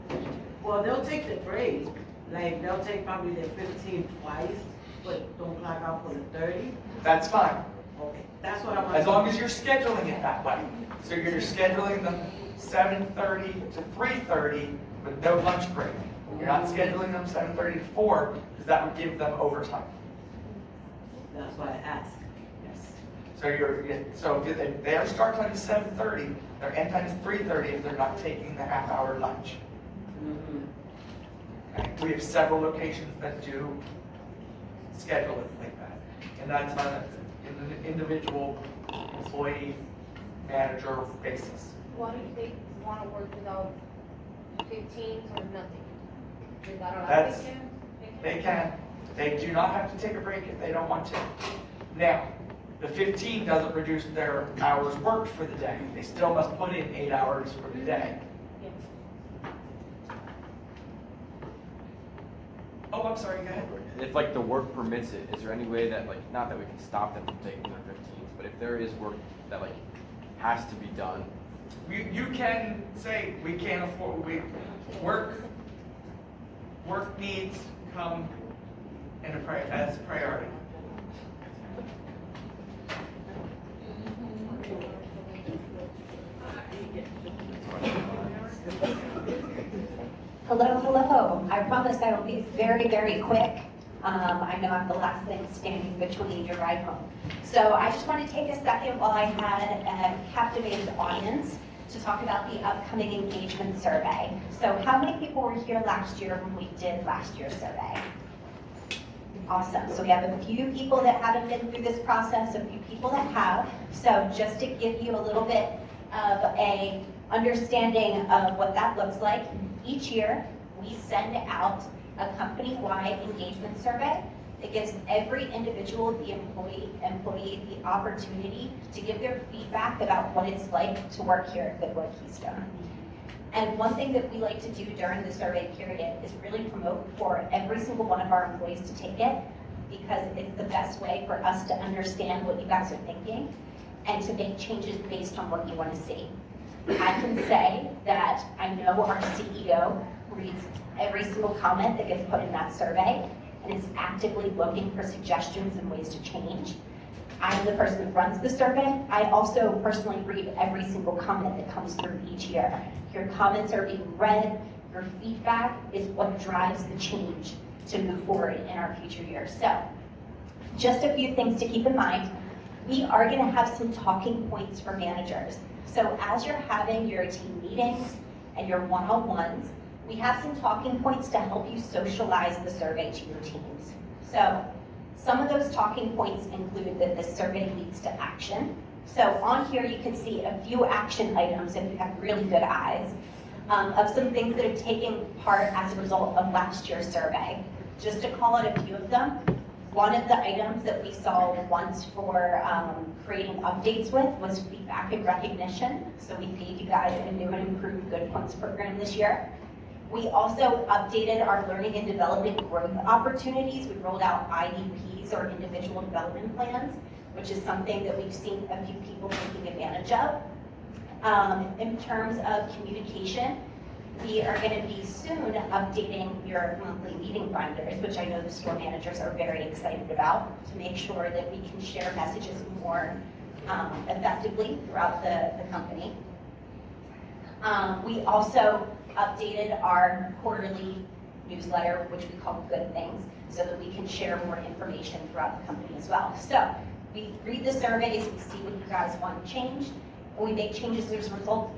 Well, they'll take the break, like they'll take probably their 15 twice, but don't clock out for the 30. That's fine. Okay, that's what I'm. As long as you're scheduling it that way. So you're scheduling them 7:30 to 3:30 with no lunch break. You're not scheduling them 7:30 to 4 because that would give them overtime. That's why I asked. Yes. So if their start time is 7:30, their end time is 3:30 if they're not taking the half-hour lunch. Okay. We have several locations that do schedule it like that, and that's on an individual employee manager basis. What if they want to work without 15s or nothing? Is that allowed? That's, they can. They do not have to take a break if they don't want to. Now, the 15 doesn't reduce their hours worked for the day. They still must put in 8 hours for the day. Oh, I'm sorry, go ahead. If like the work permits it, is there any way that not that we can stop them from taking their 15s, but if there is work that has to be done? You can say we can't afford, work needs come as priority. Hello, hello. I promise I will be very, very quick. I know I'm the last thing standing between your ride home. So I just want to take a second while I had a captivated audience to talk about the upcoming engagement survey. So how many people were here last year when we did last year's survey? Awesome. So we have a few people that haven't been through this process, a few people that have. So just to give you a little bit of a understanding of what that looks like, each year we send out a company-wide engagement survey that gives every individual, the employee the opportunity to give their feedback about what it's like to work here at Goodwood Keystone. And one thing that we like to do during the survey period is really promote for every single one of our employees to take it, because it's the best way for us to understand what you guys are thinking and to make changes based on what you want to see. I can say that I know our CEO reads every single comment that gets put in that survey and is actively looking for suggestions and ways to change. I'm the person that runs the survey. I also personally read every single comment that comes through each year. Your comments are being read. Your feedback is what drives the change to move forward in our future years. So, just a few things to keep in mind. We are going to have some talking points for managers. So as you're having your team meetings and your one-on-ones, we have some talking points to help you socialize the survey to your teams. So some of those talking points include that the survey leads to action. So on here you can see a few action items, if you have really good eyes, of some things that have taken part as a result of last year's survey. Just to call out a few of them, one of the items that we saw once for creating updates with was feedback and recognition. So we gave you guys a new and improved Good Points program this year. We also updated our learning and development growth opportunities. We rolled out IDPs, or individual development plans, which is something that we've seen a few people taking advantage of. In terms of communication, we are going to be soon updating your monthly meeting binders, which I know the store managers are very excited about, to make sure that we can share messages more effectively throughout the company. We also updated our quarterly newsletter, which we call Good Things, so that we can share more information throughout the company as well. So we read the surveys, we see what you guys want changed, and we make changes as a result.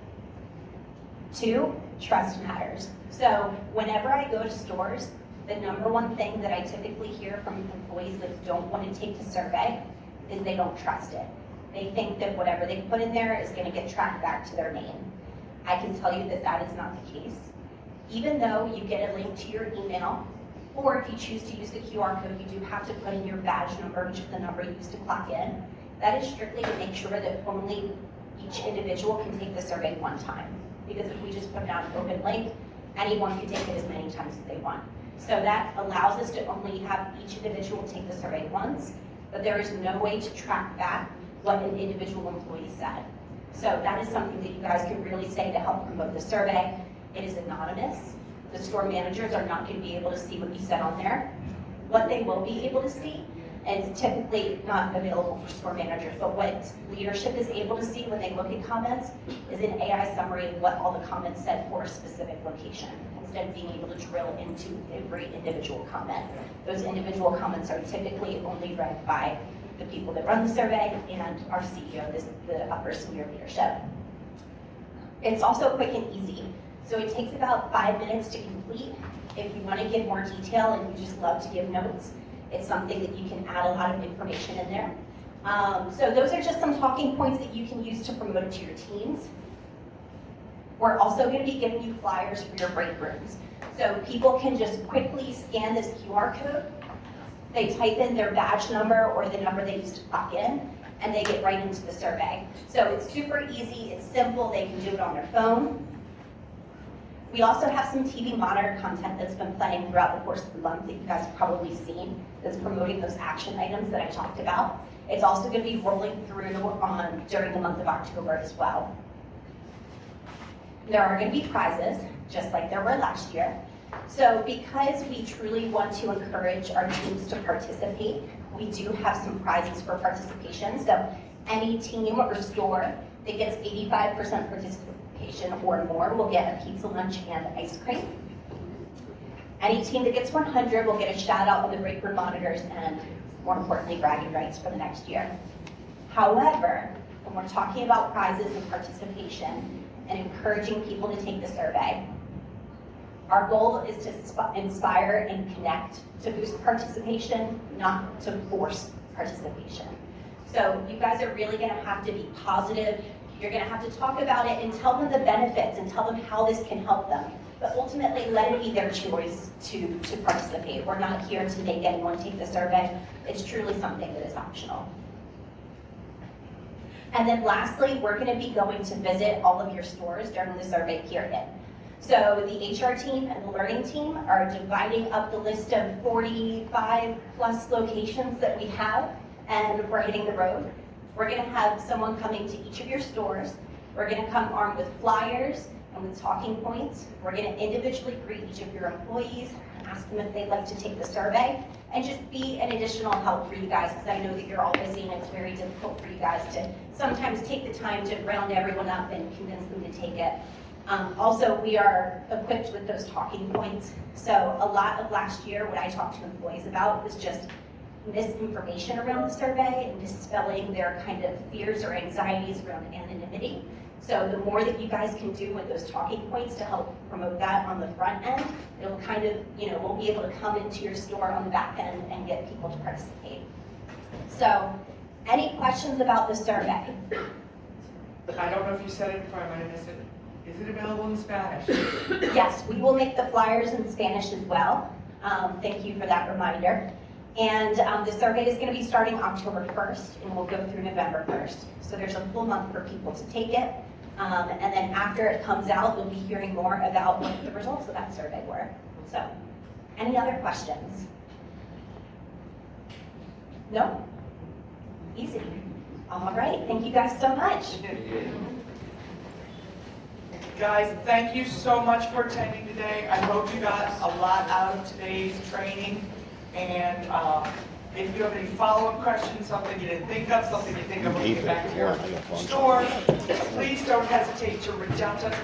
2, trust matters. So whenever I go to stores, the number one thing that I typically hear from employees that don't want to take the survey is they don't trust it. They think that whatever they put in there is going to get tracked back to their name. I can tell you that that is not the case. Even though you get a link to your email, or if you choose to use the QR code, you do have to put in your badge number, which is the number used to clock in. That is strictly to make sure that only each individual can take the survey one time. Because if we just put down an open link, anyone can take it as many times as they want. So that allows us to only have each individual take the survey once, but there is no way to track back what an individual employee said. So that is something that you guys can really say to help promote the survey. It is anonymous. The store managers are not going to be able to see what you said on there. What they will be able to see, and it's typically not available for store managers, but what leadership is able to see when they look at comments is an AI summary of what all the comments said for a specific location, instead of being able to drill into every individual comment. Those individual comments are typically only read by the people that run the survey and our CEO, the upper senior leadership. It's also quick and easy. So it takes about 5 minutes to complete. If you want to give more detail and you just love to give notes, it's something that you can add a lot of information in there. So those are just some talking points that you can use to promote it to your teams. We're also going to be giving you flyers for your break rooms. So people can just quickly scan this QR code. They type in their badge number or the number they used to clock in, and they get right into the survey. So it's super easy, it's simple, they can do it on their phone. We also have some TV monitor content that's been playing throughout the course of the month that you guys have probably seen, that's promoting those action items that I talked about. It's also going to be rolling through during the month of October as well. There are going to be prizes, just like there were last year. So because we truly want to encourage our teams to participate, we do have some prizes for participation. So any team or store that gets 85% participation or more will get a pizza lunch and ice cream. Any team that gets 100 will get a shout out on the break room monitors and, more importantly, bragging rights for the next year. However, when we're talking about prizes and participation and encouraging people to take the survey, our goal is to inspire and connect, to boost participation, not to force participation. So you guys are really gonna have to be positive. You're gonna have to talk about it and tell them the benefits and tell them how this can help them. But ultimately, let it be their choice to participate. We're not here to make anyone take the survey. It's truly something that is optional. And then lastly, we're gonna be going to visit all of your stores during the survey period. So the HR team and the learning team are dividing up the list of 45 plus locations that we have, and we're hitting the road. We're gonna have someone coming to each of your stores. We're gonna come armed with flyers and with talking points. We're gonna individually greet each of your employees, ask them if they'd like to take the survey, and just be an additional help for you guys, because I know that you're all busy and it's very difficult for you guys to sometimes take the time to round everyone up and convince them to take it. Also, we are equipped with those talking points. So a lot of last year, what I talked to employees about was just misinformation around the survey and dispelling their kind of fears or anxieties around anonymity. So the more that you guys can do with those talking points to help promote that on the front end, it'll kind of, we'll be able to come into your store on the back end and get people to participate. So, any questions about the survey? I don't know if you said it before, I might have missed it. Is it available in Spanish? Yes, we will make the flyers in Spanish as well. Thank you for that reminder. And the survey is going to be starting October 1st and will go through November 1st. So there's a full month for people to take it. And then after it comes out, we'll be hearing more about what the results of that survey were. So, any other questions? No? Easy. All right, thank you guys so much. Guys, thank you so much for attending today. I hope you got a lot out of today's training. And if you have any follow-up questions, something you didn't think of, something you think of when you get back to your store, please don't hesitate to reach out to us.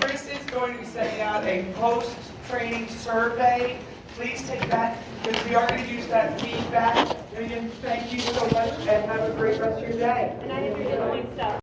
Chris is going to be sending out a post-training survey. Please take that, because we are going to use that feedback. Vivian, thank you so much, and have a great rest of your day. And I have your deadline stuff.